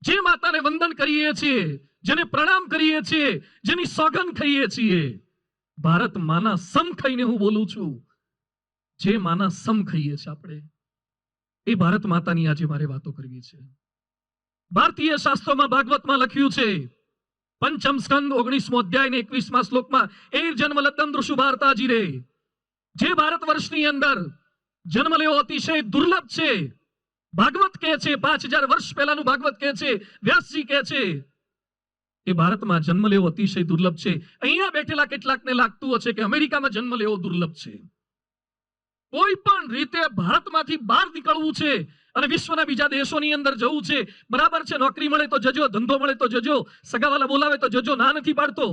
જે માતાને વંદન કરીએ છીએ, જેને પ્રણામ કરીએ છીએ, જેની સોગંદ ખાઈએ છીએ, ભારત માના સમ ખાઈને હું બોલું છું, જે માના સમ ખાઈએ છીએ આપણે, એ ભારત માતાની આજે મારે વાતો કરવી છે. ભારતીય શાસ્ત્રોમાં ભાગવતમાં લખ્યું છે, પંચમ સ્કંદ 19મો અધ્યાય ને 21મા શ્લોકમાં, એ જન્મ લદ્દંદ્ર શુભાર્તાજી રે, જે ભારત વર્ષની અંદર જન્મ લેવો અતિશય દુર્લભ છે. ભાગવત કહે છે, 5000 વર્ષ પહેલાનું ભાગવત કહે છે, વ્યાસજી કહે છે કે ભારતમાં જન્મ લેવો અતિશય દુર્લભ છે. અહીંયા બેઠેલા કેટલાકને લાગતું હશે કે અમેરિકામાં જન્મ લેવો દુર્લભ છે. કોઈ પણ રીતે ભારતમાંથી બહાર નીકળવું છે અને વિશ્વના બીજા દેશોની અંદર જવું છે. બરાબર છે, નોકરી મળે તો જજો, ધંધો મળે તો જજો, સગાવાલા બોલાવે તો જજો, ના નથી પાડતો.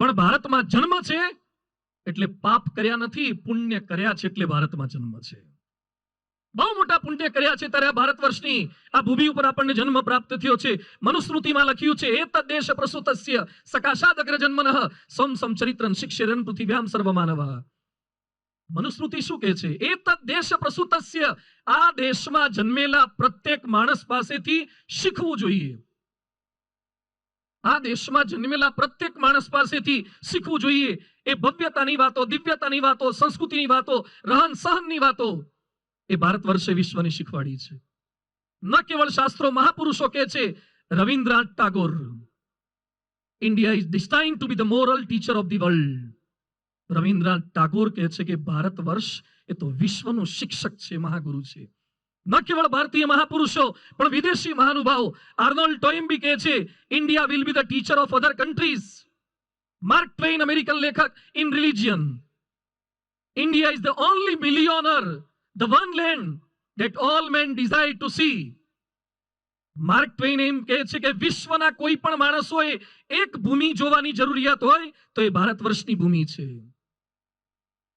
પણ ભારતમાં જન્મ છે એટલે પાપ કર્યા નથી, પુણ્ય કર્યા છે એટલે ભારતમાં જન્મ છે. બહુ મોટા પુણ્ય કર્યા છે ત્યારે ભારત વર્ષની આ ભૂમિ ઉપર આપણને જન્મ પ્રાપ્ત થયો છે. મનુસ્મૃતિમાં લખ્યું છે, એતદ દેશ પ્રસૂતસ્ય સકાશાદ અગ્ર જન્મનઃ સમ સમ ચરિત્રં શિક્ષેરન પૃથિવ્યામ સર્વમાનવઃ. મનુસ્મૃતિ શું કહે છે? એતદ દેશ પ્રસૂતસ્ય, આ દેશમાં જન્મેલા પ્રત્યેક માણસ પાસેથી શીખવું જોઈએ. આ દેશમાં જન્મેલા પ્રત્યેક માણસ પાસેથી શીખવું જોઈએ. એ ભવ્યતાની વાતો, દિવ્યતાની વાતો, સંસ્કૃતિની વાતો, રહન સહનની વાતો એ ભારત વર્ષે વિશ્વને શીખવાડી છે. ન કેવળ શાસ્ત્રો, મહાપુરુષો કહે છે, Rabindranath Tagore, India is destined to be the moral teacher of the world. Rabindranath Tagore કહે છે કે ભારત વર્ષ એ તો વિશ્વનું શિક્ષક છે, મહાગુરુ છે. ન કેવળ ભારતીય મહાપુરુષો પણ વિદેશી મહાનુભાવો. આર્નોલ્ડ ટોઇમ્બી કહે છે, India will be the teacher of other countries. Mark Twain, American લેખક, in religion, India is the only millionaire, the one land that all men desire to see. Mark Twain એમ કહે છે કે વિશ્વના કોઈ પણ માણસોએ એક ભૂમિ જોવાની જરૂરિયાત હોય તો એ ભારત વર્ષની ભૂમિ છે.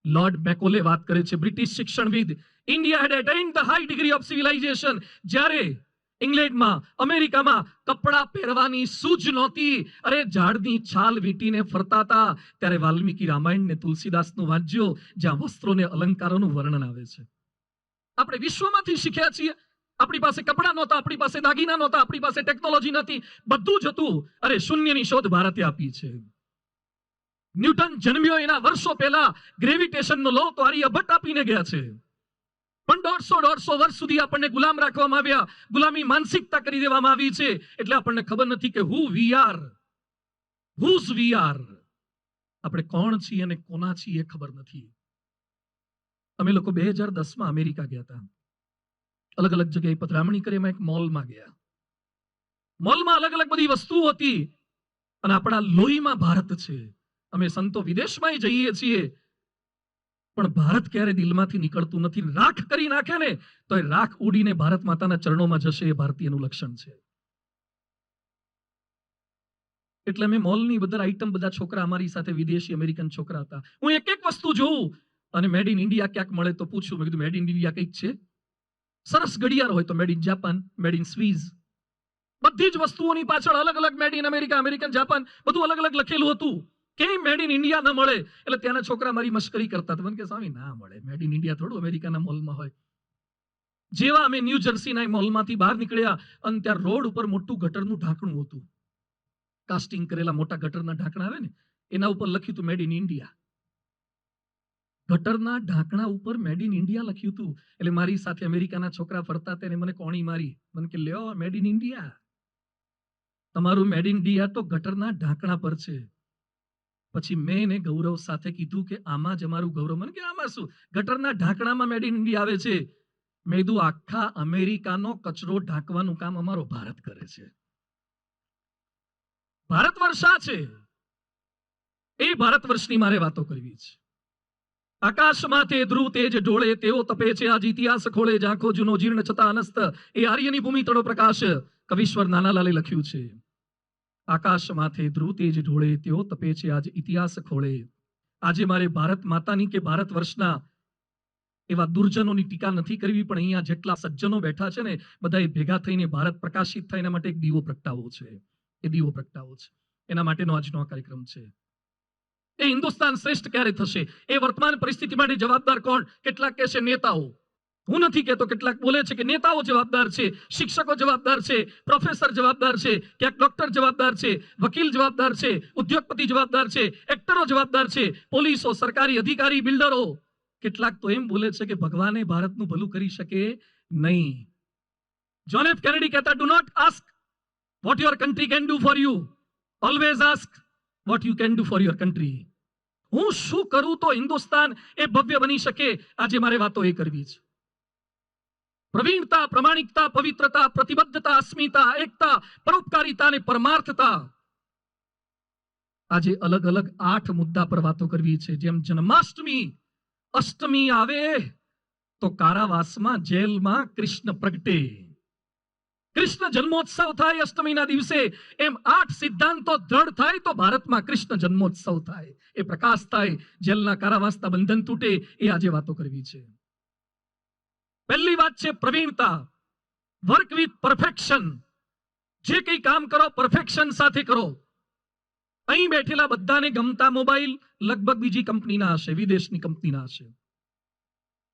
લોર્ડ મેકોલે વાત કરે છે, બ્રિટિશ શિક્ષણવિદ, India had attained the high degree of civilization. જ્યારે ઇંગ્લેન્ડમાં, અમેરિકામાં કપડા પહેરવાની સૂઝ નહોતી, અરે ઝાડની છાલ વીંટીને ફરતા હતા, ત્યારે વાલ્મીકી રામાયણ ને તુલસીદાસનું વાંચ્યો, જ્યાં વસ્ત્રોને અલંકારોનું વર્ણન આવે છે. આપણે વિશ્વમાંથી શીખ્યા છીએ. આપણી પાસે કપડા નહોતા, આપણી પાસે દાગીના નહોતા, આપણી પાસે ટેકનોલોજી નથી, બધું જ હતું. અરે શૂન્યની શોધ ભારતે આપી છે. ન્યૂટન જન્મ્યો એના વર્ષો પહેલા ગ્રેવિટેશનનો લો તો આર્યભટ્ટ આપીને ગયા છે. પણ 150 વર્ષ સુધી આપણને ગુલામ રાખવામાં આવ્યા, ગુલામી માનસિકતા કરી દેવામાં આવી છે. એટલે આપણને ખબર નથી કે who we are, whose we are. આપણે કોણ છીએ અને કોના છીએ ખબર નથી. અમે લોકો 2010માં અમેરિકા ગયા હતા. અલગ અલગ જગ્યાએ પધરામણી કરી. એમાં એક મોલમાં ગયા. મોલમાં અલગ અલગ બધી વસ્તુઓ હતી અને આપણા લોહીમાં ભારત છે. અમે સંતો વિદેશમાં જઈએ છીએ પણ ભારત ક્યારે દિલમાંથી નીકળતું નથી. રાખ કરી નાખે ને તો એ રાખ ઉડીને ભારત માતાના ચરણોમાં જશે. એ ભારતીયનું લક્ષણ છે. એટલે અમે મોલની બધા આઈટમ, બધા છોકરા અમારી સાથે વિદેશી અમેરિકન છોકરા હતા. હું એક એક વસ્તુ જોઉં અને મેડ ઇન ઇન્ડિયા ક્યાંક મળે તો પૂછું. મેં કીધું મેડ ઇન ઇન્ડિયા કઈક છે? સરસ ઘડિયાળ હોય તો made in Japan, made in Swiss, બધી જ વસ્તુઓની પાછળ અલગ અલગ made in America, American Japan, બધું અલગ અલગ લખેલું હતું. કેમ મેડ ઇન ઇન્ડિયા ન મળે? એટલે ત્યાંના છોકરા મારી મશ્કરી કરતા હતા. મને કે સ્વામી ના મળે, મેડ ઇન ઇન્ડિયા થોડું અમેરિકાના મોલમાં હોય. જેવા અમે ન્યૂ જર્સીના મોલમાંથી બહાર નીકળ્યા અને ત્યાં રોડ ઉપર મોટું ગટરનું ઢાંકણું હતું. કાસ્ટિંગ કરેલા મોટા ગટરના ઢાંકણા આવે ને, એના ઉપર લખ્યું હતું મેડ ઇન ઇન્ડિયા. ગટરના ઢાંકણા ઉપર મેડ ઇન ઇન્ડિયા લખ્યું હતું. એટલે મારી સાથે અમેરિકાના છોકરા ફરતા હતા, મને કોણી મારી. મને કે લ્યો મેડ ઇન ઇન્ડિયા, તમારું મેડ ઇન ઇન્ડિયા તો ગટરના ઢાંકણા પર છે. પછી મેં એને ગૌરવ સાથે કીધું કે આમાં જ અમારું ગૌરવ. મને કે આમાં શું, ગટરના ઢાંકણામાં મેડ ઇન ઇન્ડિયા આવે છે. મેં કીધું આખા અમેરિકાનો કચરો ઢાંકવાનું કામ અમારો ભારત કરે છે. ભારત વર્ષ આ છે. એ ભારત વર્ષની મારે વાતો કરવી છે. આકાશમાં તે ધ્રુવ તેજ ઢોળે, તેઓ તપે છે આજ ઇતિહાસ ખોળે, ઝાંખો જૂનો જીર્ણ છતાં અનસ્ત, એ આર્યની ભૂમિ તળો પ્રકાશ. કવિશ્વર નાનાલાલે લખ્યું છે, આકાશમાંથી ધ્રુવ તેજ ઢોળે, તેઓ તપે છે આજ ઇતિહાસ ખોળે. આજે મારે ભારત માતાની કે ભારત વર્ષના એવા દુર્જનોની ટીકા નથી કરવી, પણ અહીંયા જેટલા સજ્જનો બેઠા છે ને, બધા ભેગા થઈને ભારત પ્રકાશિત થાય એના માટે એક દીવો પ્રગટાવવો છે. એ દીવો પ્રગટાવવો છે. એના માટેનો આજનો આ કાર્યક્રમ છે. એ હિન્દુસ્તાન શ્રેષ્ઠ ક્યારે થશે? એ વર્તમાન પરિસ્થિતિ માટે જવાબદાર કોણ? કેટલાક કહેશે નેતાઓ, હું નથી કહેતો, કેટલાક બોલે છે કે નેતાઓ જવાબદાર છે, શિક્ષકો જવાબદાર છે, પ્રોફેસર જવાબદાર છે, ક્યાંક ડોક્ટર જવાબદાર છે, વકીલ જવાબદાર છે, ઉદ્યોગપતિ જવાબદાર છે, એક્ટરો જવાબદાર છે, પોલીસો, સરકારી અધિકારી, બિલ્ડરો. કેટલાક તો એમ બોલે છે કે ભગવાને ભારતનું ભલું કરી શકે નહીં. જ્હોન એફ કેનેડી કહેતા, do not ask what your country can do for you, always ask what you can do for your country. હું શું કરું તો હિન્દુસ્તાન એ ભવ્ય બની શકે, આજે મારે વાતો એ કરવી છે. પ્રવીણતા, પ્રમાણિકતા, પવિત્રતા, પ્રતિબદ્ધતા, અસ્મિતા, એકતા, પરોપકારિતા અને પરમાર્થતા. આજે અલગ અલગ 8 મુદ્દા પર વાતો કરવી છે. જેમ જન્માષ્ટમી, અષ્ટમી આવે તો કારાવાસમાં, જેલમાં કૃષ્ણ પ્રગટે. કૃષ્ણ જન્મોત્સવ થાય અષ્ટમીના દિવસે, એમ 8 સિદ્ધાંતો દ્રઢ થાય તો ભારતમાં કૃષ્ણ જન્મોત્સવ થાય, એ પ્રકાશ થાય, જેલના કારાવાસના બંધન તૂટે. એ આજે વાતો કરવી છે. પહેલી વાત છે પ્રવીણતા. Work with perfection. જે કંઈ કામ કરો પરફેક્શન સાથે કરો. અહીં બેઠેલા બધાને ગમતા મોબાઈલ લગભગ બીજી કંપનીના હશે, વિદેશની કંપનીના હશે.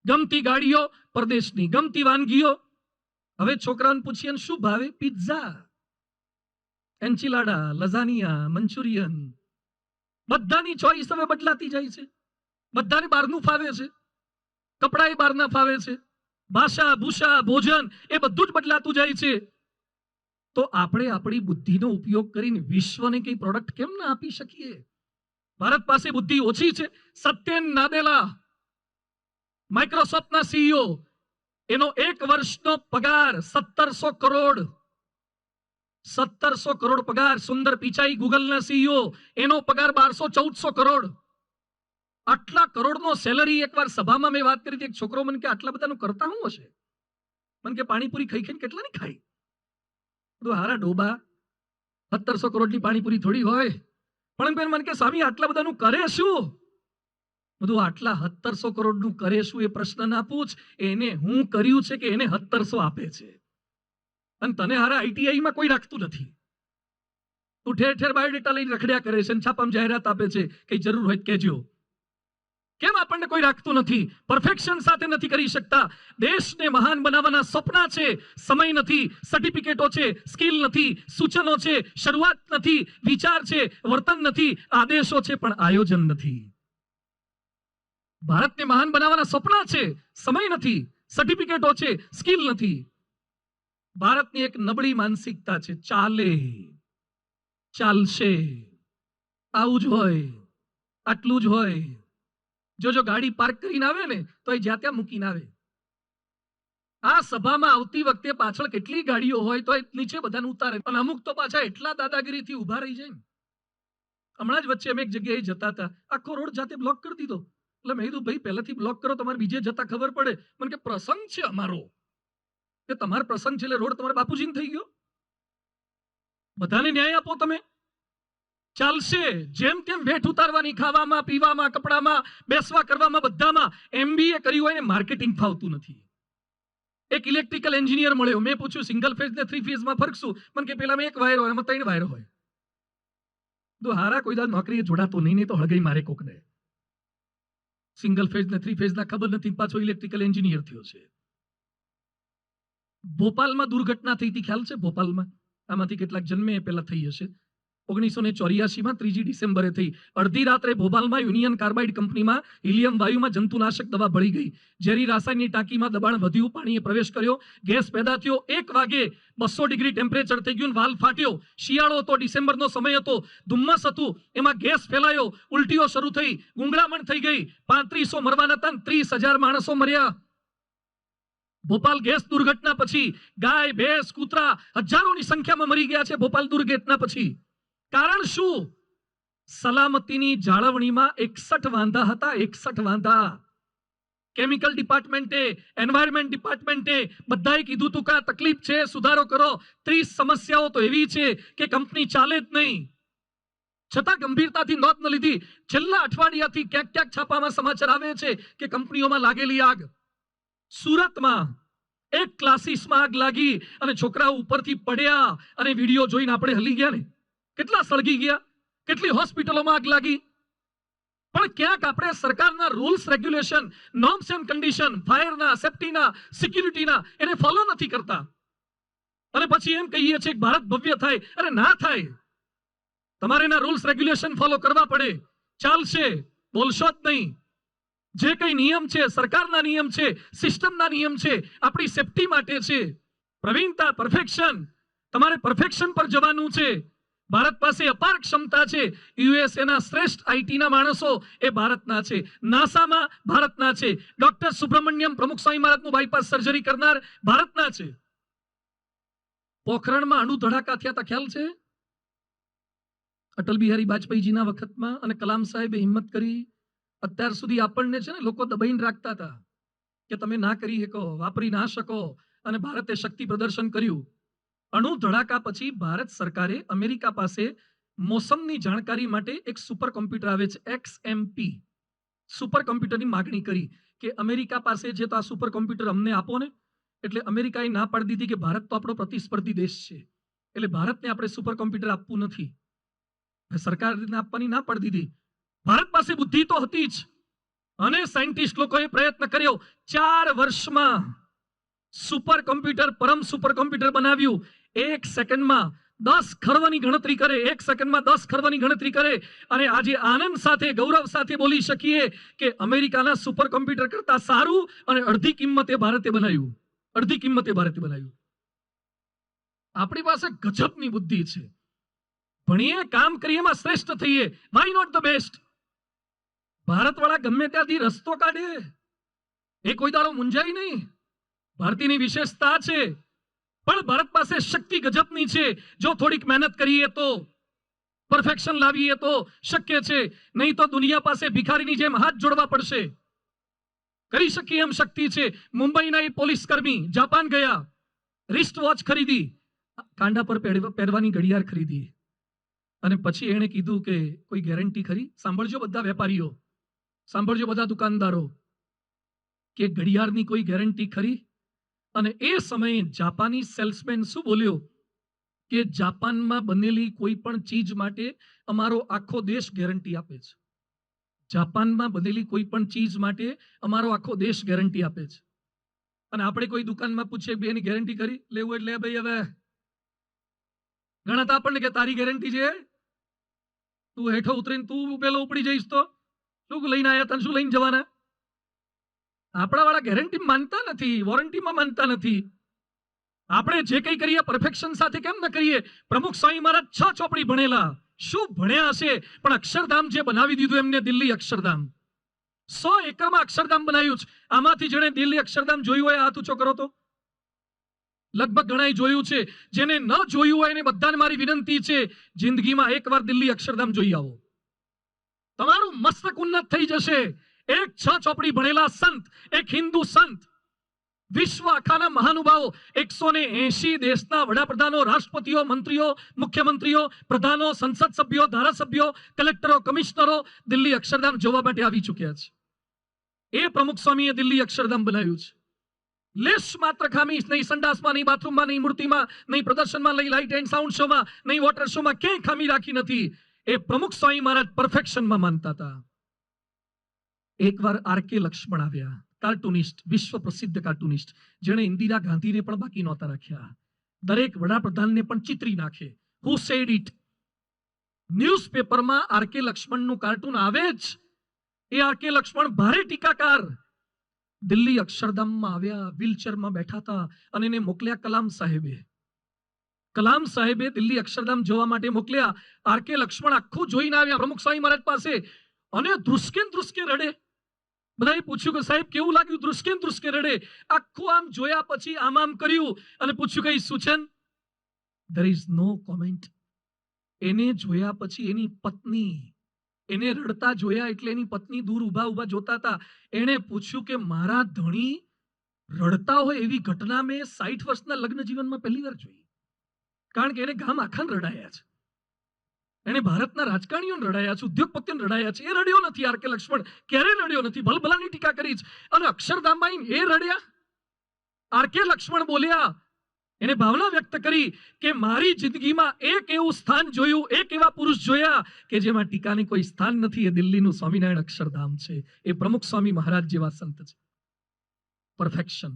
ગમતી ગાડીઓ પરદેશની, ગમતી વાનગીઓ. હવે છોકરાઓને પૂછીએ શું ભાવે? Pizza, enchilada, lasagna, Manchurian. બધાની ચોઈસ હવે બદલાતી જાય છે. બધાને બહારનું ફાવે છે, કપડા એ બહારના ફાવે છે, ભાષા, ભૂષા, ભોજન એ બધું જ બદલાતું જાય છે. તો આપણે આપણી બુદ્ધિનો ઉપયોગ કરીને વિશ્વને કઈ પ્રોડક્ટ કેમ ના આપી શકીએ? ભારત પાસે બુદ્ધિ ઓછી છે. સત્યેન નાદેલા, માઇક્રોસોફ્ટના સીઈઓ, એનો 1 વર્ષનો પગાર 1700 કરોડ. 1700 કરોડ પગાર. સુંદર પિચાઈ, ગૂગલના સીઈઓ, એનો પગાર 1200-1400 કરોડ. આટલા કરોડનો સેલરી. એકવાર સભામાં મેં વાત કરી હતી, એક છોકરો મને કે આટલા બધાનું કરતા શું હશે? મને કે પાણીપુરી ખાઈ ખાઈને કેટલા નહીં ખાય. બધું હારા ડોબા, 1700 કરોડની પાણીપુરી થોડી હોય. પણ મને કે સ્વામી આટલા બધાનું કરે શું? બધું આટલા 1700 કરોડનું કરે શું? એ પ્રશ્ન ના પૂછ, એને હું કર્યું છે કે એને 1700 આપે છે. અને તને હારા આઈટીઆઈમાં કોઈ રાખતું નથી. તું ઠેર ઠેર બાયોડેટા લઈને રખડ્યા કરે છે, છાપામાં જાહેરાત આપે છે, કઈ જરૂર હોય કહેજો. કેમ આપણને કોઈ રાખતું નથી? પરફેક્શન સાથે નથી કરી શકતા. દેશને મહાન બનાવવાના સપના છે, સમય નથી. સર્ટિફિકેટો છે, સ્કિલ નથી. સૂચનો છે, શરૂઆત નથી. વિચાર છે, વર્તન નથી. આદેશો છે, પણ આયોજન નથી. ભારતને મહાન બનાવવાના સપના છે, સમય નથી. સર્ટિફિકેટો છે, સ્કિલ નથી. ભારતની એક નબળી માનસિકતા છે, ચાલે, ચાલશે, આવું જ હોય, આટલું જ હોય. જો ગાડી પાર્ક કરીને આવે ને તો એ જ્યાં ત્યાં મૂકીને આવે. આ સભામાં આવતી વખતે પાછળ કેટલી ગાડીઓ હોય તો એ નીચે બધાને ઉતારે. અને અમુક તો પાછા એટલા દાદાગીરીથી ઉભા રહી જાય. હમણાં જ વચ્ચે અમે એક જગ્યાએ જતા હતા, આખો રોડ જાતે બ્લોક કરી દીધો. એટલે મેં કીધું ભાઈ પહેલાથી બ્લોક કરો, તમારે બીજે જતા ખબર પડે. મને કે પ્રસંગ છે અમારો. કે તમારો પ્રસંગ છે એટલે રોડ તમારે બાપુજીને થઈ ગયો? બધાને ન્યાય આપો તમે. ચાલશે. જેમ તેમ વેઠ ઉતારવાની, ખાવામાં, પીવામાં, કપડામાં, બેસવા કરવામાં, બધામાં. MBA કર્યું હોય ને માર્કેટિંગ ફાવતું નથી. એક ઇલેક્ટ્રિકલ એન્જિનિયર મળ્યો, મેં પૂછ્યું સિંગલ ફેઝ ને 3 ફેઝમાં ફરક શું? મને કે પેલામાં 1 વાયર હોય, એમાં 3 વાયર હોય. તો હારા કોઈ દાદ નોકરીએ જોડાતો નહીં તો હળગઈ મારે કોકને. સિંગલ ફેઝ ને 3 ફેઝના ખબર નથી, પાછો ઇલેક્ટ્રિકલ એન્જિનિયર થયો છે. ભોપાલમાં દુર્ઘટના થઈ હતી, ખ્યાલ છે? ભોપાલમાં આમાંથી કેટલાક જન્મે પહેલા થઈ હશે. 1984માં 3 ડિસેમ્બરે થઈ. અડધી રાત્રે ભોપાલમાં યુનિયન કાર્બાઇડ કંપનીમાં હિલિયમ વાયુમાં જંતુનાશક દવા ભળી ગઈ. ઝેરી રાસાયણિક ટાંકીમાં દબાણ વધ્યું, પાણીએ પ્રવેશ કર્યો, ગેસ પેદા થયો. 1 વાગે 200 ડિગ્રી ટેમ્પરેચર થઈ ગયું, વાલ્વ ફાટ્યો. શિયાળો હતો, ડિસેમ્બરનો સમય હતો, ધુમ્મસ હતું, એમાં ગેસ ફેલાયો, ઉલટીઓ શરૂ થઈ, ગુંગળામણ થઈ ગઈ. 3500 મરવાના હતા, 30,000 માણસો મર્યા. ભોપાલ ગેસ દુર્ઘટના પછી ગાય, ભેંસ, કૂતરા હજારોની સંખ્યામાં મરી ગયા છે ભોપાલ દુર્ઘટના પછી. કારણ શું? સલામતીની જાળવણીમાં 61 વાંધા હતા. 61 વાંધા. કેમિકલ ડિપાર્ટમેન્ટે, એન્વાયરમેન્ટ ડિપાર્ટમેન્ટે બધાએ કીધું તું કે તકલીફ છે, સુધારો કરો. 30 સમસ્યાઓ તો એવી છે કે કંપની ચાલે જ નહીં. છતાં ગંભીરતાથી નોંધ ન લીધી. છેલ્લા અઠવાડિયાથી ક્યાંક ક્યાંક છાપામાં સમાચાર આવે છે કે કંપનીઓમાં લાગેલી આગ. સુરતમાં એક ક્લાસીસમાં આગ લાગી અને છોકરાઓ ઉપરથી પડ્યા અને વિડીયો જોઈને આપણે હલી ગયા ને. કેટલા સળગી ગયા, કેટલી હોસ્પિટલોમાં આગ લાગી. પણ ક્યાંક આપણે સરકારના rules regulation norms and condition ફાયરના સેફટીના સિક્યુરિટીના એને ફોલો નથી કરતા અને પછી એમ કહીએ છીએ કે ભારત ભવ્ય થાય. અરે ના થાય. તમારે એના રૂલ્સ રેગ્યુલેશન ફોલો કરવા પડે. ચાલશે, બોલશો જ નહીં. જે કઈ નિયમ છે સરકારના નિયમ છે, સિસ્ટમના નિયમ છે, આપણી સેફટી માટે છે. પ્રવીણતા, પરફેક્શન, તમારે પરફેક્શન પર જવાનું છે. ભારત પાસે અપાર ક્ષમતા છે. યુએસએના શ્રેષ્ઠ આઈટીના માણસો એ ભારતના છે. નાસામાં ભારતના છે. ડોક્ટર સુબ્રમણ્યમ પ્રમુખ સ્વામી મહારાજનું બાયપાસ સર્જરી કરનાર ભારતના છે. પોખરણમાં અણુ ધડાકા થયા હતા, ખ્યાલ છે? અટલ બિહારી વાજપેયીજીના વખતમાં, અને કલામ સાહેબે હિંમત કરી. અત્યાર સુધી આપણને છે ને લોકો દબાઈને રાખતા હતા કે તમે ના કરી શકો, વાપરી ના શકો, અને ભારતે શક્તિ પ્રદર્શન કર્યું. અણુ ધડાકા પછી ભારત સરકારે અમેરિકા પાસે મોસમની જાણકારી માટે એક સુપર કોમ્પ્યુટર આવે છે XMP, સુપર કોમ્પ્યુટરની માગણી કરી કે અમેરિકા પાસે જે તો આ સુપર કોમ્પ્યુટર અમને આપો ને. એટલે અમેરિકાએ ના પાડી દીધી કે ભારત તો આપણો પ્રતિસ્પર્ધી દેશ છે, એટલે ભારતને આપણે સુપર કોમ્પ્યુટર આપવું નથી. સરકારને આપવાની ના પાડી દીધી. ભારત પાસે બુદ્ધિ તો હતી જ, અને સાયન્ટિસ્ટ લોકોએ પ્રયત્ન કર્યો. 4 વર્ષમાં સુપર કોમ્પ્યુટર, પરમ સુપર કોમ્પ્યુટર બનાવ્યું. 1 સેકન્ડમાં 10 ખર્વની ગણતરી કરે, 1 સેકન્ડમાં 10 ખર્વની ગણતરી કરે. અને આજે આનંદ સાથે, ગૌરવ સાથે બોલી શકીએ કે અમેરિકાના સુપર કોમ્પ્યુટર કરતા સારું અને અડધી કિંમતે ભારતે બનાવ્યું. અડધી કિંમતે ભારતે બનાવ્યું. આપણી પાસે ગજબની બુદ્ધિ છે. ભણીએ, કામ કરીએ, એમાં શ્રેષ્ઠ થઈએ. Why not the best? ભારતવાળા ગમે ત્યાંથી રસ્તો કાઢે, એ કોઈ દાડો મુંજાય નહીં. ભારતીયની વિશેષતા છે. પણ ભારત પાસે શક્તિ ગજબની છે. જો થોડીક મહેનત કરીએ તો, પરફેક્શન લાવીએ તો શક્ય છે. નહીં તો દુનિયા પાસે ભિખારીની જેમ હાથ જોડવા પડશે. કરી શકીએ એમ શક્તિ છે. મુંબઈના એ પોલીસ કર્મી જાપાન ગયા, રિસ્ટ વોચ ખરીદી, કાંડા પર પહેરવાની ઘડિયાળ ખરીદી, અને પછી એણે કીધું કે કોઈ ગેરંટી ખરી? સાંભળજો બધા વેપારીઓ, સાંભળજો બધા દુકાનદારો, કે ઘડિયાળની કોઈ ગેરંટી ખરી? અને એ સમયે જાપાની સેલ્સમેન શું બોલ્યો કે જાપાનમાં બનેલી કોઈ પણ ચીજ માટે અમારો આખો દેશ ગેરંટી આપે છે. જાપાનમાં બનેલી કોઈ પણ ચીજ માટે અમારો આખો દેશ ગેરંટી આપે છે. અને આપણે કોઈ દુકાનમાં પૂછીએ કે એની ગેરંટી ખરી? લેવું એટલે ભાઈ હવે ઘણા તો આપણને કે તારી ગેરંટી છે, તું હેઠો ઉતરીને તું પેલો ઉપડી જઈશ તો શું લઈને આવ્યા, તને શું લઈને જવાના? આપણા વાળા ગેરંટી માનતા નથી, વોરંટીમાં માનતા નથી. આપણે જે કંઈ કરીએ પરફેક્શન સાથે કેમ ન કરીએ? પ્રમુખ સ્વામી મહારાજ 6 ચોપડી ભણેલા, શું ભણ્યા હશે, પણ અક્ષરધામ જે બનાવી દીધું એમને, દિલ્હી અક્ષરધામ, 100 એકરમાં અક્ષરધામ બનાવ્યું છે. આમાંથી જેણે દિલ્હી અક્ષરધામ જોયું હોય હાથ ઊંચો કરો તો. લગભગ ઘણાએ જોયું છે. જેને ન જોયું હોય એને બધાને મારી વિનંતી છે, જિંદગીમાં એકવાર દિલ્હી અક્ષરધામ જોઈ આવો, તમારું મસ્તક ઉન્નત થઈ જશે. એક 6 ચોપડી ભણેલા સંત, એક હિન્દુ સંત, વિશ્વ આખાના મહાનુભાવો, 180 દેશના વડાપ્રધાનો, રાષ્ટ્રપતિઓ, મંત્રીઓ, મુખ્યમંત્રીઓ, પ્રધાનો, સંસદ સભ્યો, ધારાસભ્યો, કલેક્ટરો, કમિશનરો દિલ્હી અક્ષરધામ જોવા માટે આવી ચૂક્યા છે. એ પ્રમુખ સ્વામીએ દિલ્હી અક્ષરધામ બનાવ્યું છે. લેશ માત્ર ખામી નહીં, સંડાસમાં નહીં, બાથરૂમમાં નહીં, મૂર્તિમાં નહીં, પ્રદર્શનમાં નહીં, લાઇટ એન્ડ સાઉન્ડ શોમાં નહીં, વોટર શોમાં ક્યાંય ખામી રાખી નથી. એ પ્રમુખ સ્વામી મહારાજ પરફેક્શનમાં માનતા હતા. એકવાર RK લક્ષ્મણ આવ્યા, કાર્ટુનિસ્ટ, વિશ્વ પ્રસિદ્ધ કાર્ટુનિસ્ટ, જેણે ઇન્દિરા ગાંધીને પણ બાકી નહોતા રાખ્યા, દરેક વડાપ્રધાનને પણ ચિતરી નાખે. Who said it? ન્યૂઝપેપરમાં RK લક્ષ્મણનું કાર્ટૂન આવે જ. એ RK લક્ષ્મણ ભારે ટીકાકાર. દિલ્હી અક્ષરધામમાં આવ્યા, વ્હીલચેરમાં બેઠા હતા, અને એને મોકલ્યા કલામ સાહેબે. કલામ સાહેબે દિલ્હી અક્ષરધામ જોવા માટે મોકલ્યા. RK લક્ષ્મણ આખું જોઈને આવ્યા પ્રમુખ સ્વામી મહારાજ પાસે, અને ધ્રુસકે ધ્રુસકે રડે. બધાએ પૂછ્યું કે સાહેબ કેવું લાગ્યું? ધ્રુસકે ધ્રુસકે રડે. આખું આમ જોયા પછી આમ કર્યું અને પૂછ્યું કઈ સૂચન? there is no comment. એને જોયા પછી એની પત્ની, એને રડતા જોયા એટલે એની પત્ની દૂર ઉભા જોતા હતા. એને પૂછ્યું કે મારા ધણી રડતા હોય એવી ઘટના મેં 60 વર્ષના લગ્ન જીવનમાં પહેલી વાર જોઈ. કારણ કે એને ગામ આખાને રડાયા છે, એને ભારતના રાજકારણીઓને રડાયા છે, ઉદ્યોગપતિઓને રડાયા છે. એ રડ્યો નથી. RK લક્ષ્મણ ક્યારે રડ્યો નથી. ભલભલાની ટીકા કરી છે. અને અક્ષરધામમાં એ રડ્યા. RK લક્ષ્મણ બોલ્યા એને ભાવના વ્યક્ત કરી કે મારી જિંદગીમાં એક એવું સ્થાન જોયું, એક એવા પુરુષ જોયા કે જેમાં ટીકાને કોઈ સ્થાન નથી. એ દિલ્હીનું સ્વામિનારાયણ અક્ષરધામ છે. એ પ્રમુખ સ્વામી મહારાજ જેવા સંત છે. પરફેક્શન.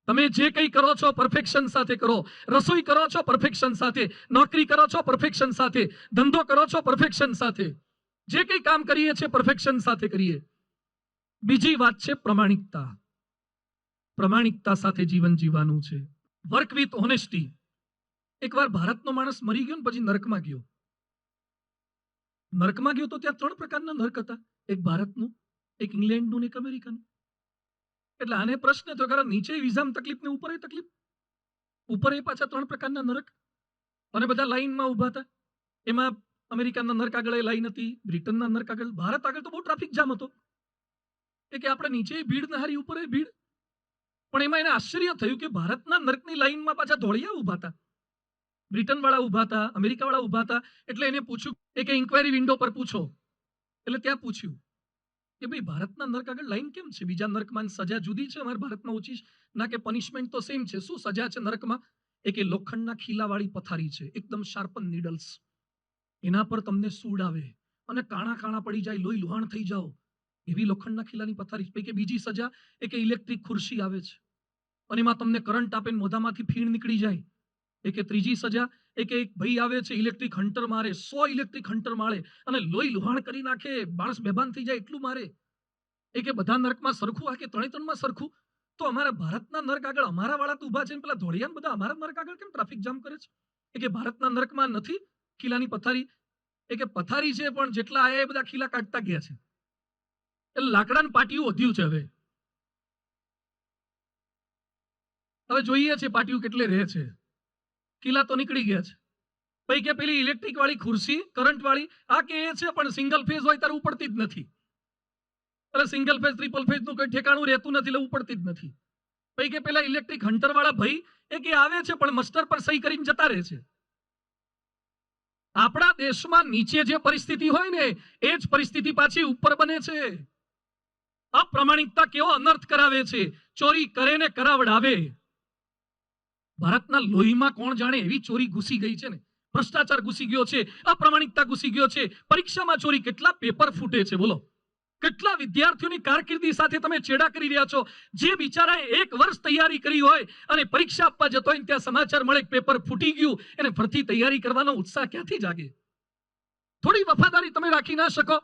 તમે જે કંઈ કરો છો પરફેક્શન સાથે કરો. રસોઈ કરો છો પરફેક્શન સાથે, નોકરી કરો છો પરફેક્શન સાથે, ધંધો કરો છો પરફેક્શન સાથે, જે કંઈ કામ કરીએ છીએ પરફેક્શન સાથે કરીએ. બીજી વાત છે પ્રમાણિકતા. પ્રમાણિકતા સાથે જીવન જીવવાનું છે. Work with honesty. એકવાર ભારતનો માણસ મરી ગયો ને પછી નરકમાં ગયો. નરકમાં ગયો તો ત્યાં 3 પ્રકારના નરક હતા. એક ભારતનું, એક ઇંગ્લેન્ડનું ને એક અમેરિકાનું. એટલે આને પ્રશ્ન થયો કે નીચે વિઝામ તકલીફ ને ઉપર તકલીફ. ઉપર પાછા 3 પ્રકારના નરક. અને બધા લાઈનમાં ઉભા હતા. એમાં અમેરિકાના નરક આગળ લાઈન હતી, બ્રિટનના નરક આગળ, ભારત આગળ તો બહુ ટ્રાફિક જામ હતો. કે આપણે નીચે ભીડ ન હારી, ઉપર ભીડ. પણ એમાં એને આશ્ચર્ય થયું કે ભારતના નરકની લાઈનમાં પાછા ધોળિયા ઉભા હતા, બ્રિટન વાળા ઉભા હતા, અમેરિકા વાળા ઉભા હતા. એટલે એને પૂછ્યું કે ઇન્ક્વાયરી વિન્ડો પર પૂછો. એટલે ત્યાં પૂછ્યું કે ભાઈ ભારતના નર્ક આગળ લાઈન કેમ છે? બીજા નર્કમાં સજા જુદી છે, અમારા ભારતમાં ઓછી ના કે પનિશમેન્ટ તો સેમ છે? શું સજા છે નર્કમાં? એક લોખંડના ખીલાવાળી પથારી છે, એકદમ શાર્પન નીડલ્સ. એના પર તમને સૂડ આવે અને કાણા કાણા પડી જાય, લોહી લુહાણ થઈ જાઓ, એવી લોખંડના ખીલાની પથારી. કે બીજી સજા એ કે ઇલેક્ટ્રિક ખુરશી આવે છે અને એમાં તમને કરંટ આપે મોઢામાંથી ફીણ નીકળી જાય. કે ત્રીજી સજા એક ભાઈ આવે છે, ઇલેક્ટ્રિક હન્ટર મારે, 100 ઇલેક્ટ્રિક હન્ટર મારે અને લોહી લુહાણ કરી નાખે, માણસ બેભાન થઈ જાય એટલું મારે. કે બધા નર્કમાં સરખું? આ કે 3 સરખું? તો અમારા ભારતના નર્ક આગળ અમારા વાળા તો ઉભા છે, પેલા ધોળિયાન બધા અમારા નર્ક આગળ કેમ ટ્રાફિક જામ કરે છે? કે ભારતના નર્કમાં નથી ખીલાની પથારી. કે પથારી છે પણ જેટલા આયા એ બધા ખીલા કાઢતા ગયા છે. એટલે લાકડાનું પાટિયું વધ્યું છે. હવે જોઈએ છે પાટિયું કેટલે રહે છે. ખીલા તો નીકળી ગયા છે. ભાઈ કે પેલી ઇલેક્ટ્રિક વાળી ખુરશી, કરંટ વાળી, આ કે એ છે પણ સિંગલ ફેઝ હોય ત્યારે ઉપડતી જ નથી. એટલે સિંગલ ફેઝ ટ્રિપલ ફેઝ નું કોઈ ઠેકાણું રહેતું નથી, એટલે ઉપડતી જ નથી. ભાઈ કે પેલા ઇલેક્ટ્રિક હન્ટર વાળા ભાઈ એ કે આવે છે પણ મસ્ટર પર સહી કરીને જતા રહે છે. આપણા દેશમાં નીચે જે પરિસ્થિતિ હોય ને એ જ પરિસ્થિતિ પાછી ઉપર બને છે. અપ્રામાણિકતા કેવો અનર્થ કરાવે છે, ચોરી કરે ને કરાવડાવે. ભારતના લોહીમાં કોણ જાણે એવી ચોરી ઘૂસી ગઈ છે ને, ભ્રષ્ટાચાર ઘૂસી ગયો છે, અપ્રામાણિકતા ઘૂસી ગયો છે. પરીક્ષામાં ચોરી, કેટલા પેપર ફૂટે છે બોલો. કેટલા વિદ્યાર્થીઓની કારકિર્દી સાથે તમે ચેડા કરી રહ્યા છો. જે બિચારાએ 1 વર્ષ તૈયારી કરી હોય અને પરીક્ષા આપવા જતો હોય ત્યાં સમાચાર મળે પેપર ફૂટી ગયું, એને ફરતી તૈયારી કરવાનો ઉત્સાહ ક્યાંથી જાગે? થોડી વફાદારી તમે રાખી ના શકો?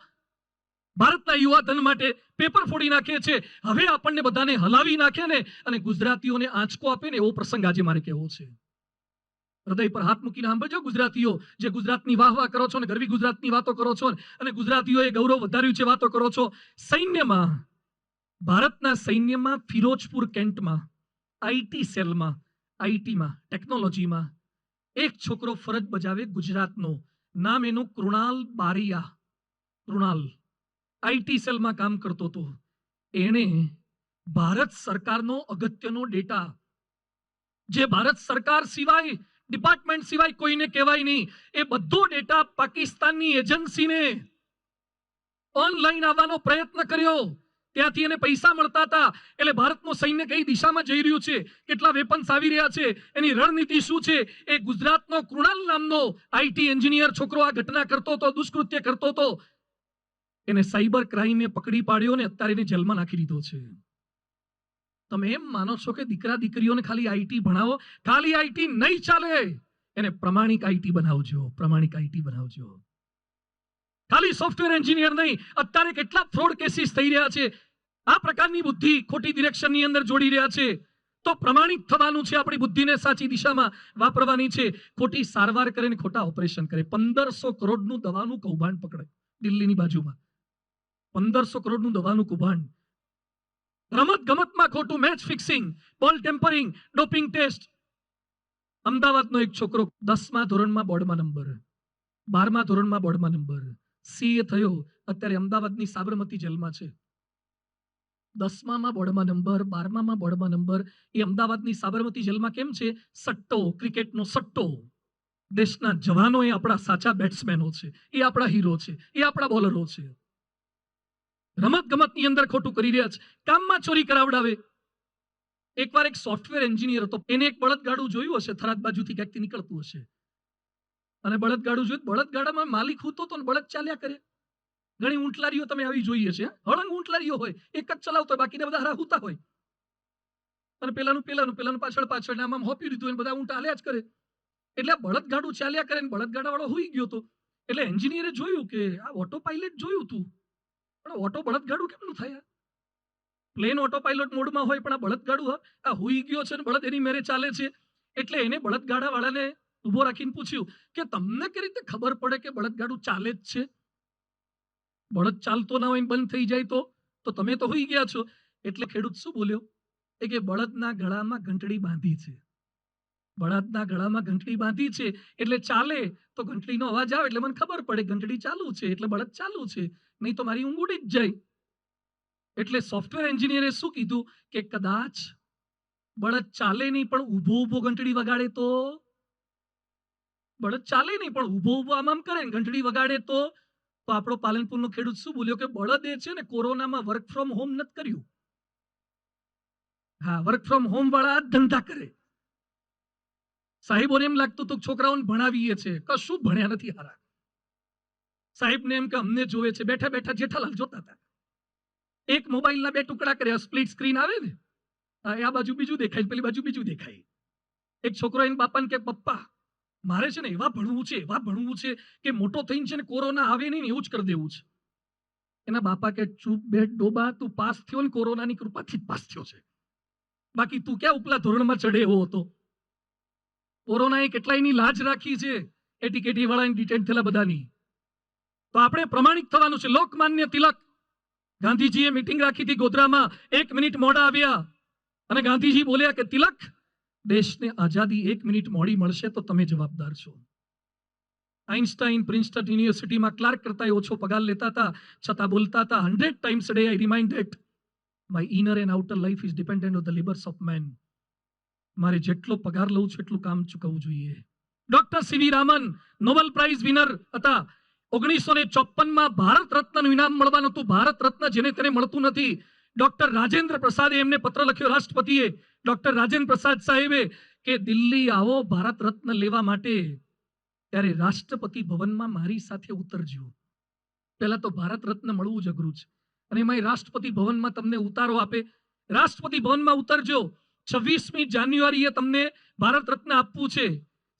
ભારતના યુવા ધન માટે પેપર ફોડી નાખે છે. હવે આપણને બધાને હલાવી નાખે ને અને ગુજરાતીઓને આંચકો આપે ને એવો પ્રસંગ આજે મારે કહેવો છે. હૃદય પર હાથ મૂકીને સાંભળજો ગુજરાતીઓ, જે ગુજરાતની વાહ કરો છો ને ગરવી ગુજરાતની વાતો કરો છો અને ગુજરાતીઓએ ગૌરવ વધાર્યું છે વાતો કરો છો. સૈન્યમાં, ભારતના સૈન્યમાં ફિરોજપુર કેન્ટમાં, આઈટી સેલમાં, આઈટીમાં, ટેકનોલોજીમાં એક છોકરો ફરજ બજાવે ગુજરાતનો. નામ એનું કૃણાલ બારિયા. કૃણાલ આઈટી સેલમાં કામ કરતો હતો. એણે ભારત સરકારનો અગત્યનો ડેટા, જે ભારત સરકાર સિવાય, ડિપાર્ટમેન્ટ સિવાય કોઈને કહેવાય નહીં, એ બધો ડેટા પાકિસ્તાનની એજન્સીને ઓનલાઈન આવવાનો પ્રયત્ન કર્યો. ત્યાંથી એને પૈસા મળતા હતા. એટલે ભારતનું સૈન્ય કઈ દિશામાં જઈ રહ્યું છે, કેટલા વેપન્સ આવી રહ્યા છે, એની રણનીતિ શું છે, એ ગુજરાતનો કૃણાલ નામનો આઈટી એન્જિનિયર છોકરો આ ઘટના કરતો હતો, દુષ્કૃત્ય કરતો હતો. એને સાયબર ક્રાઇમે પકડી પાડ્યો ને અત્યારે એને જેલમાં નાખી દીધો છે. તમે એમ માનો છો કે દીકરા દીકરીઓને ખાલી આઈટી ભણાવો? ખાલી આઈટી નહીં ચાલે, એને પ્રમાણિક આઈટી બનાવજો, પ્રમાણિક આઈટી બનાવજો. ખાલી સોફ્ટવેર એન્જિનિયર નહીં. અત્યારે કેટલા ફ્રોડ કેસીસ થઈ રહ્યા છે. આ પ્રકારની બુદ્ધિ ખોટી ડિરેક્શનની અંદર જોડી રહ્યા છે. તો પ્રમાણિક થવાનું છે, આપણી બુદ્ધિને સાચી દિશામાં વાપરવાની છે. ખોટી સારવાર કરે ને ખોટા ઓપરેશન કરે. 1500 કરોડનું દવાનું કૌભાંડ પકડાય દિલ્હીની બાજુમાં. 1500 કરોડનું દવાનું કૌભાંડ. રમત ગમતમાં ખોટું, મેચ ફિક્સિંગ, બોલ ટેમ્પરિંગ, ડોપિંગ ટેસ્ટ. અમદાવાદનો એક છોકરો 10મા ધોરણમાં બોર્ડમાં નંબર, 12મા ધોરણમાં બોર્ડમાં નંબર, સીએ થયો, અત્યારે અમદાવાદની સાબરમતી જેલમાં છે. 10મામાં બોર્ડમાં નંબર, 12મામાં બોર્ડમાં નંબર. એ અમદાવાદની સાબરમતી જેલમાં કેમ છે? સટ્ટો, ક્રિકેટનો સટ્ટો. દેશના જવાનો એ આપણા સાચા બેટ્સમેનો છે, એ આપણા હીરો છે, એ આપણા બોલરો છે. રમત ગમતની અંદર ખોટું કરી રહ્યા છે, કામમાં ચોરી કરાવડાવે. એકવાર એક સોફ્ટવેર એન્જિનિયર હતો, એને એક બળદગાડું જોયું હશે, થરાદ બાજુથી ક્યાંકથી નીકળતું હશે, અને બળદગાડું જોયું. બળદગાડામાં માલિક હૂતો તો બળદ ચાલ્યા કરે. ઘણી ઊંટલારીઓ તમે આવી જોઈએ છે, હળંગ ઊંટલારીઓ હોય, એક જ ચલાવતો હોય, બાકીના બધા હરાહુતા હોય, અને પેલાનું પાછળ આમ હોપી દીધું, બધા ઊંટ હાલ્યા જ કરે. એટલે બળદગાડું ચાલ્યા કરે, બળદગાડા વાળો હોઈ ગયો હતો. એટલે એન્જિનિયરે જોયું કે આ ઓટો પાયલટ જોયું તું, પણ ઓટો બળદગાડું કેમનું થાય? પ્લેન ઓટો પાયલટ મોડમાં હોય, પણ આ બળદગાડું આ હોઈ ગયો છે, બળદ એની મેરે ચાલે છે. એટલે એને બળદગાડા વાળાને ઉભો રાખીને પૂછ્યું કે તમને કઈ રીતે ખબર પડે કે બળદગાડું ચાલે જ છે? બળદ ચાલતો ના હોય, બંધ થઈ જાય તો તમે તો હોઈ ગયા છો. એટલે ખેડૂત શું બોલ્યો કે બળદના ગળામાં ઘંટડી બાંધી છે. બળદના ગળામાં ઘંટડી બાંધી છે એટલે ચાલે તો ઘંટડીનો અવાજ આવે એટલે મને ખબર પડે ઘંટડી ચાલુ છે, એટલે બળદ ચાલુ છે, નહીં તો મારી ઊંઘ ઉડી જ જાય. એટલે સોફ્ટવેર એન્જિનિયરે શું કીધું કે કદાચ બળદ ચાલે નહીં પણ ઊભો ઘંટડી વગાડે તો? બળદ ચાલે નહીં પણ ઊભો આમ કરે ને ઘંટડી વગાડે તો આપણો પાલનપુરનો ખેડૂત શું બોલ્યો કે બળદે છે ને કોરોનામાં વર્ક ફ્રોમ હોમ નથી કર્યું. હા, વર્ક ફ્રોમ હોમ વાળા ધંધા કરે. સાહેબોને એમ લાગતું તો છોકરાઓને ભણાવીએ છે, કશું ભણ્યા નથી હારા. સાહેબને એમ કે અમને જોવે છે, બેઠા બેઠા જેઠાલાલ જોતા હતા. એક મોબાઈલના બે ટુકડા કર્યા, સ્પ્લિટ સ્ક્રીન આવે ને, આ બાજુ બીજું દેખાય, પેલી બાજુ બીજું દેખાય. એક છોકરો એને બાપાને કે પપ્પા મારે છે ને એવા ભણવું છે કે મોટો થઈને છે ને કોરોના આવે નહીં એવું જ કરી દેવું છે. એના બાપા કે ચૂપ બેઠ ડોબા, તું પાસ થયો ને કોરોનાની કૃપાથી જ પાસ થયો છે, બાકી તું ક્યાં ઉપલા ધોરણમાં ચડે એવો હતો? કોરોનાએ કેટલાયની લાજ રાખી છે, એટીકેટી વાળાની ડિટેન થયેલા બધાની. તો આપણે પ્રમાણિક થવાનું છે. લોકમાન્ય તિલક, ગાંધીજીએ મીટિંગ રાખી હતી ગોધરામાં, 1 મિનિટ મોડા આવ્યા અને ગાંધીજી બોલ્યા કે તિલક, દેશને આઝાદી 1 મિનિટ મોડી મળશે તો તમે જવાબદાર છો. આઇન્સ્ટાઈન પ્રિન્સ્ટન યુનિવર્સિટીમાં ક્લાર્ક કરતા ઓછો પગાર લેતા હતા, છતાં બોલતા હતા 100 times a day I remind that my inner and outer life is dependent on the labors of man. મારે જેટલો પગાર લઉં છું એટલું કામ ચૂકવવું જોઈએ. ડોક્ટર સીવી રામન નોબેલ પ્રાઇઝ વિનર હતા. 1954માં ભારત રત્નનું ઇનામ મળવાનું હતું. ભારત રત્ન જેને તેને મળતું નથી. ડોક્ટર રાજેન્દ્ર પ્રસાદે એમને પત્ર લખ્યો રાષ્ટ્રપતિએ, ડોક્ટર રાજેન્દ્ર પ્રસાદ સાહેબે, કે દિલ્હી આવો ભારત રત્ન લેવા માટે, ત્યારે રાષ્ટ્રપતિ ભવનમાં મારી સાથે ઉતરજો. પહેલા તો ભારત રત્ન મળવું જ અઘરું છે, અને એમાં રાષ્ટ્રપતિ ભવનમાં તમને ઉતારો આપે. રાષ્ટ્રપતિ ભવનમાં ઉતરજો. 26મી જાન્યુઆરીએ તમને ભારત રત્ન આપવું છે.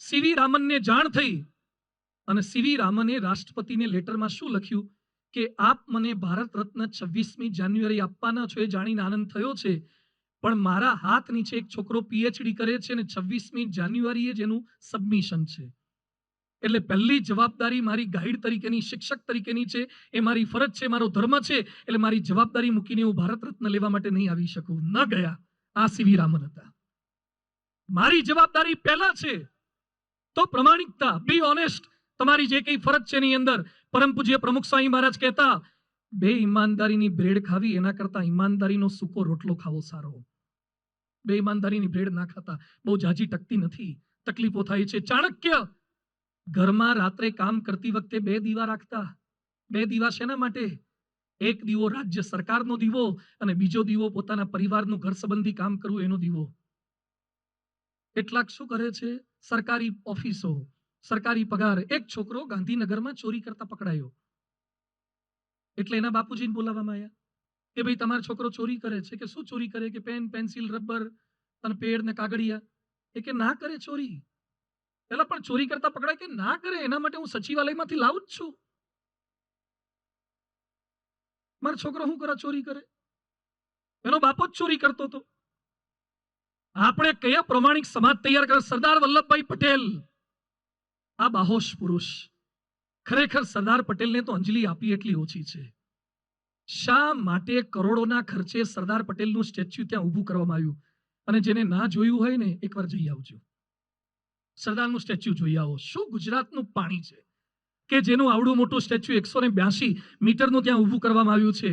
સીવી રામનને જાણ થઈ, અને સીવી રામને રાષ્ટ્રપતિને લેટરમાં શું લખ્યું કે આપ મને ભારત રત્ન 26મી જાન્યુઆરી આપવાના છો એ જાણીને આનંદ થયો છે, પણ મારા હાથ નીચે એક છોકરો પીએચડી કરે છે અને 26મી જાન્યુઆરીએ જેનું સબમિશન છે. એટલે પહેલી જવાબદારી મારી ગાઈડ તરીકેની, શિક્ષક તરીકેની છે, એ મારી ફરજ છે, મારો ધર્મ છે. એટલે મારી જવાબદારી મૂકીને હું ભારત રત્ન લેવા માટે નહીં આવી શકું. ન ગયા. આ સીવી રામન હતા. મારી જવાબદારી પહેલા છે તો પ્રમાણિકતા, બી ઓનેસ્ટ. તમારી જે કઈ ફરજ છે એની અંદર પરમ પૂજ્ય પ્રમુખ સ્વામી મહારાજ કહેતા, બે ઈમાનદારીની બ્રેડ ખાવી એના કરતા ઈમાનદારીનો સૂકો રોટલો ખાવો સારો. બે ઈમાનદારીની બ્રેડ ના ખાતા બહુ જાજી ટકતી નથી, તકલીફો થાય છે. ચાણક્ય ઘરમાં રાત્રે કામ કરતી વખતે 2 દીવા રાખતા. 2 દીવા શેના માટે? એક દીવો રાજ્ય સરકારનો દીવો, અને બીજો દીવો પોતાના પરિવારનું ઘર સંબંધી કામ કરવું એનો દીવો. કેટલાક શું કરે છે? સરકારી ઓફિસો, સરકારી પગાર. એક છોકરો ગાંધીનગરમાં ચોરી કરતા પકડાયો, એટલે એના બાપુજીને બોલાવવામાં આવ્યા કે ભાઈ તમારો છોકરો ચોરી કરે છે. કે શું ચોરી કરે? કે પેન, પેન્સિલ, રબર અને પેડ ને કાગળિયા. એ કે ના કરે ચોરી. પેલા પણ ચોરી કરતા પકડાય કે ના કરે, એના માટે હું સચિવાલયમાંથી લાવું જ છું. મારો છોકરો શું કરે? ચોરી કરે. એનો બાપો જ ચોરી કરતો હતો. આપણે કયા પ્રમાણિક સમાજ તૈયાર કરે? સરદાર વલ્લભભાઈ પટેલ, આ બાહોશ પુરુષ. ખરેખર સરદાર પટેલને તો અંજલિ આપી એટલી ઓછી છે. શા માટે કરોડોના ખર્ચે સરદાર પટેલનું સ્ટેચ્યુ ત્યાં ઊભું કરવામાં આવ્યું? અને જેને ના જોયું હોય ને એકવાર જઈ આવજો, સરદારનું સ્ટેચ્યુ જોઈ આવો. શું ગુજરાતનું પાણી છે કે જેનું આવડું મોટું સ્ટેચ્યુ 182 મીટરનું ત્યાં ઊભું કરવામાં આવ્યું છે.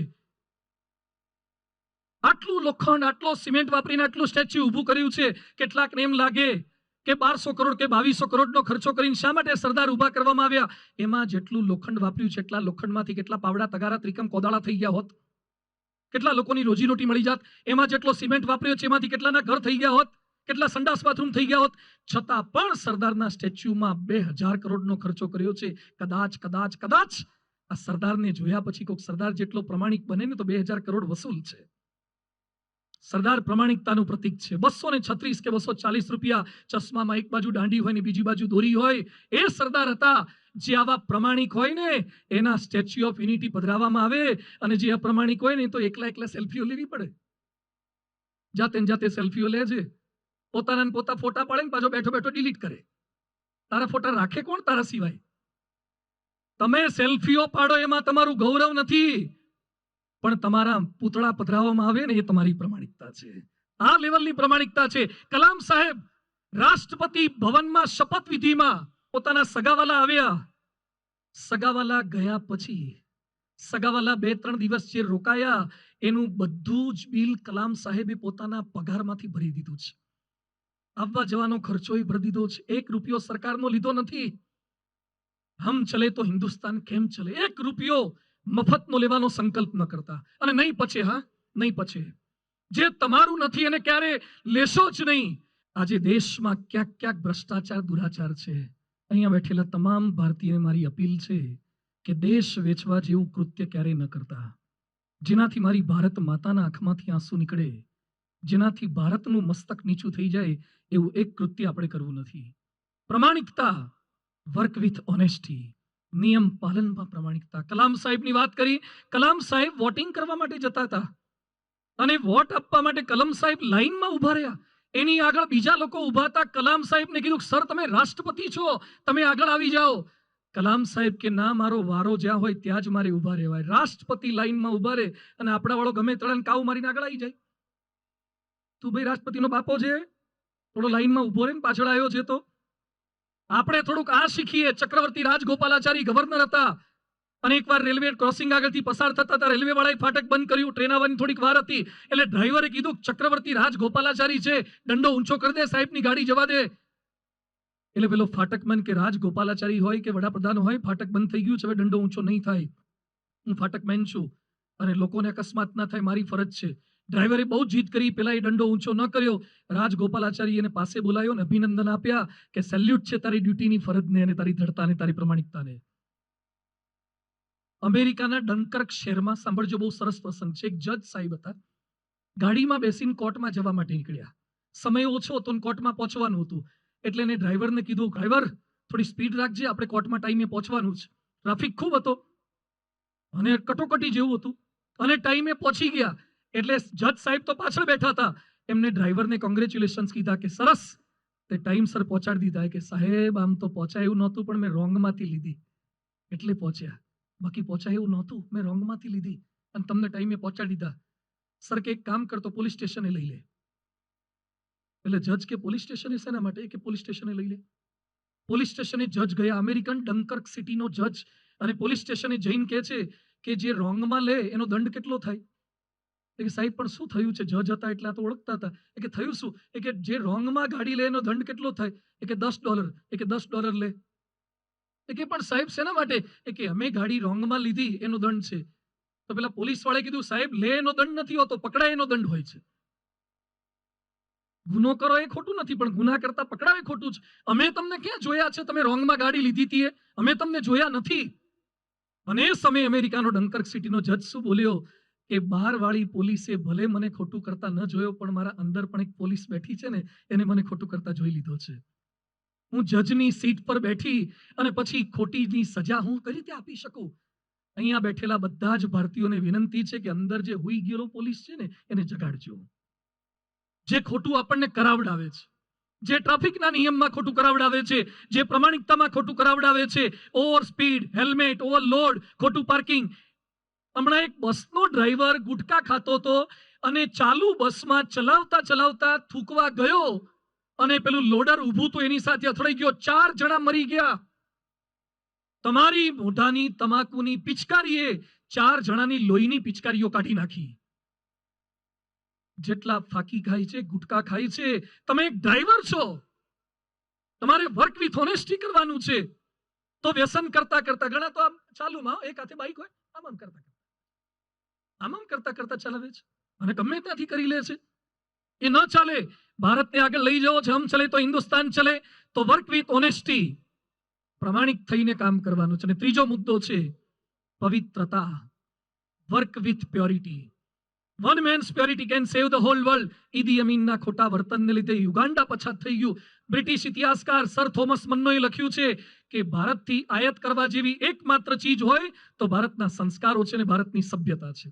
આટલું લોખંડ, આટલો સિમેન્ટ વાપરીને આટલું સ્ટેચ્યુ ઊભું કર્યું છે. કેટલાકને એમ લાગે કે 1200 કરોડ કે 2200 કરોડનો ખર્ચો કરીને શા માટે સરદાર ઊભા કરવામાં આવ્યા? એમાં જેટલું લોખંડ વાપર્યું છે એટલા લોખંડમાંથી કેટલા પાવડા, તગારા, ત્રિકમ, કોદાળા થઈ ગયા હોત? કેટલા લોકોની રોજીરોટી મળી જાત, એમાં જેટલો સિમેન્ટ વાપર્યો છે એમાંથી કેટલાના ઘર થઈ ગયા હોત, કેટલા સંડાસ બાથરૂમ થઈ ગયા હોત. છતાં પણ સરદારના સ્ટેચ્યુમાં 2000 કરોડનો ખર્ચો કર્યો છે. કદાચ કદાચ કદાચ આ સરદારને જોયા પછી કોઈક સરદાર જેટલો પ્રમાણિક બને ને તો 2000 કરોડ વસૂલ છે. સરદાર પ્રમાણિકતાનું પ્રતીક છે. 236 કે 240 રૂપિયા ચશ્મામાં એક બાજુ દાંડી હોય ને બીજી બાજુ દોરી હોય, એ સરદાર હતા. જે આવા પ્રમાણિક હોય ને એના સ્ટેચ્યુ ઓફ યુનિટી પધરાવવામાં આવે, અને જે અપ્રમાણિક હોય ને તો એકલા એકલા સેલ્ફીઓ લેવી પડે. જાતે ને જાતે સેલ્ફીઓ લે છે, પોતાના ને પોતા ફોટા પાડે ને પાછો બેઠો બેઠો ડિલીટ કરે. તારા ફોટા રાખે કોણ તારા સિવાય? તમે સેલ્ફીઓ પાડો એમાં તમારું ગૌરવ નથી, પણ તમારા પૂતળા પધરાવવામાં આવે ને એ તમારી પ્રમાણિકતા છે. આ લેવલની પ્રમાણિકતા છે. કલામ સાહેબ રાષ્ટ્રપતિ ભવનમાં શપથ વિધિમાં પોતાના સગાવાલા આવ્યા. સગાવાલા ગયા પછી સગાવાલા 2-3 દિવસ જે રોકાયા એનું બધું જ બિલ કલામ સાહેબે પોતાના પગારમાંથી ભરી દીધું છે. આવવા જવાનો ખર્ચો ભરી દીધો છે. 1 રૂપિયો સરકારનો લીધો નથી. હમ ચલે તો હિન્દુસ્તાન કેમ ચલે? 1 રૂપિયો મફતનો લેવાનો સંકલ્પ ન કરતા. અને નહીં પછે, હા નહીં પછે. જે તમારું નથી એને ક્યારે લેશો જ નહીં. આજે દેશમાં ક્યાંક ક્યાંક ભ્રષ્ટાચાર, દુરાચાર છે. અહીંયા બેઠેલા તમામ ભારતીયને મારી અપીલ છે કે દેશ વેચવા જેવું કૃત્ય ક્યારે ન કરતા. જેનાથી મારી ભારત માતાના આંખમાંથી આંસુ નીકળે, જેનાથી ભારતનું મસ્તક નીચું થઈ જાય, એવું એક કૃત્ય આપણે કરવું નથી. પ્રમાણિકતા, વર્ક વિથ ઓનેસ્ટી, નિયમ પાલનમાં પ્રમાણિકતા. કલામ સાહેબની વાત કરી. કલામ સાહેબ વોટિંગ કરવા માટે જતા હતા અને વોટ આપવા માટે કલામ સાહેબ લાઈનમાં ઉભા રહ્યા. એની આગળ બીજા લોકો ઉભા હતા. કલામ સાહેબને કીધું, સર તમે રાષ્ટ્રપતિ છો, તમે આગળ આવી જાઓ. કલામ સાહેબ કે ના, મારો વારો જ્યાં હોય ત્યાં જ મારે ઉભા રહેવાય. રાષ્ટ્રપતિ લાઈનમાં ઉભા રહે અને આપણા વાળો ગમે તળાને કાવ મારીને આગળ આવી જાય. તું ભાઈ રાષ્ટ્રપતિનો બાપો છે, થોડો લાઈનમાં ઉભો રહે ને પાછળ આવ્યો છે. તો આપણે થોડુંક આ શીખીએ. ચક્રવર્તી રાજગોપાલાચારી ગવર્નર હતા અને એકવાર રેલવે ક્રોસિંગ આગળથી પસાર થતા હતા. રેલવે વાળાએ ફાટક બંધ કર્યું. ટ્રેન આવવાની થોડીક વાર હતી એટલે ડ્રાઈવરે કીધું, ચક્રવર્તી રાજગોપાલાચારી છે, દંડો ઊંચો કરી દે, સાહેબની ગાડી જવા દે. એટલે પેલો ફાટકમન કે રાજગોપાલાચારી હોય કે વડાપ્રધાન હોય, ફાટક બંધ થઈ ગયું છે, હવે દંડો ઊંચો નહીં થાય. હું ફાટકમેન છું અને લોકોને અકસ્માત ના થાય મારી ફરજ છે. ડ્રાઈવરે બહુ જીદ કરી, પેલા એ દંડો ઊંચો ન કર્યો. રાજગોપાલાચારી એને પાસે બોલાયો ને અભિનંદન આપ્યા કે સેલ્યુટ છે તારી ડ્યુટીની ફરજને અને તારી દ્રઢતાને, તારી પ્રમાણિકતાને. અમેરિકાના ડંકર્ક શહેરમાં સાંભળજો, બહુ સરસ પ્રસંગ છે. એક જજ સાહેબ હતા, ગાડીમાં બેસીને કોર્ટમાં જવા માટે નીકળ્યા. સમય ઓછો હતો ને કોર્ટમાં પહોંચવાનું હતું. એટલે એને ડ્રાઈવરને કીધું, ડ્રાઈવર થોડી સ્પીડ રાખજે, આપણે કોર્ટમાં ટાઈમે પહોંચવાનું છે. ટ્રાફિક ખૂબ હતો અને કટોકટી જેવું હતું અને ટાઈમે પહોંચી ગયા. એટલે જજ સાહેબ તો પાછળ બેઠા હતા. એમને ડ્રાઈવરને કોંગ્રેચ્યુલેશન્સ કીધા કે સરસ તે ટાઈમસર પહોંચાડી દીધા. કે સાહેબ આમ તો પહોંચાય એવું નહોતું, પણ મેં રોંગમાંથી લીધી એટલે પહોંચ્યા. બાકી પહોંચાય એવું નહોતું, મેં રોંગમાંથી લીધી અને તમને ટાઈમે પહોંચાડી દીધા. સર કે એક કામ કરતો, પોલીસ સ્ટેશને લઈ લે. એટલે જજ કે પોલીસ સ્ટેશને શેના માટે? કે પોલીસ સ્ટેશને લઈ લે. પોલીસ સ્ટેશને જજ ગયા, અમેરિકન ડંકર્ક સિટીનો જજ. અને પોલીસ સ્ટેશને જઈને કહે છે કે જે રોંગમાં લે એનો દંડ કેટલો થાય? કે સાહેબ પણ શું થયું છે? જજ હતા એટલે આ તો ઓળખતા હતા. એ કે થયું શું? એ કે જે રોંગમાં ગાડી લે એનો દંડ કેટલો થાય? એ કે $10. એ કે $10 લે. એ કે પણ સાહેબ શેના માટે? એ કે અમે ગાડી રોંગમાં લીધી એનો દંડ છે. તો પેલા પોલીસ વાળાએ કીધું, સાહેબ લે એનો દંડ નથી હોતો, પકડાય એનો દંડ હોય છે. ગુનો કરો એ ખોટું નથી, પણ ગુના કરતા પકડાય ખોટું છે. અમે તમને ક્યાં જોયા છે તમે રોંગમાં ગાડી લીધી હતી? અમે તમને જોયા નથી. અને એ સમયે અમેરિકાનો ડંકર્ક સિટીનો જજ શું બોલ્યો કે બહાર વાળી પોલીસે ભલે મને ખોટું કરતા ન જોયો, પણ મારા અંદર પણ એક પોલીસ બેઠી છે ને, એને મને ખોટું કરતા જોઈ લીધો છે. હું જજની સીટ પર બેઠી અને પછી ખોટીની સજા હું કઈ રીતે આપી શકું? અહીંયા બેઠેલા બધા જ ભારતીયોને વિનંતી છે કે અંદર જે હુઈ ગયેલો પોલીસ છે ને એને જગાડજો. જે ખોટું આપણને કરાવડાવે છે, જે ટ્રાફિકના નિયમમાં ખોટું કરાવડાવે છે, જે પ્રમાણિકતામાં ખોટું કરાવડાવે છે, ઓવર સ્પીડ, હેલ્મેટ, ઓવરલોડ, ખોટું પાર્કિંગ. હમણાં એક બસનો ડ્રાઈવર ગુટકા ખાતો હતો અને ચાલુ બસમાં ચલાવતા ચલાવતા થૂકવા ગયો અને પેલું લોડર ઊભું તો એની સાથે અથડાઈ ગયો. 4 જણા મરી ગયા. તમારી મોઢાની તમાકુની પિચકારીએ 4 જણાની લોહીની પિચકારીઓ કાઢી નાખી. જેટલા ફાકી ખાય છે, ગુટકા ખાય છે, તમે એક ડ્રાઈવર છો, તમારે વર્ક વિથ ઓનેસ્ટી કરવાનું છે. તો વ્યસન કરતા કરતા, ઘણા તો આમ ચાલુમાં એક હાથે બાઈક હોય આમ આમ કરતા કરતા આમ કરતા કરતા ચલાવે છે અને ગમે ત્યાંથી કરી લે છે. એ ન ચાલે. ભારતને આગળ લઈ જવો છે. હમ ચલે તો હિન્દુસ્તાન ચલે. તો વર્ક વિથ ઓનેસ્ટી, પ્રમાણિક થઈને કામ કરવાનું છે. અને ત્રીજો મુદ્દો છે પવિત્રતા. Work with purity. One man's purity can save the whole world. Idi અમીનના ખોટા વર્તનને લીધે યુગાન્ડા પછાત થઈ ગયું. બ્રિટિશ ઇતિહાસકાર સર થોમસ મન્નોએ લખ્યું છે કે ભારતથી આયાત કરવા જેવી એકમાત્ર ચીજ હોય તો ભારતના સંસ્કારો છે અને ભારતની સભ્યતા છે.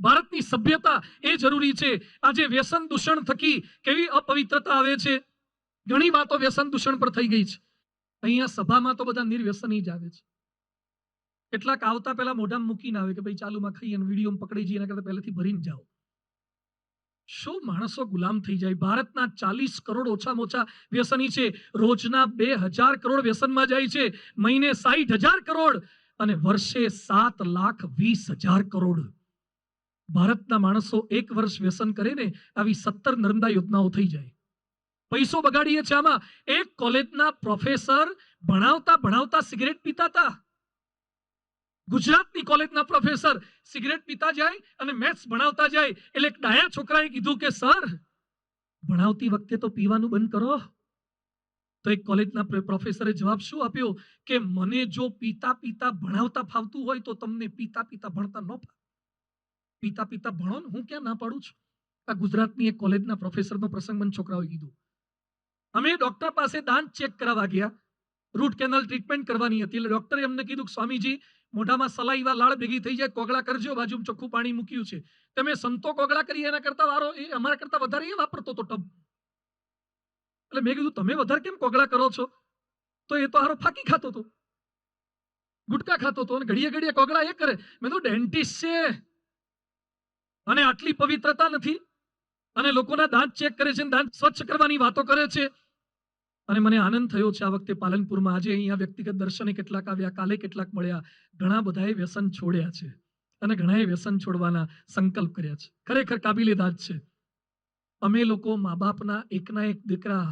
ભારતની સભ્યતા એ જરૂરી છે. આજે વ્યસન દૂષણ થકી કેવી અપવિત્રતા આવે છે. ઘણી વાતો વ્યસન દૂષણ પર થઈ ગઈ છે. અહીંયા સભામાં તો બધા નિર્વ્યસની જ આવે છે. કેટલાક આવતા પહેલા મોઢામાં મૂકીને આવે કે ભાઈ ચાલુમાં ખાઈ અને વિડીયો પકડી જઈએ, એના કરતા પહેલેથી ભરીને જાઓ. શું માણસો ગુલામ થઈ જાય? ભારતના 40 કરોડ ઓછામાં ઓછા વ્યસની છે. રોજના 2000 કરોડ વ્યસનમાં જાય છે. મહિને 60,000 કરોડ અને વર્ષે 7,20,000 કરોડ. ભારતના માણસો એક વર્ષ વ્યસન કરે ને આવી 17 નર્મદા યોજનાઓ થઈ જાય. પૈસો બગાડીએ છે આમાં. એક કોલેજના પ્રોફેસર ભણાવતા ભણાવતા સિગરેટ પીતા હતા. ગુજરાતની કોલેજના પ્રોફેસર સિગરેટ પીતા જાય અને મેથ્સ ભણાવતા જાય. એટલે એક ડાયા છોકરાએ કીધું કે સર, ભણાવતી વખતે તો પીવાનું બંધ કરો. તો એક કોલેજના પ્રોફેસરે જવાબ શું આપ્યો કે મને જો પીતા પીતા ભણાવતા ફાવતું હોય તો તમને પીતા પીતા ભણતા ન ફાવે. પીતા પીતા ભણો ને, હું ક્યાં ના પાડું છું. આ ગુજરાતની એક કોલેજના પ્રોફેસરનો પ્રસંગ મને છોકરાઓએ કીધું. અમે ડોક્ટર પાસે દાંત ચેક કરાવવા ગયા. રૂટ કેનાલ ટ્રીટમેન્ટ કરવાની હતી. એટલે ડોક્ટરે અમને કીધું કે સ્વામીજી, મોઢામાં સલાઈવા લાળ ભેગી થઈ જાય, કોગળા કરજો, બાજુમાં ચોખ્ખું પાણી મૂક્યું છે. તમે સંતો કોગળા કરી એના કરતા વારો એ અમારા કરતા વધારે એ વાપરતો હતો ટબ. એટલે મેં કીધું તમે વધારે કેમ કોગળા કરો છો? તો એ તો હારો ફાકી ખાતો હતો, ગુટકા ખાતો હતો અને ઘડીએ ઘડીએ કોગળા એ કરે. મેં તો ડેન્ટિસ્ટ છે અને આટલી પવિત્રતા નથી અને લોકોના દાંત ચેક કરે છે, દાંત સ્વચ્છ કરવાની વાતો કરે છે. અને મને આનંદ થયો છે આ વખતે પાલનપુરમાં. આજે અહીંયા વ્યક્તિગત દર્શને કેટલાક આવ્યા, કાલે કેટલાક મળ્યા. ઘણા બધાએ વ્યસન છોડ્યા છે અને ઘણાએ વ્યસન છોડવાના સંકલ્પ કર્યા છે. ખરેખર કાબિલે દાદ છે. અમે લોકો મા બાપના એકના એક દીકરા,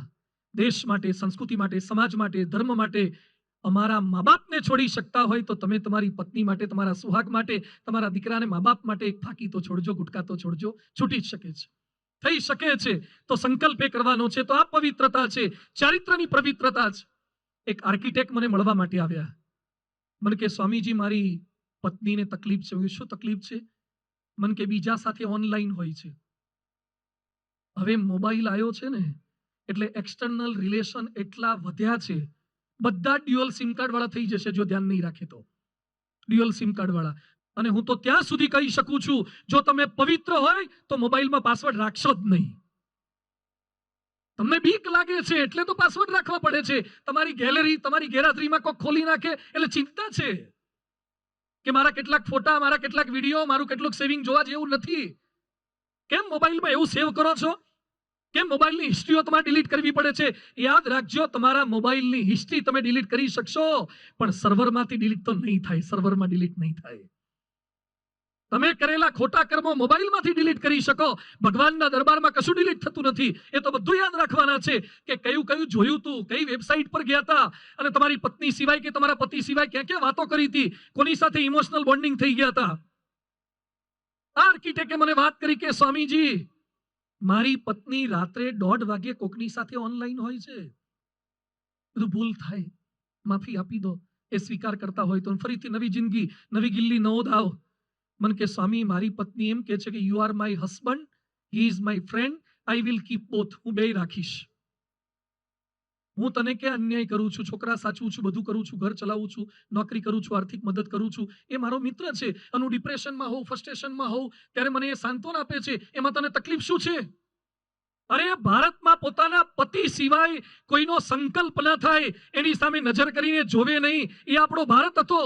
દેશ માટે, સંસ્કૃતિ માટે, સમાજ માટે, ધર્મ માટે અમારા મા બાપને છોડી શકતા હોય તો તમે તમારી પત્ની માટે, તમારા સુહાગ માટે, તમારા દીકરાને મા બાપ માટે એક ફાકી તો છોડજો, ગુટકા તો છોડજો. છૂટી જ શકે છે, થઈ શકે છે. તો સંકલ્પ એ કરવાનો છે. તો આ પવિત્રતા છે, ચારિત્રની પવિત્રતા છે. એક આર્કિટેક્ટ મને મળવા માટે આવ્યા. મને કે સ્વામીજી, મારી પત્નીને તકલીફ છે. શું તકલીફ છે? મને કે બીજા સાથે ઓનલાઈન હોય છે. હવે મોબાઈલ આવ્યો છે ને એટલે એક્સટર્નલ રિલેશન એટલા વધ્યા છે. બધા ડ્યુઅલ સિમ કાર્ડ વાળા થઈ જશે જો ધ્યાન નહીં રાખે તો. ડ્યુઅલ સિમ કાર્ડ વાળા. અને હું તો ત્યાં સુધી કહી શકું છું, જો તમે પવિત્ર હોય તો મોબાઈલમાં પાસવર્ડ રાખશો જ નહીં. તમને બીક લાગે છે એટલે તો પાસવર્ડ રાખવા પડે છે. તમારી ગેલેરી, તમારી ગેરહાજરીમાં કોઈ ખોલી નાખે એટલે ચિંતા છે કે મારા કેટલાક ફોટા, મારા કેટલાક વિડીયો, મારું કેટલું સેવિંગ જોવા જેવું નથી. કેમ મોબાઈલમાં એવું સેવ કરો છો? કેમ મોબાઈલની હિસ્ટ્રીઓ તમારે ડિલીટ કરવી પડે છે? યાદ રાખજો, તમારા મોબાઈલની હિસ્ટ્રી તમે ડિલીટ કરી શકશો પણ સર્વરમાંથી ડિલીટ તો નહીં થાય. સર્વરમાં ડિલીટ નહીં થાય. તમે કરેલા ખોટા કર્મો મોબાઈલમાંથી ડિલીટ કરી શકો. ભગવાનના દરબારમાં કશું ડિલીટ થતું નથી. એ તો બધું યાદ રાખવાના છે કે કયું કયું જોયું તું, કઈ વેબસાઇટ પર ગયા હતા અને તમારી પત્ની સિવાય કે તમારા પતિ સિવાય ક્યાં ક્યાં વાતો કરી હતી, કોની સાથે ઇમોશનલ બોન્ડિંગ થઈ ગયા હતા. આર્કિટેક્ટે મને વાત કરી કે સ્વામીજી, મારી પત્ની રાત્રે 1:30 વાગે કોકની સાથે ઓનલાઈન હોય છે. બધું ભૂલ થાય, માફી આપી દો. એ સ્વીકાર કરતા હોય તો ફરીથી નવી જિંદગી, નવી ગિલ્લી, નવો દાવ. મને કે સ્વામી, મારી પત્ની એમ કે છે કે you are my husband, he is my friend, I will keep both. હું બે રાખીશ. હું તને કે અન્યાય કરું છું, છોકરા સાચવું છું, બધું કરું છું, ઘર ચલાવું છું, નોકરી કરું છું, આર્થિક મદદ કરું છું. એ મારો મિત્ર છે અને હું ડિપ્રેશનમાં હોઉં, ફ્રસ્ટ્રેશનમાં હોઉં ત્યારે મને એ સાંત્વના આપે છે. એમાં તને તકલીફ શું છે? અરે ભારતમાં પોતાના પતિ સિવાય કોઈનો સંકલ્પ ન થાય, એની સામે નજર કરીને જોવે નહીં, એ આપણો ભારત હતો.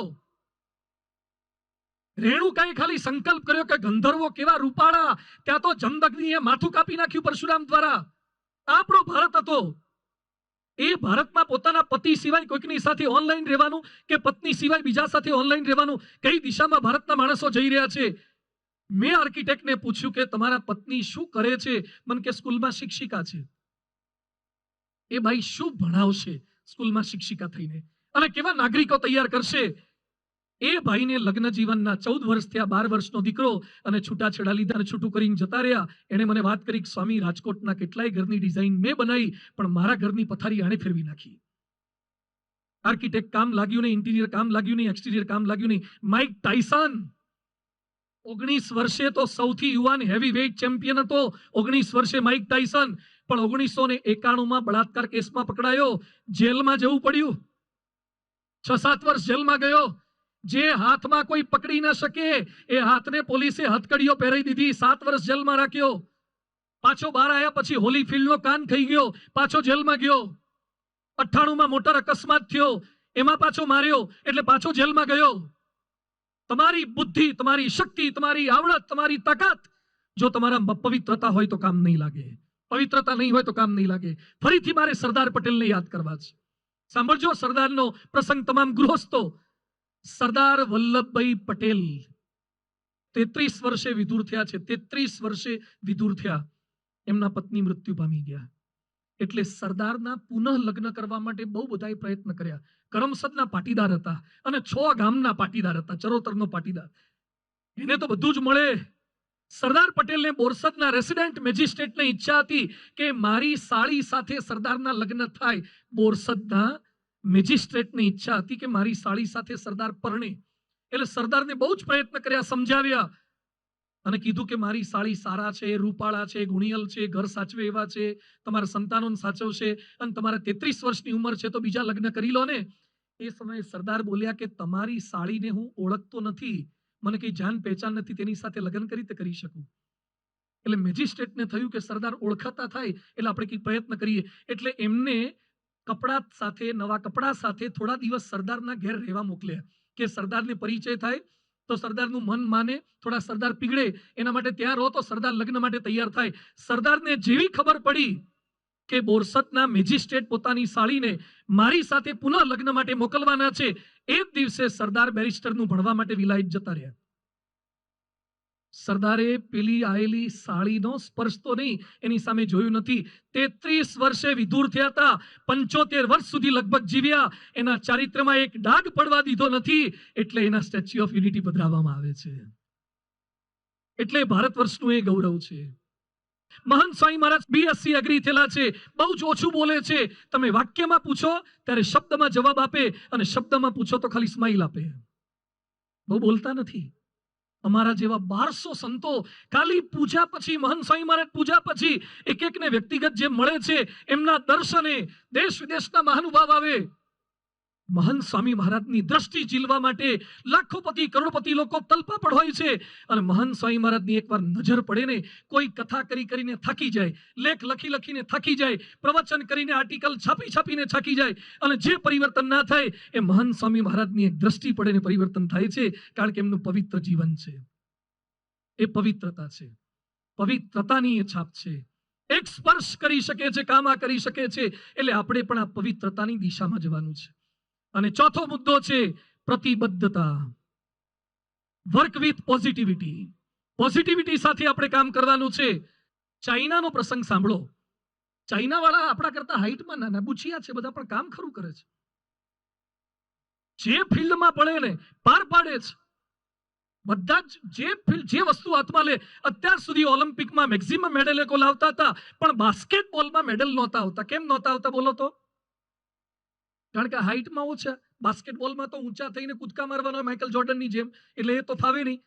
રેણુકાએ ખાલી સંકલ્પ કર્યો કે ગંધર્વો કેવા રૂપાળા, ત્યાં તો જમદગ્નિએ માથું કાપી નાખ્યું પરશુરામ દ્વારા. આપણો ભારત હતો. એ ભારતમાં પોતાના પતિ સિવાય કોઈકની સાથે ઓનલાઈન રહેવાનું કે પત્ની સિવાય બીજા સાથે ઓનલાઈન રહેવાનું, કઈ દિશામાં ભારતના માણસો જઈ રહ્યા છે? મેં આર્કિટેક્ટને પૂછ્યું કે તમારા પત્ની શું કરે છે? મને કે સ્કૂલમાં શિક્ષિકા છે. એ ભાઈ શું ભણાવશે સ્કૂલમાં શિક્ષિકા થઈને? અને કેવા નાગરિકો તૈયાર કરશે? એ ભાઈને લગ્ન જીવનના 14 વર્ષ થયા, 12 વર્ષનો દીકરો, અને છૂટાછેડા લીધા અને છૂટું કરીને જતા રહ્યા. એણે મને વાત કરી કે સ્વામી, રાજકોટના કેટલાય ઘરની ડિઝાઇન મેં બનાવી, પણ મારા ઘરની પથારી આણે ફેરવી નાખી. આર્કિટેક્ટ કામ લાગ્યું નહીં, ઇન્ટિરિયર કામ લાગ્યું નહીં, એક્સટિરિયર કામ લાગ્યું નહીં. માઇક ટાયસન 19 વર્ષે તો સૌથી યુવાન હેવી વેઇટ ચેમ્પિયન હતો. 19 વર્ષે માઇક ટાયસન, પણ 1991 બળાત્કાર કેસમાં પકડાયો, જેલમાં જવું પડ્યું, 6-7 વર્ષ જેલમાં ગયો. જે હાથમાં કોઈ પકડી ન શકે એ હાથને પોલીસે હથકડીઓ પહેરાવી દીધી, 7 વર્ષ જેલમાં રાખ્યો. પાછો બહાર આવ્યા પછી હોલીફિલ્ડનો કાન થઈ ગયો, પાછો જેલમાં ગયો. 98 મોટર અકસ્માત થયો, એમાં પાછો માર્યો એટલે પાછો જેલમાં ગયો. તમારી બુદ્ધિ, તમારી શક્તિ, તમારી આવડત, તમારી તાકાત જો તમારા પવિત્રતા હોય તો કામ નહીં લાગે. પવિત્રતા નહીં હોય તો કામ નહીં લાગે. ફરીથી મારે સરદાર પટેલને યાદ કરવા છે. સાંભળજો સરદારનો પ્રસંગ તમામ ગૃહસ્થો. સરદાર વલ્લભભાઈ પટેલ 33 વર્ષે વિધુર થયા છે. 33 વર્ષે વિધુર થયા. એમના પત્ની મૃત્યુ પામી ગયા. એટલે સરદારના પુનઃ લગ્ન કરવા માટે બહુ બધાએ પ્રયત્ન કર્યા. કરમસદના પાટીદાર હતા અને 6 ગામના પાટીદાર હતા, ચરોતરનો પાટીદાર. એને તો બધું જ મળે. સરદાર પટેલને બોરસદના રેસિડેન્ટ મેજિસ્ટ્રેટને ઈચ્છા હતી કે મારી સાળી સાથે સરદારના લગ્ન થાય. બોરસદના મેજિસ્ટ્રેટની ઈચ્છા હતી કે મારી સાળી સાથે સરદાર પરણે. એટલે સરદારને બહુ જ પ્રયત્ન કર્યા, સમજાવ્યા અને કીધું કે મારી સાળી સારા છે, રૂપાળા છે, ગુણિયલ છે, ઘર સાચવે એવા છે, તમારા સંતાનોને સાચવશે, અને તમારા 33 વર્ષની ઉંમર છે તો બીજા લગ્ન કરી લો ને. એ સમયે સરદાર બોલ્યા કે તમારી સાળીને હું ઓળખતો નથી, મને કઈ જાન પહેચાન નથી, તેની સાથે લગ્ન કરી તે કરી શકું. એટલે મેજિસ્ટ્રેટને થયું કે સરદાર ઓળખાતા થાય એટલે આપણે કઈ પ્રયત્ન કરીએ. એટલે એમને કપડા સાથે, નવા કપડા સાથે થોડા દિવસ સરદારના ઘેર રહેવા મોકલ્યા કે સરદારને પરિચય થાય તો સરદારનું મન માને, થોડા સરદાર પીગળે, એના માટે ત્યાં રહો તો સરદાર લગ્ન માટે તૈયાર થાય. સરદારને જેવી ખબર પડી કે બોરસદના મેજિસ્ટ્રેટ પોતાની સાળીને મારી સાથે પુનઃ લગ્ન માટે મોકલવાના છે, એ જ દિવસે સરદાર બેરિસ્ટરનું ભણવા માટે વિલાયત જતા રહ્યા. સરદારે પેલી આયેલી સાળીનો સ્પર્શ તો નહીં, એની સામે જોયું નથી. 33 વર્ષે વિધુર થયા હતા, 75 વર્ષ સુધી લગભગ જીવ્યા. એના ચારિત્ર્યમાં એક ડાઘ પડવા દીધો નથી, એટલે એના સ્ટેચ્યુ ઓફ યુનિટી પધરાવવામાં આવે છે. એટલે ભારત વર્ષનું એ ગૌરવ છે. મહંત સ્વામી મહારાજ BSc એગ્રી થયેલા છે, બહુ જ ઓછું બોલે છે. તમે વાક્યમાં પૂછો ત્યારે શબ્દમાં જવાબ આપે, અને શબ્દમાં પૂછો તો ખાલી સ્માઈલ આપે, બહુ બોલતા નથી. અમારા જેવા 1200 સંતો ખાલી પૂજા પછી, મહંત સ્વામી મહારાજ પૂજા પછી એક એકને વ્યક્તિગત જે મળે છે, એમના દર્શને દેશ વિદેશના મહાનુભાવ આવે. મહંત સ્વામી મહારાજની દ્રષ્ટિ ઝીલવા માટે લાખોપતિ કરોડપતિ લોકો તલપાપડ હોય છે. અને મહંત સ્વામી મહારાજની એકવાર નજર પડે ને, કોઈ કથા કરીને થાકી જાય, લેખ લખીને થાકી જાય, પ્રવચન કરીને આર્ટિકલ છાપીને થાકી જાય, અને જે પરિવર્તન ના થાય એ મહંત સ્વામી મહારાજની એક દ્રષ્ટિ પડે ને પરિવર્તન થાય છે. કારણ કે એમનું પવિત્ર જીવન છે, એ પવિત્રતા છે, પવિત્રતાની એ છાપ છે. એક સ્પર્શ કરી શકે છે, કામ આ કરી શકે છે. એટલે આપણે પણ આ પવિત્રતાની દિશામાં જવાનું છે. અને ચોથો મુદ્દો છે પ્રતિબદ્ધતા. Work with positivity. પોઝિટિવિટી સાથે આપણે કામ કરવાનું છે. ચાઇનાનો પ્રસંગ સાંભળો. ચાઇના વાળા આપણા કરતા હાઈટમાં નાના બુચિયા છે, બધા પણ કામ ખરું કરે છે. જે ફિલ્ડમાં પડે ને પાર પાડે છે. બધા જે વસ્તુ હાથમાં લે. અત્યાર સુધી ઓલિમ્પિકમાં મેક્સિમમ મેડલ લોકો લાવતા હતા, પણ બાસ્કેટબોલમાં મેડલ નહોતા આવતા. કેમ નહોતા આવતા બોલો તો? કારણ કે હાઈટમાં ઓછા. બાસ્કેટબોલમાં તો ઊંચા થઈને કૂદકા મારવાનો માઇકલ જોર્ડનની જેમ, એટલે એ તો ફાવે નહીં.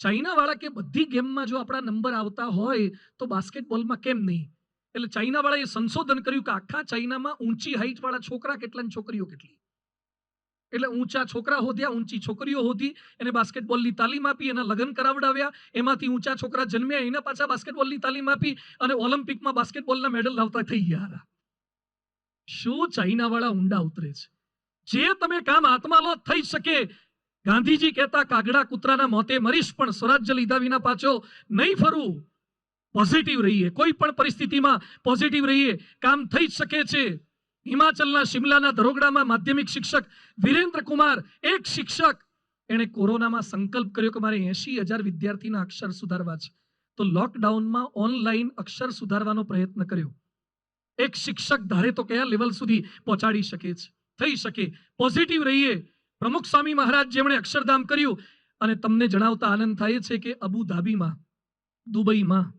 ચાઇના વાળા કે બધી ગેમમાં જો આપણા નંબર આવતા હોય તો બાસ્કેટબોલમાં કેમ નહીં? એટલે ચાઇના વાળાએ સંશોધન કર્યું કે આખા ચાઇનામાં ઊંચી હાઈટ વાળા છોકરા કેટલા ને છોકરીઓ કેટલી. એટલે ઊંચા છોકરા હોદ્યા, ઊંચી છોકરીઓ હોતી, એને બાસ્કેટબોલની તાલીમ આપી, એના લગ્ન કરાવડાવ્યા, એમાંથી ઊંચા છોકરા જન્મ્યા, એના પાછા બાસ્કેટબોલની તાલીમ આપી, અને ઓલિમ્પિકમાં બાસ્કેટબોલના મેડલ લાવતા થઈ ગયા. શું ચાઇના વાળા ઊંડા ઉતરે છે. જે તમે કામ હાથમાં લો થઈ શકે. ગાંધીજી કહેતા કાગડા કૂતરાના મોતે મરીશ, પણ સ્વરાજ્ય લીધા વિના પાછો નહીં ફરું. પોઝિટિવ રહીએ, કોઈ પણ પરિસ્થિતિમાં પોઝિટિવ રહીએ, કામ થઈ શકે છે. હિમાચલના શિમલાના દરોગડામાં માધ્યમિક શિક્ષક વિરેન્દ્ર કુમાર, એક શિક્ષક, એણે કોરોનામાં સંકલ્પ કર્યો કે મારે 80,000 વિદ્યાર્થીના અક્ષર સુધારવા છે. તો લોકડાઉનમાં ઓનલાઈન અક્ષર સુધારવાનો પ્રયત્ન કર્યો. એક શિક્ષક ધારે તો કયા લેવલ સુધી પહોંચાડી શકે છે. થઈ શકે. પોઝિટિવ રહીએ. પ્રમુખ સ્વામી મહારાજ જેમણે અક્ષરધામ કર્યું, અને તમને જણાવતા આનંદ થાય છે કે અબુધાબીમાં, દુબઈમાં,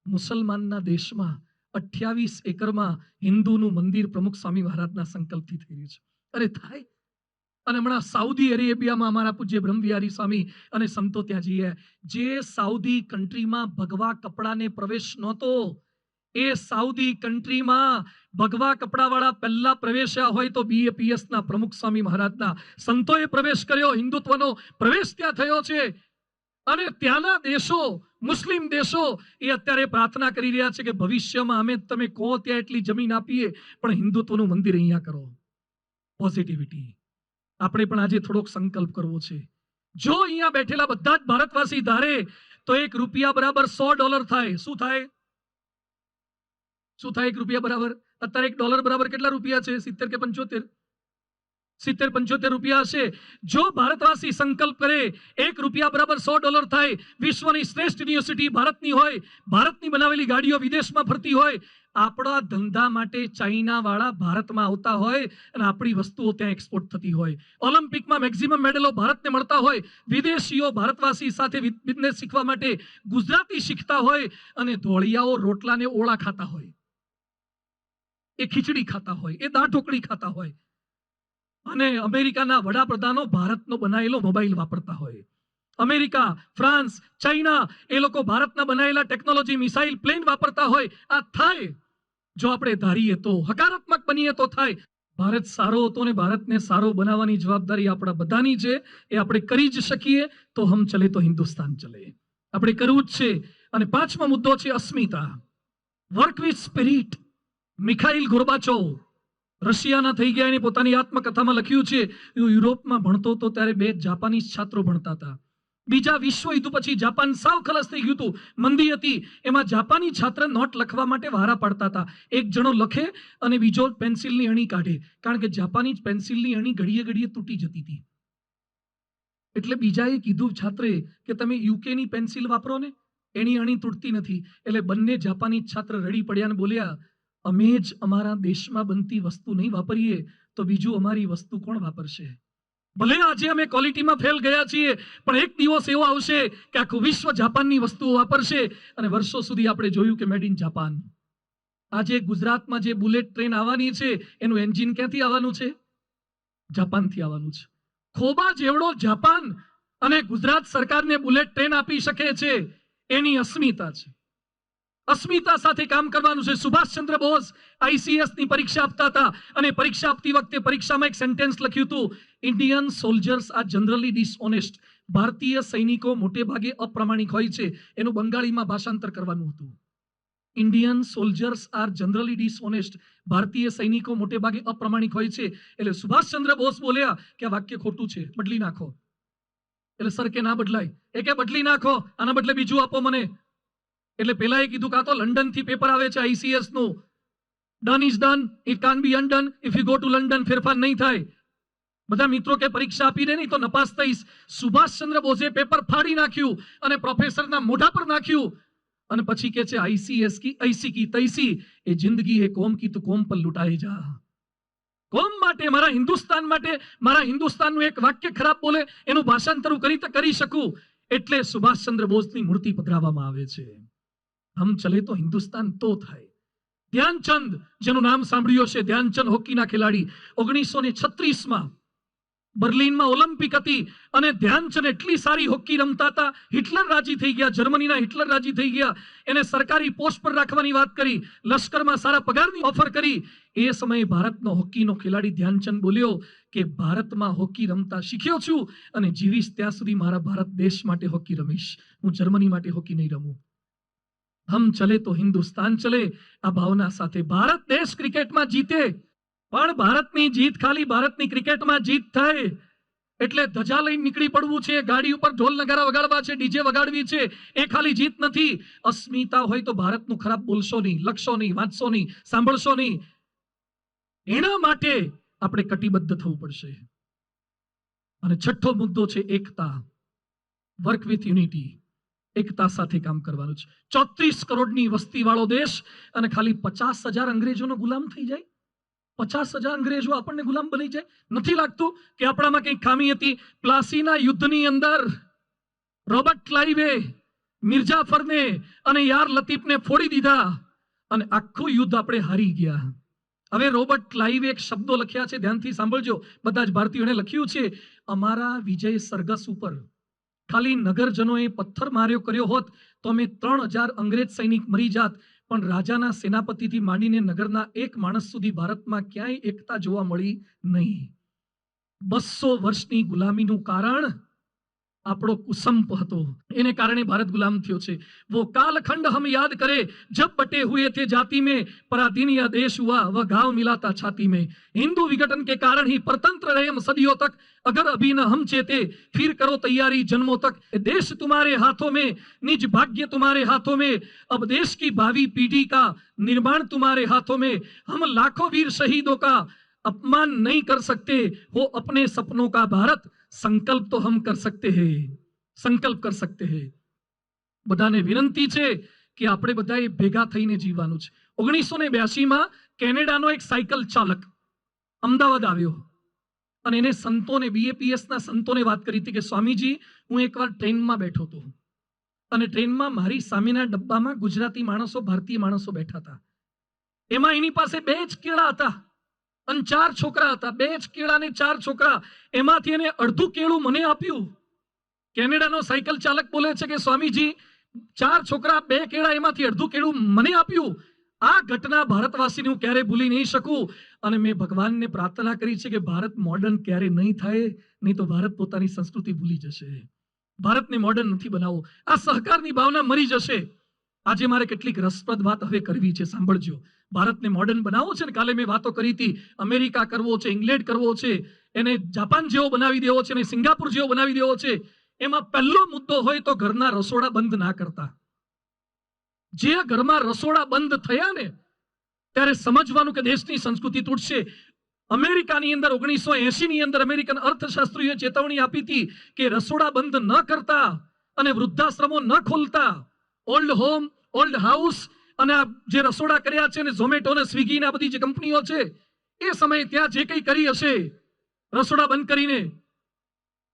મુસલમાનના દેશમાં 28 એકરમાં હિન્દુનું મંદિર પ્રમુખ સ્વામી મહારાજના સંકલ્પથી થઈ રહ્યું છે. અરે થાય. અને હમણાં સાઉદી અરેબિયામાં અમારા પૂજ્ય બ્રહ્મવિહારી સ્વામી અને સંતો ત્યાં જઈએ, જે સાઉદી કન્ટ્રીમાં ભગવા કપડાને પ્રવેશ નહોતો, એ સાઉદી કન્ટ્રીમાં ભગવા કપડાવાળા પહેલા પ્રવેશ્યા હોય તો BAPS ના પ્રમુખ સ્વામી મહારાજના સંતોએ પ્રવેશ કર્યો. હિન્દુત્વનો પ્રવેશ ત્યાં થયો છે. અને ત્યાંના દેશો, મુસ્લિમ દેશો એ અત્યારે પ્રાર્થના કરી રહ્યા છે કે ભવિષ્યમાં અમે તમે કહો ત્યાં એટલી જમીન આપીએ, પણ હિન્દુત્વનું મંદિર અહીંયા કરો. પોઝિટિવિટી. આપણે પણ આજે થોડોક સંકલ્પ કરવો છે. જો અહીંયા બેઠેલા બધા જ ભારતવાસી ધારે તો ₹1 બરાબર $100 થાય. શું થાય? શું થાય? ₹1 બરાબર, અત્યારે $1 બરાબર કેટલા રૂપિયા છે? 70 કે 75? 70-75 રૂપિયા હશે. જો ભારતવાસી સંકલ્પ કરે ₹1 બરાબર $100 થાય, વિશ્વની શ્રેષ્ઠ યુનિવર્સિટી ભારતની હોય, ભારતની બનાવેલી ગાડીઓ વિદેશમાં ફરતી હોય, આપણા ધંધા માટે ચાઇના વાળા ભારતમાં આવતા હોય અને આપણી વસ્તુઓ ત્યાં એક્સપોર્ટ થતી હોય, ઓલિમ્પિકમાં મેક્સિમમ મેડલો ભારતને મળતા હોય, વિદેશીઓ ભારતવાસી સાથે બિઝનેસ શીખવા માટે ગુજરાતી શીખતા હોય, અને ધોળિયાઓ રોટલાને ઓળા ખાતા હોય, એ ખીચડી ખાતા હોય, એ દાળ ઢોકળી ખાતા હોય, અને અમેરિકાના વડાપ્રધાનો ભારતનો બનાવેલો મોબાઈલ વાપરતા હોય, અમેરિકા, ફ્રાન્સ, ચાઇના એ લોકો ભારતના બનાવેલા ટેકનોલોજી મિસાઇલ પ્લેન વાપરતા હોય. આ થાય જો આપણે ધારીએ તો, હકારાત્મક બનીએ તો થાય. ભારત સારો હતો ને ભારતને સારો બનાવવાની જવાબદારી આપણા બધાની છે. એ આપણે કરી જ શકીએ તો હમ ચલે તો હિન્દુસ્તાન ચલે. આપણે કરવું જ છે. અને 5મો મુદ્દો છે અસ્મિતા. Work with spirit. Mikhail Gorbachev રશિયાના થઈ ગયા. એને પોતાની આત્મકથામાં લખ્યું છે, યુરોપમાં ભણતો હતો ત્યારે 2 જાપાનીઝ છાત્રો ભણતા હતા. બીજા વિશ્વ યુદ્ધ પછી જાપાન સાવ ખલાસ થઈ ગયું હતું, મંદી હતી. એમાં જાપાની છાત્ર નોટ લખવા માટે વારા પાડતા હતા. એક જણો લખે અને બીજો પેન્સિલની અણી કાઢે, કારણ કે જાપાની પેન્સિલની અણી ઘડીએ ઘડીએ તૂટી જતી હતી. એટલે બીજાએ કીધું છાત્રે કે તમે યુકેની પેન્સિલ વાપરો ને, એની અણી તૂટતી નથી. એટલે બંને જાપાની છાત્ર રડી પડ્યા અને બોલ્યા, અમે જ અમારા દેશમાં બનતી વસ્તુ નહીં વાપરીએ તો બીજું અમારી વસ્તુ કોણ વાપરશે? ભલે આજે અમે ક્વોલિટીમાં ફેલ ગયા છીએ, પણ એક દિવસ એવો આવશે કે આખું વિશ્વ જાપાનની વસ્તુઓ વાપરશે, અને વર્ષો સુધી આપણે જોયું કે મેડ ઇન જાપાન. આજે ગુજરાતમાં જે બુલેટ ટ્રેન આવવાની છે એનું એન્જિન ક્યાંથી આવવાનું છે? જાપાનથી આવવાનું છે. ખોબા જેવડો જાપાન અને ગુજરાત સરકારને બુલેટ ટ્રેન આપી શકે છે, એની અસ્મિતા છે. અસ્મિતા સાથે કામ કરવાનું છે. સુભાષચંદ્ર બોઝ ICS ની પરીક્ષા આપતા હતા, અને પરીક્ષા આપતી વખતે પરીક્ષામાં એક સેન્ટેન્સ લખ્યું હતું, Indian soldiers are generally dishonest. ભારતીય સૈનિકો મોટે ભાગે અપ્રામાણિક હોય છે. એનું બંગાળીમાં ભાષાંતર કરવાનું હતું. Indian soldiers are generally dishonest. ભારતીય સૈનિકો મોટે ભાગે અપ્રામાણિક હોય છે. એટલે સુભાષચંદ્ર બોઝ બોલ્યા કે આ વાક્ય ખોટું છે, બદલી નાખો. એટલે સર કે ના બદલાય. એ કે બદલી નાખો, આના બદલે બીજું આપો મને. એટલે પેલા એ કીધું, કાં તો લંડન થી પેપર આવે છે ICS નું, done is done, it can be undone. If you go to London ફેરફાર નહીં થાય. બધા મિત્રો કે પરીક્ષા આપી દે નહીં તો નપાસ થઈશ. સુભાષચંદ્ર બોઝે પેપર ફાડી નાખ્યું અને પ્રોફેસરના મોઢા પર નાખ્યું, અને પછી કે છે ICS કી ऐसी की तैसी, એ જિંદગી હે કોમ કી તું કોમ પર લૂંટાઈ જા. કોમ માટે, મારા હિન્દુસ્તાન માટે, મારા હિન્દુસ્તાનનું એક વાક્ય ખરાબ બોલે એનું ભાષાંતર કરી શકું, એટલે સુભાષચંદ્ર બોઝની મૂર્તિ પધરાવવામાં આવે છે. હમ ચલે તો હિન્દુસ્તાન તો થાય. ધ્યાનચંદ, જેનું નામ સાંભળ્યું હશે, ધ્યાનચંદ હોકીના ખેલાડી, 1936માં બર્લિનમાં ઓલિમ્પિક હતી, અને ધ્યાનચંદ એટલી સારી હોકી રમતા હતા, હિટલર રાજી થઈ ગયા, જર્મનીના હિટલર રાજી થઈ ગયા. એને સરકારી પોસ્ટ પર રાખવાની વાત કરી, લશ્કરમાં સારા પગારની ઓફર કરી. એ સમયે ભારતનો હોકીનો ખેલાડી ધ્યાનચંદ બોલ્યો કે ભારતમાં હોકી રમતા શીખ્યો છું, અને જીવીશ ત્યાં સુધી મારા ભારત દેશ માટે હોકી રમીશ, હું જર્મની માટે હોકી નહીં રમું. હમ ચલે તો હિન્દુસ્તાન ચલે. આ ભાવના સાથે ભારત દેશ ક્રિકેટમાં જીતે, પણ ભારતની જીત ખાલી ભારતની ક્રિકેટમાં જીત થાય એટલે ધજા લઈને નીકળી પડવું છે, ગાડી ઉપર ઢોલ નગારા વગાડવા છે, ડીજે વગાડવી છે, એ ખાલી જીત નથી. અસ્મિતા હોય તો ભારતનું ખરાબ બોલશો નહીં, લખશો નહીં, વાંચશો નહીં, સાંભળશો નહીં. એના માટે આપણે કટિબદ્ધ થવું પડશે. અને 6થો મુદ્દો છે એકતા. Work with unity. એકતા સાથે કામ કરવાનું છે. 34 કરોડની વસ્તી વાળો દેશ, અને ખાલી 50,000 અંગ્રેજોનો ગુલામ થઈ જાય. 50,000 અંગ્રેજો આપણને ગુલામ બની જાય? નથી લાગતું કે આપણામાં કંઈક ખામી હતી? પ્લાસીના યુદ્ધની અંદર રોબર્ટ ક્લાઇવે મિર્જાફરને અને યાર લતીફને ફોડી દીધા અને આખું યુદ્ધ આપણે હારી ગયા. હવે રોબર્ટ ક્લાઇવે એક શબ્દો લખ્યા છે, ધ્યાનથી સાંભળજો. બધા જ ભારતીયોને લખ્યું છે, અમારા વિજય સરઘસ ઉપર ખાલી નગરજનોએ પથ્થર માર્યો કર્યો હોત તો અમે 3,000 અંગ્રેજ સૈનિક મરી જાત, પણ રાજાના સેનાપતિથી માંડીને નગરના એક માણસ સુધી ભારતમાં ક્યાંય એકતા જોવા મળી નહીં. 200 વર્ષની ગુલામીનું કારણ આપણો કુસંપ હતો, એને કારણે ભારત ગુલામ થયો છે. वो कालखंड हम याद करे जब बटे हुए थे जाति में, पराधीन या देश हुआ वह घाव मिला था छाती में. हिंदू विघटन के कारण ही परतंत्र रहे हम सदियों तक, अगर अभी न हम चेते फिर करो तैयारी जन्मों तक. देश तुम्हारे हाथों में, निज भाग्य तुम्हारे हाथों में, अब देश की भावी पीढ़ी का निर्माण तुम्हारे हाथों में. हम लाखों वीर शहीदों का अपमान नहीं कर सकते, हो अपने सपनों का भारत संकल्प तो हम कर सकते हैं, संकल्प कर सकते हैं. બધાને વિનંતી છે કે આપણે બધાએ ભેગા થઈને જીવવાનું છે. 1982માં કેનેડાનો એક સાયકલ ચાલક અમદાવાદ આવ્યો અને એને સંતોને, બીએપીએસના સંતોને વાત કરી હતી કે સ્વામીજી, હું એકવાર ટ્રેનમાં બેઠો હતો અને ટ્રેનમાં મારી સામેના ડબ્બામાં ગુજરાતી માણસો, ભારતીય માણસો બેઠા હતા. એમાં એની પાસે 2 જ કેળા હતા અને 4 છોકરા હતા. 2 જ કેળા ને 4 છોકરા, એમાંથી એને અડધું કેળું મને આપ્યું. કેનેડાનો સાયકલ ચાલક બોલે છે કે સ્વામીજી, 4 છોકરા, 2 કેળા, એમાંથી અડધું કેળું મને આપ્યું. આ ઘટના ભારતવાસીને હું ક્યારે ભૂલી નહીં શકું અને મેં ભગવાનને પ્રાર્થના કરી છે કે ભારત મોડર્ન ક્યારે નહીં થાય, નહીં તો ભારત પોતાની સંસ્કૃતિ ભૂલી જશે. ભારતને મોડર્ન નથી બનાવવું, આ સહકારની ભાવના મરી જશે. આજે મારે કેટલીક રસપ્રદ વાત હવે કરવી છે, સાંભળજો. ભારતને મોડર્ન બનાવવો છે ને, કાલે મેં વાતો કરી હતી, અમેરિકા કરવો છે, ઇંગ્લેન્ડ કરવો છે, એને જાપાન જેવો બનાવી દેવો છે, એને સિંગાપુર જેવો બનાવી દેવો છે. એમાં પહેલો મુદ્દો હોય તો ઘરના રસોડા બંધ ના કરતા. જે ઘરમાં રસોડા બંધ થયા ને ત્યારે સમજવાનું કે દેશની સંસ્કૃતિ તૂટશે. અમેરિકાની અંદર 1980 ની અંદર અમેરિકન અર્થશાસ્ત્રીઓએ ચેતવણી આપી હતી કે રસોડા બંધ ન કરતા અને વૃદ્ધાશ્રમો ન ખોલતા. ઓલ્ડ હોમ, ઓલ્ડ હાઉસ અને જે રસોડા કર્યા છે ને, ઝોમેટો ને સ્વિગી ને આ બધી જે કંપનીઓ છે એ સમયે ત્યાં જે કંઈ કરી હશે રસોડા બંધ કરીને,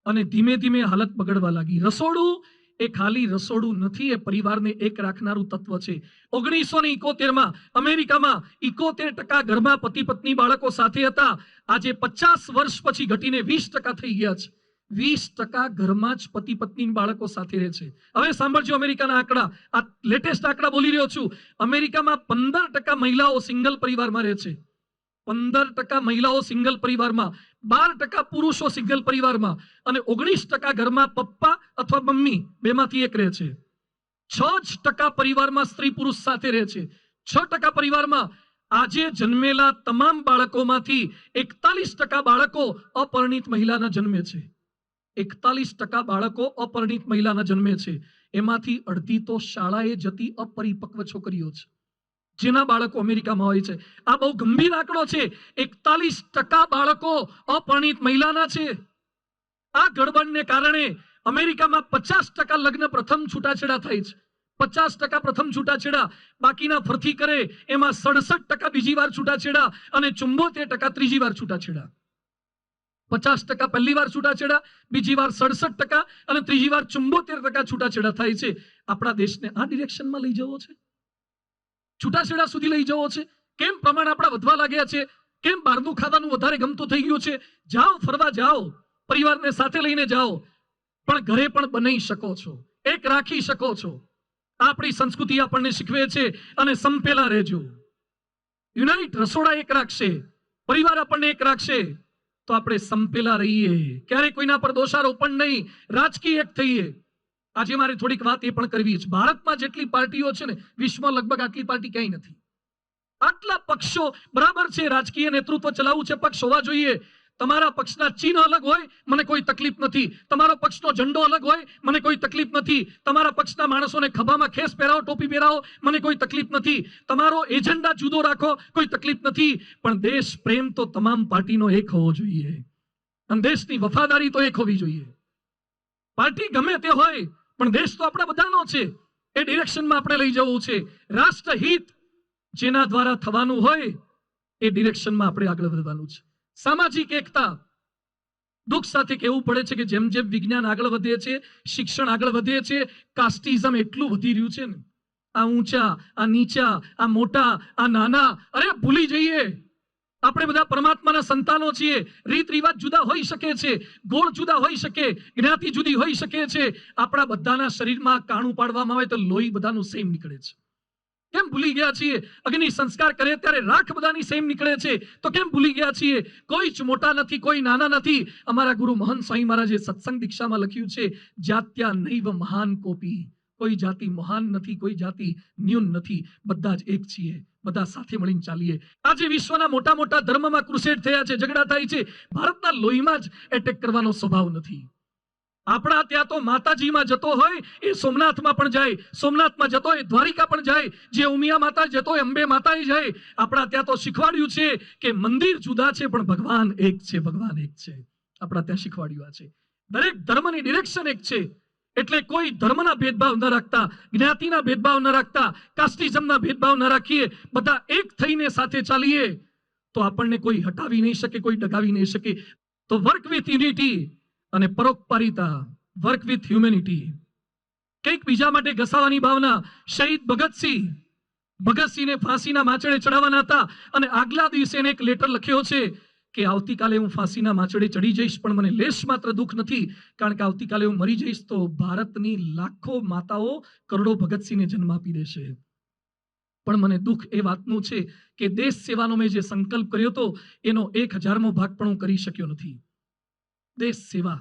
અને ધીમે ધીમે હાલત બગડવા લાગી. રસોડું એ ખાલી રસોડું નથી, એ પરિવારને એક રાખનારું તત્વ છે. 1971માં અમેરિકામાં 71% ઘરમાં પતિ પત્ની બાળકો સાથે હતા. આજે 50 વર્ષ પછી ઘટીને 20% થઈ ગયા છે. 20% ઘરમાં જ પતિ પત્ની બાળકો સાથે રહે છે. હવે સાંભળજો અમેરિકાના આંકડા, આ લેટેસ્ટ આંકડા બોલી રહ્યો છું. અમેરિકામાં 15% મહિલાઓ સિંગલ પરિવારમાં રહે છે. 15% મહિલાઓ સિંગલ પરિવારમાં, 12% પુરુષો સિંગલ પરિવારમાં અને 19% ઘરમાં પપ્પા અથવા મમ્મી બેમાંથી એક રહે છે. 6% પરિવારમાં સ્ત્રી પુરુષ સાથે રહે છે. 6% પરિવારમાં આજે જન્મેલા તમામ બાળકોમાંથી 41% બાળકો અપરિણિત મહિલાના જન્મે છે. 41% બાળકો અપરિણિત મહિલાના જન્મે છે. એમાંથી અડધી તો શાળાએ જતી અપરિપક્વ છોકરીઓ છે, જેના બાળકો અમેરિકામાં હોય છે. આ બહુ ગંભીર આંકડો છે. 41% બાળકો અપરિણિત મહિલાના છે. આ ગડબડને કારણે અમેરિકામાં 50% લગ્ન પ્રથમ છૂટાછેડા થાય છે. 50% પ્રથમ છૂટાછેડા, બાકીના ફરતી કરે એમાં 67% બીજી વાર છૂટાછેડા અને 74% ત્રીજી વાર છૂટાછેડા. 50% પહેલી વાર છૂટાછેડા, બીજી વાર 67% અને ત્રીજી વાર 74% છૂટાછેડા થાય છે. આપણા દેશને આ ડિરેક્શનમાં લઈ જવો છે, છૂટાછેડા સુધી લઈ જવો છે. કેમ પ્રમાણ આપણા વધવા લાગ્યા છે? કેમ બહારનું ખાવાનું વધારે ગમતું થઈ ગયું છે? જાઓ, ફરવા જાઓ, પરિવારને સાથે લઈને જાઓ, પણ ઘરે પણ બનાવી શકો છો, એક રાખી શકો છો. આપણી સંસ્કૃતિ આપણને શીખવે છે. અને સંપેલા રહેજો. યુનાઇટ, રસોડા એક રાખશે, પરિવાર આપણને એક રાખશે તો આપણે સંપેલા રહીએ. ક્યારે કોઈના પર દોષારોપણ નહીં, રાજકીય એક થઈએ. આજે મારે થોડીક વાત એ પણ કરવી છે. ભારતમાં જેટલી પાર્ટીઓ છે ને, વિશ્વમાં લગભગ આટલી પાર્ટી ક્યાંય નથી. આટલા પક્ષો બરાબર છે, રાજકીય નેતૃત્વ ચલાવવું છે, પક્ષ હોવા જોઈએ. તમારા પક્ષના ચિહ્ન અલગ હોય, મને કોઈ તકલીફ નથી. તમારો પક્ષનો ઝંડો અલગ હોય, મને કોઈ તકલીફ નથી. તમારા પક્ષના માણસોને ખભામાં ખેસ પહેરાવો, ટોપી પહેરાવો, મને કોઈ તકલીફ નથી. તમારો એજન્ડા જુદો રાખો, કોઈ તકલીફ નથી. પણ દેશ પ્રેમ તો તમામ પાર્ટીનો એક હોવો જોઈએ અને દેશની વફાદારી તો એક હોવી જોઈએ. પાર્ટી ગમે તે હોય પણ દેશ તો આપણા બધાનો છે. એ ડિરેક્શનમાં આપણે લઈ જવું છે. રાષ્ટ્રહિત જેના દ્વારા થવાનું હોય એ ડિરેક્શનમાં આપણે આગળ વધવાનું છે. સામાજિક એકતા, દુઃખ સાથે કહેવું પડે છે કે જેમ જેમ વિજ્ઞાન આગળ વધે છે, શિક્ષણ આગળ વધે છે, કાસ્ટિઝમ એટલું વધી રહ્યું છે ને, આ ઊંચા, આ નીચા, આ મોટા, આ નાના, અરે ભૂલી જઈએ. આપણે બધા પરમાત્માના સંતાનો છીએ. રીત રિવાજ જુદા હોઈ શકે છે, ગોળ જુદા હોઈ શકે, જ્ઞાતિ જુદી હોઈ શકે છે. આપણા બધાના શરીરમાં કાણું પાડવામાં આવે તો લોહી બધાનું સેમ નીકળે છે. કેમ ભૂલી ગયા છીએ? અગ્નિ સંસ્કાર કરે ત્યારે રાખ બધાની સેમ નીકળે છે. તો કેમ ભૂલી ગયા છીએ? કોઈ જ મોટા નથી, કોઈ નાના નથી. અમારા ગુરુ મહંત સ્વામી મહારાજે સત્સંગ દીક્ષામાં લખ્યું છે, જાત્યા નૈવ મહાન કોપી. કોઈ જાતિ મહાન નથી, કોઈ જાતિ ન્યૂન નથી, બધા જ એક છીએ, બધા સાથે મળીને ચાલીએ. આજે વિશ્વના મોટા મોટા ધર્મમાં ક્રુસેડ થયા છે, ઝઘડા થાય છે. ભારતના લોહીમાં જ એટેક કરવાનો સ્વભાવ નથી. આપણા ત્યાં તો માતાજીમાં જતો હોય એ સોમનાથમાં પણ જાય, સોમનાથમાં જતો હોય દ્વારિકા પણ જાય, જે ઉમિયા માતા જતો હોય અંબે માતા જાય. આપણા ત્યાં તો શીખવાડ્યું છે કે મંદિર જુદા છે પણ ભગવાન એક છે, ભગવાન એક છે. આપણા ત્યાં શીખવાડ્યું છે દરેક ધર્મની ડિરેક્શન એક છે. એટલે કોઈ ધર્મના ભેદભાવ ન રાખતા, જ્ઞાતિના ભેદભાવ ન રાખતા, કાસ્ટિઝમના ભેદભાવ ન રાખીએ, બધા એક થઈને સાથે ચાલીએ તો આપણને કોઈ હટાવી નહીં શકે, કોઈ ડગાવી નહીં શકે. તો વર્ક વિથ યુનિટી અને પરોપકારિતા, વર્ક વિથ હ્યુમેનિટી. કંઈક બીજા માટે ઘસાવાની ભાવના. શહીદ ભગતસિંહને ફાંસીના માચડે ચડાવવાના હતા અને આગલા દિવસે એને એક લેટર લખ્યો છે કે આવતીકાલે હું ફાંસીના માચડે ચડી જઈશ, પણ મને લેશ માત્ર દુઃખ નથી, કારણ કે આવતીકાલે હું મરી જઈશ તો ભારતની લાખો માતાઓ કરોડો ભગતસિંહને જન્મ આપી દેશે. પણ મને દુઃખ એ વાતનું છે કે દેશ સેવાનો મેં જે સંકલ્પ કર્યો હતો એનો 1000મો ભાગ પણ હું કરી શક્યો નથી. દેશ સેવા,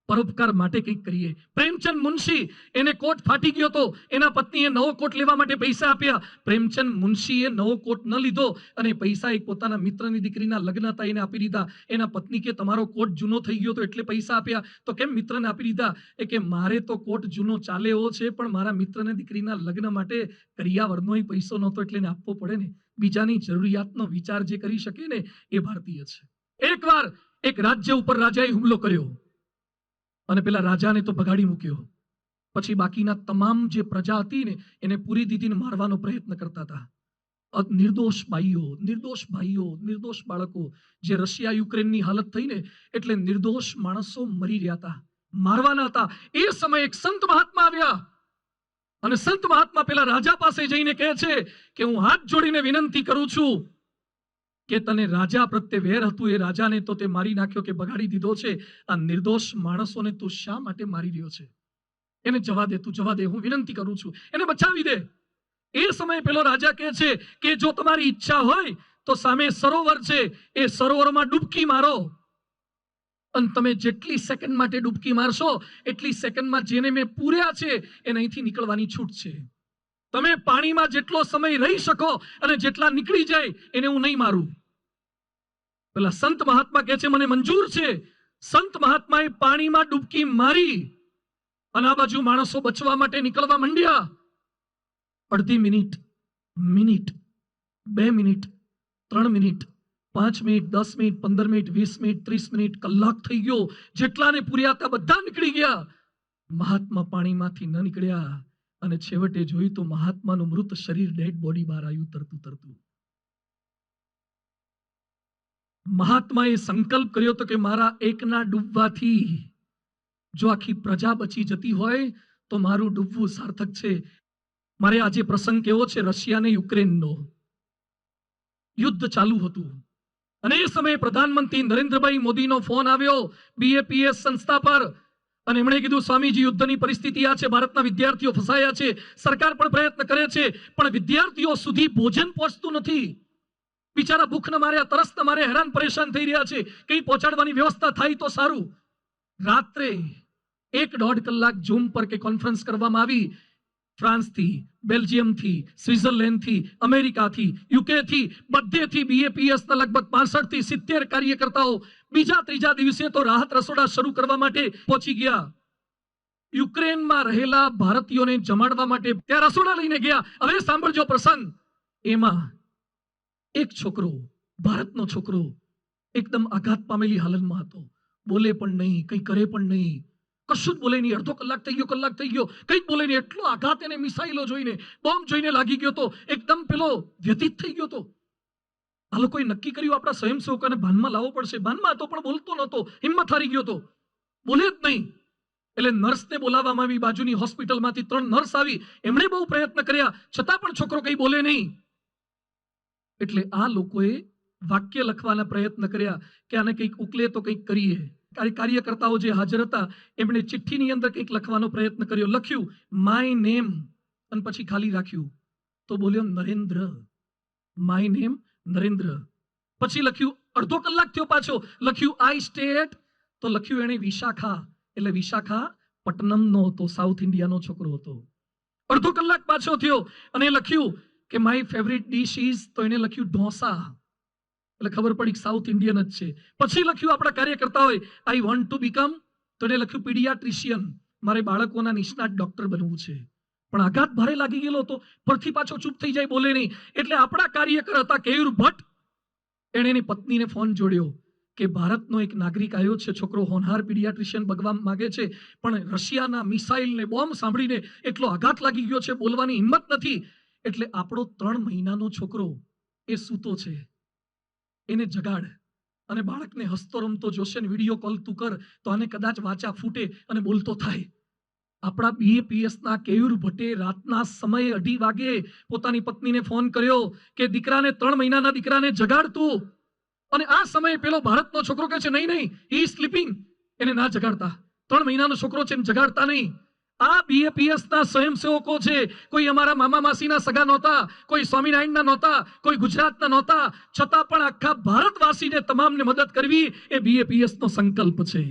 પરોપકાર માટે કંઈક કરીએ. પ્રેમચંદ મુનશી, એને કોટ ફાટી ગયો હતો, એના પત્નીએ નવો કોટ લેવા માટે પૈસા આપ્યા. પ્રેમચંદ મુનશીએ નવો કોટ ન લીધો અને પૈસા એક પોતાના મિત્રની દીકરીના લગ્ન હતા એને આપી દીધા. એના પત્ની કે તમારો કોટ જૂનો થઈ ગયો તો એટલે પૈસા આપ્યા. તો કેમ મિત્રને આપી દીધા? એ કે મારે તો કોટ જૂનો ચાલે એવો છે, પણ મારા મિત્રને દીકરીના લગ્ન માટે કરિયાવરનો પૈસો નહોતો એટલે એને આપવો પડે ને. બીજાની જરૂરિયાતનો વિચાર જે કરી શકે ને એ ભારતીય છે. એકવાર એક રાજ્ય ઉપર રાજાએ હુમલો કર્યો અને પેલા રાજાને તો ભગાડી મૂક્યો. પછી બાકીના તમામ જે પ્રજા હતી ને એને પૂરી દીદીને મારવાનો પ્રયત્ન કરતા હતા. નિર્દોષ ભાઈઓ, નિર્દોષ બાળકો. જે રશિયા યુક્રેનની હાલત થઈ ને એટલે નિર્દોષ માણસો મરી રહ્યા હતા, મારવાના હતા. એ સમયે એક સંત મહાત્મા આવ્યા અને સંત મહાત્મા પેલા રાજા પાસે જઈને કહે છે કે હું હાથ જોડીને વિનંતી કરું છું કે તને રાજા પ્રત્યે વેર હતું એ રાજાને તો તે મારી નાખ્યો કે બગાડી દીધો છે. આ નિર્દોષ માણસોને તું શા માટે મારી રહ્યો છે? એને જવા દે, તું જવા દે, હું વિનંતી કરું છું, એને બચાવી દે. એ સમયે પેલો રાજા કહે છે કે જો તમારી ઈચ્છા હોય તો સામે સરોવર છે, એ સરોવરમાં ડૂબકી મારો અને તમે જેટલી સેકન્ડ માટે ડૂબકી મારશો એટલી સેકન્ડમાં જેને મેં પૂર્યા છે એને અહીંથી નીકળવાની છૂટ છે. તમે પાણીમાં જેટલો સમય રહી શકો અને જેટલા નીકળી જાય એને હું નહીં મારું. પેલા સંત મહાત્મા કહે છે મને મંજૂર છે. સંત મહાત્માએ પાણીમાં ડૂબકી મારી અને આ બાજુ માણસો બચવા માટે નીકળવા માંડ્યા. અડધી minute, 2 minute, 3 minute, 5 minute, 10 minute, 15 minute, 20 minute, 30 minute, કલાક થઈ ગયો. જેટલાને પૂર્યા હતા બધા નીકળી ગયા. મહાત્મા પાણીમાંથી ન નીકળ્યા અને છેવટે જોયું તો મહાત્માનું મૃત શરીર, ડેડ બોડી બહાર આવ્યું તરતું. મહાત્માએ સંકલ્પ કર્યો હતો કે મારા એકના ડૂબવાથી જો આખી પ્રજા બચી જતી હોય તો મારું ડૂબવું સાર્થક છે. મારે આજે પ્રસંગ કેવો છે? રશિયા અને યુક્રેનનો યુદ્ધ ચાલુ હતું અને એ સમયે પ્રધાનમંત્રી નરેન્દ્રભાઈ મોદીનો ફોન આવ્યો BAPS સંસ્થા પર અને એમણે કીધું સ્વામીજી યુદ્ધની પરિસ્થિતિ આ છે, ભારતના વિદ્યાર્થીઓ ફસાયા છે, સરકાર પણ પ્રયત્ન કરે છે પણ વિદ્યાર્થીઓ સુધી ભોજન પહોંચતું નથી. બિચારા ભૂખના મારે, તરસના મારે હેરાન પરેશાન થઈ રહ્યા છે. કઈ પહોંચાડવાની વ્યવસ્થા થાય તો સારું. રાત્રે 1-1.5 કલાક ઝૂમ પર કે કોન્ફરન્સ કરવામાં આવી. ફ્રાન્સથી, બેલ્જિયમથી, સ્વિટ્ઝરલેન્ડથી, અમેરિકાથી, યુકેથી, બધેથી BAPS ના લગભગ 65 થી 70 કાર્યકર્તાઓ બીજા ત્રીજા દિવસે તો રાહત રસોડા શરૂ કરવા માટે પહોંચી ગયા. યુક્રેનમાં રહેલા ભારતીયોને જમાડવા માટે ત્યાં રસોડા લઈને ગયા. હવે સાંભળજો પ્રસંગ. એમાં એક છોકરો, ભારતનો છોકરો, એકદમ આઘાત પામેલી હાલતમાં હતો. બોલે પણ નહીં, કંઈ કરે પણ નહીં, કશું જ બોલે નહીં. અડધો કલાક થઈ ગયો, કંઈ જ બોલે નહીં. એટલો આઘાત એને મિસાઇલો જોઈને, બોમ્બ જોઈને લાગી ગયો તો એકદમ પેલો વ્યથિત થઈ ગયો તો. આ લોકોએ નક્કી કર્યું આપણા સ્વયંસેવકોને ભાનમાં લાવવો પડશે. ભાનમાં હતો પણ બોલતો નહોતો, હિંમત હારી ગયો હતો, બોલે જ નહીં. એટલે નર્સને બોલાવવામાં આવી, બાજુની હોસ્પિટલમાંથી 3 નર્સ આવી, એમણે બહુ પ્રયત્ન કર્યા, છતાં પણ છોકરો કંઈ બોલે નહીં. એટલે આ લોકોએ વાક્ય લખવાના પ્રયત્ન કર્યા કે આને કંઈક ઉકલે તો કંઈક કરીએ. કાર્યકર્તાઓ જે હાજર હતા એમણે ચિઠ્ઠીની અંદર કંઈક લખવાનો પ્રયત્ન કર્યો. લખ્યું માય નેમ અને પછી ખાલી રાખ્યું. તો બોલ્યો નરેન્દ્ર, માય નેમ નરેન્દ્ર. પછી લખ્યું, અડધો કલાક થયો પાછો, લખ્યું આઈ સ્ટેટ. તો લખ્યું એને વિશાખા, એટલે વિશાખા પટનમનો હતો, સાઉથ ઇન્ડિયાનો છોકરો હતો. અડધો કલાક પાછો થયો અને લખ્યું કે માય ફેવરિટ ડિશ ઇઝ, તો એને લખ્યું ઢોસા, એટલે ખબર પડી સાઉથ ઇન્ડિયન જ છે. પછી લખ્યું આપણા કાર્યકર્તાઓએ આઈ વોન્ટ ટુ બીકમ, તો એને લખ્યું પીડિયાટ્રિશિયન, મારે બાળકોના નિષ્ણાત ડોક્ટર બનવું છે. પણ આઘાત ભારે લાગી ગયેલો હતો, પરથી પાછો ચૂપ થઈ જાય, બોલે નહીં. એટલે આપણા કાર્યકર હતા કેયુર ભટ્ટ, એણે એની પત્નીને ફોન જોડ્યો કે ભારતનો એક નાગરિક આવ્યો છે, છોકરો હોનહાર પીડિયાટ્રિશિયન બનવા માંગે છે, પણ રશિયાના મિસાઇલ ને બોમ્બ સાંભળીને એટલો આઘાત લાગી ગયો છે, બોલવાની હિંમત નથી. એટલે આપણો 3 મહિનાનો છોકરો એ સૂતો છે, એને જગાડ અને બાળકને હસતો રમતો જોશે ને વિડીયો કોલ તું કર, તો આને કદાચ વાચા ફૂટે અને બોલતો થાય. આપણા BAPS ના કેયુર ભટ્ટે રાતના સમયે 2:30 વાગે પોતાની પત્નીને ફોન કર્યો કે દીકરાને, 3 મહિનાના દીકરાને જગાડતું. અને આ સમયે પેલો ભારતનો છોકરો કહે છે નહીં નહીં, હી સ્લીપિંગ, એને ના જગાડતા. 3 મહિનાનો છોકરો છે, એને જગાડતા નહીં. આ BAPS ના સ્વયંસેવકો છે, કોઈ અમારા મામા માસીના સગા નહોતા, કોઈ સ્વામિનારાયણના નહોતા, કોઈ ગુજરાતના નહોતા, છતાં પણ આખા ભારતવાસીને તમામને મદદ કરવી એ BAPS નો સંકલ્પ છે,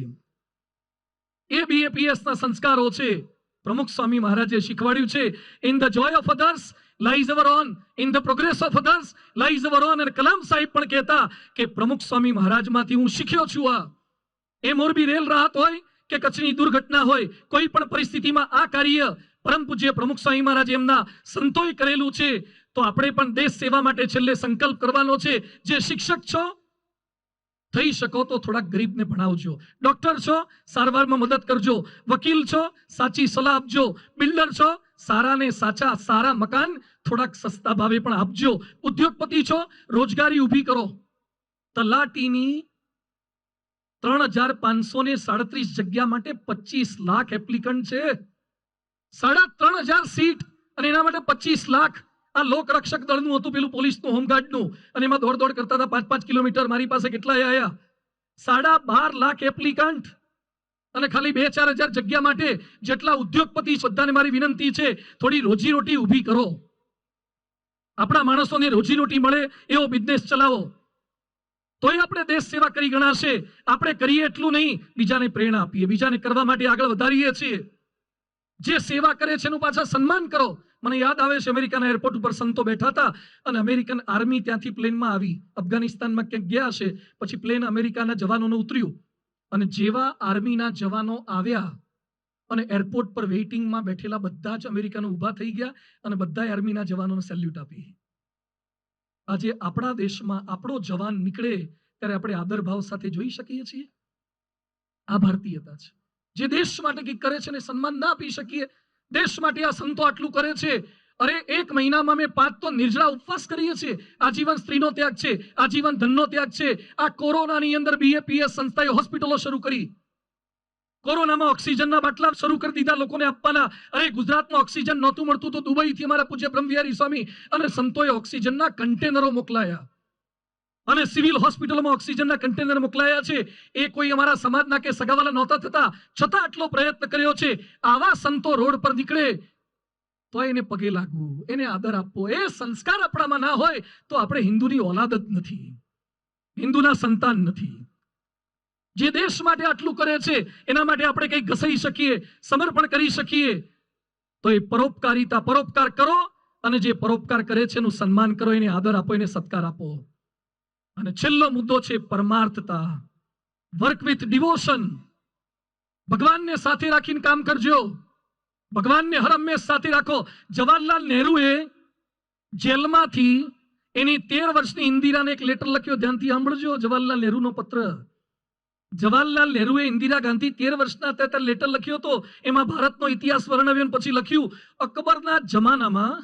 એ BAPS ના સંસ્કારો છે. પ્રમુખ સ્વામી મહારાજે શીખવાડ્યું છે, in the Joy of others lies hour on, in the progress of others lies hour on. અને કલામ સાહેબ પણ કહેતા કે પ્રમુખ સ્વામી મહારાજમાંથી હું શીખ્યો છું. આ એ મોરબી રેલ રાહત હોય કે કચ્છની દુર્ઘટના હોય, કોઈ પણ પરિસ્થિતિમાં આ કાર્ય પરમ પૂજ્ય પ્રમુખ સ્વામી મહારાજ એમના સંતોએ કરેલું છે. તો આપણે પણ દેશ સેવા માટે છેલ્લે સંકલ્પ કરવાનો છે. જે શિક્ષક છો, થઈ શકો તો થોડાક ગરીબને ભણાવજો, ડોક્ટર છો સારવારમાં મદદ કરજો, વકીલ છો સાચી સલાહ આપજો, બિલ્ડર છો સારાને સારા મકાન થોડાક સસ્તા ભાવે પણ આપજો, ઉદ્યોગપતિ છો રોજગારી ઊભી કરો. તલાટીની 3537 જગ્યા માટે 25 લાખ એપ્લિકન્ટ છે, 3500 સીટ, અને એના માટે 25 લાખ. આ લોક રક્ષક દળનું હતું, પેલું પોલીસનું, હોમગાર્ડનું, અને એમાં દોડ કરતા હતા 5-5 કિલોમીટર. મારી પાસે કેટલા આયા? 12.5 લાખ એપ્લિકન્ટ, અને ખાલી 2-4 હજાર જગ્યા માટે. જેટલા ઉદ્યોગપતિ બધાને મારી વિનંતી છે, થોડી રોજીરોટી ઊભી કરો, આપણા માણસોને રોજીરોટી મળે એવો બિઝનેસ ચલાવો, તોય આપણે દેશ સેવા કરી ગણાશે. આપણે કરીએ એટલું નહીં, બીજાને પ્રેરણા આપીએ, બીજાને કરવા માટે આગળ વધારીએ છીએ. જે સેવા કરે છે એનું પાછા સન્માન કરો. મને યાદ આવે છે, અમેરિકાના એરપોર્ટ ઉપર સંતો બેઠા હતા અને અમેરિકન આર્મી ત્યાંથી પ્લેનમાં આવી, અફઘાનિસ્તાનમાં ક્યાંક ગયા હશે, પછી પ્લેન અમેરિકાના જવાનોનું ઉતર્યું, અને જેવા આર્મીના જવાનો આવ્યા અને એરપોર્ટ પર વેઇટિંગમાં બેઠેલા બધા જ અમેરિકનો ઊભા થઈ ગયા અને બધા આર્મીના જવાનોને સેલ્યુટ આપી. આજે આપણા દેશમાં આપણો જવાન નીકળે ત્યારે આપણે આદરભાવ સાથે જોઈ શકીએ છીએ. આ ભારતીયતા છે. જે દેશ માટે કંઈક કરે છે ને સન્માન ના આપી શકીએ. દેશ માટે આ સંતો આટલું કરે છે. અરે 1 મહિનામાં અમે 5 તો નિર્જળા ઉપવાસ કરીએ છીએ. આજીવન સ્ત્રીનો ત્યાગ છે, આજીવન ધનનો ત્યાગ છે. આ કોરોનાની અંદર BAPS સંસ્થાએ હોસ્પિટલો શરૂ કરી, કોરોનામાં ઓક્સિજનના બાટલા શરૂ કરી દીધા લોકોને આપવાના. અરે ગુજરાતમાં ઓક્સિજન નહોતું મળતું તો દુબઈથી અમારા પૂજ્ય બ્રહ્મવિહારી સ્વામી અને સંતોએ ઓક્સિજનના કન્ટેનરો મોકલાયા, અને સિવિલ હોસ્પિટલમાં ઓક્સિજનના કન્ટેનર મોકલાયા છે. એ કોઈ અમારા સમાજના કે સગાવાલા નહોતા થતા, છતાં આટલો પ્રયત્ન કર્યો છે. આવા સંતો રોડ પર નીકળે તો એને પગે લાગવું, એને આદર આપવો, એ સંસ્કાર આપણામાં ના હોય તો આપણે હિન્દુની ઓલાદ જ નથી, હિન્દુના સંતાન નથી. જે દેશ માટે આટલું કરે છે એના માટે આપણે કંઈક ઘસાઈ શકીએ, સમર્પણ કરી શકીએ, તો એ પરોપકારિતા, પરોપકાર કરો, અને જે પરોપકાર કરે છે એનું સન્માન કરો, એને આદર આપો, એને સત્કાર આપો. અને છેલ્લો મુદ્દો છે પરમાર્થતા, વર્ક વિથ ડિવોશન. ભગવાનને સાથે રાખીને કામ કરજો, ભગવાનને હર હંમેશ સાથે રાખો. જવાહરલાલ નહેરુએ જેલમાંથી એની 13 વર્ષની ઇન્દિરાને એક લેટર લખ્યો, ધ્યાનથી સાંભળજો. જવાહરલાલ નહેરુનો પત્ર. જવાહરલાલ નહેરુએ ઇન્દિરા ગાંધી 13 વર્ષના હતા ત્યારે લેટર લખ્યો હતો. એમાં ભારતનો ઇતિહાસ વર્ણવ્યો, પછી લખ્યું અકબરના જમાનામાં,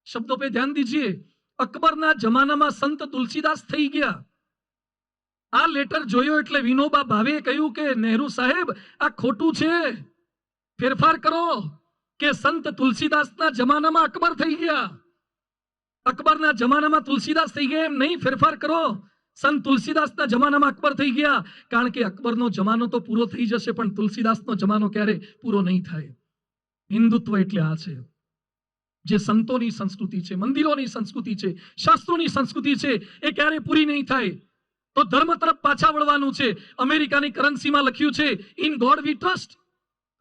શબ્દો पे ध्यान दीजिए, અકબરના જમાનામાં સંત તુલસીદાસ થઈ ગયા. આ લેટર જોયો એટલે વિનોબા ભાવે કહ્યું કે નહેરુ સાહેબ આ ખોટું છે, ફેરફાર કરો. કે સંત તુલસીદાસના જમાનામાં અકબર થઈ ગયા, અકબરના જમાનામાં તુલસીદાસ થઈ ગયા એમ નહીં, ફેરફાર કરો. સંત તુલસીદાસના જમાનામાં અકબર થઈ ગયા, કારણ કે અકબરનો જમાનો તો પૂરો થઈ જશે પણ તુલસીદાસનો જમાનો ક્યારે પૂરો નહીં થાય. હિન્દુત્વ એટલે આ છે, જે સંતોની સંસ્કૃતિ છે, મંદિરોની સંસ્કૃતિ છે, શાસ્ત્રોની સંસ્કૃતિ છે, એ ક્યારે પૂરી નહીં થાય. તો ધર્મ તરફ પાછા વળવાનું છે. અમેરિકાની કરન્સીમાં લખ્યું છે ઇન ગોડ વી ટ્રસ્ટ,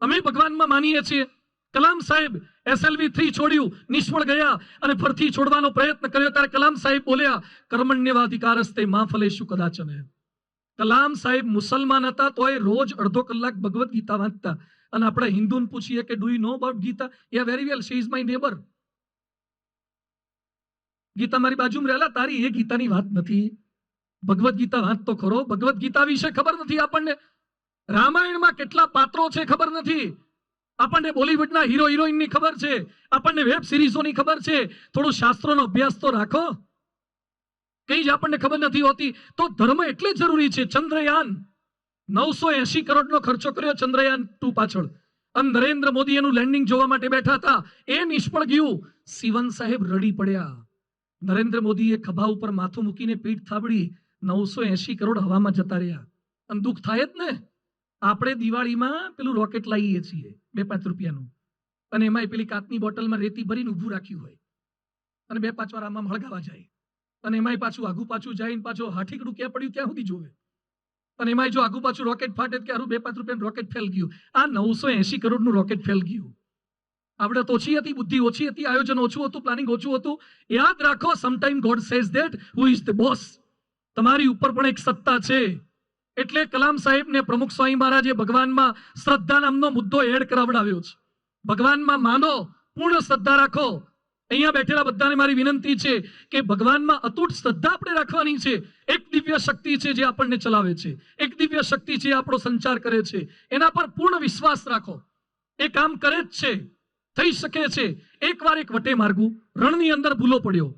અમે ભગવાનમાં માનીએ છીએ. કલામ સાહેબ SLV3 છોડ્યું, નિષ્ફળ ગયા અને ફરથી છોડવાનો પ્રયત્ન કર્યો ત્યારે કલામ સાહેબ બોલ્યા કર્મણ્યવાધિકારસ્તે માં ફલેશુ કદાચન. કલામ સાહેબ મુસલમાન હતા તોય રોજ અડધો કલાક ભગવદ ગીતા વાંચતા. અને આપણે હિન્દુને પૂછીએ કે do you know about Gita? Yeah very well, she is my neighbour. Gita મારી બાજુમાં રહેલા, તારી એ ગીતાની વાત નથી. ભગવદ ગીતા વાંચતો ખરો, ભગવદ ગીતા વિશે ખબર નથી આપણને. રામાયણમાં કેટલા પાત્રો છે ખબર નથી આપણને. બોલીવુડના હીરો હિરોઈનની ખબર છે આપણને, વેબ સિરીઝોની ખબર છે. થોડો શાસ્ત્રોનો અભ્યાસ તો રાખો, કઈ જ આપણને ખબર નથી હોતી. તો ધર્મ એટલે જરૂરી છે. ચંદ્રયાન 980 કરોડનો ખર્ચો કર્યો ચંદ્રયાન 2 પાછળ, અને નરેન્દ્ર મોદી એનું લેન્ડિંગ જોવા માટે બેઠા હતા, એ નિષ્ફળ ગયું. શિવન સાહેબ રડી પડ્યા. નરેન્દ્ર મોદીએ ખભા ઉપર માથું મૂકીને પીઠ થાબડી, 980 કરોડ હવામાં જતા રહ્યા. અને દુઃખ થાય જ ને. આપણે દિવાળીમાં પેલું રોકેટ લાવીએ છીએ 2-5 રૂપિયાનું, અને એમાં પેલી કાચની બોટલમાં રેતી ભરીને ઊભું રાખ્યું હોય, અને 2-5 વાર આમાં હળગાવા જાય, અને એમાંય પાછું આગુ પાછું જાય, પાછું હાથીકડું ક્યાં પડ્યું ત્યાં સુધી જોવે, અને એમાંય જો આગુ પાછું રોકેટ ફાટે કે 2-5 રૂપિયાનું રોકેટ ફેલ ગયું. આ 980 કરોડનું રોકેટ ફેલ ગયું. આવડત ઓછી હતી, બુદ્ધિ ઓછી હતી, આયોજન ઓછું હતું, પ્લાનિંગ ઓછું હતું. યાદ રાખો, sometime God says that who is the boss. તમારી ઉપર પણ એક સત્તા છે. એટલે કલામ સાહેબ ને પ્રમુખ સ્વામી મહારાજે ભગવાનમાં શ્રદ્ધા નામનો મુદ્દો એડ કરાવડાવ્યો છે. ભગવાનમાં માનો, પૂર્ણ શ્રદ્ધા રાખો. અહીંયા બેઠેલા બધાને મારી વિનંતી છે કે ભગવાનમાં અતૂટ શ્રદ્ધા આપણે રાખવાની છે. એક દિવ્ય શક્તિ છે જે આપણને ચલાવે છે, એક દિવ્ય શક્તિ છે આપણો સંચાર કરે છે. એના પર પૂર્ણ વિશ્વાસ રાખો. એ કામ કરે જ છે, થઈ શકે છે. એકવાર એક વટે માર્ગુ રણની અંદર ભૂલો પડ્યો,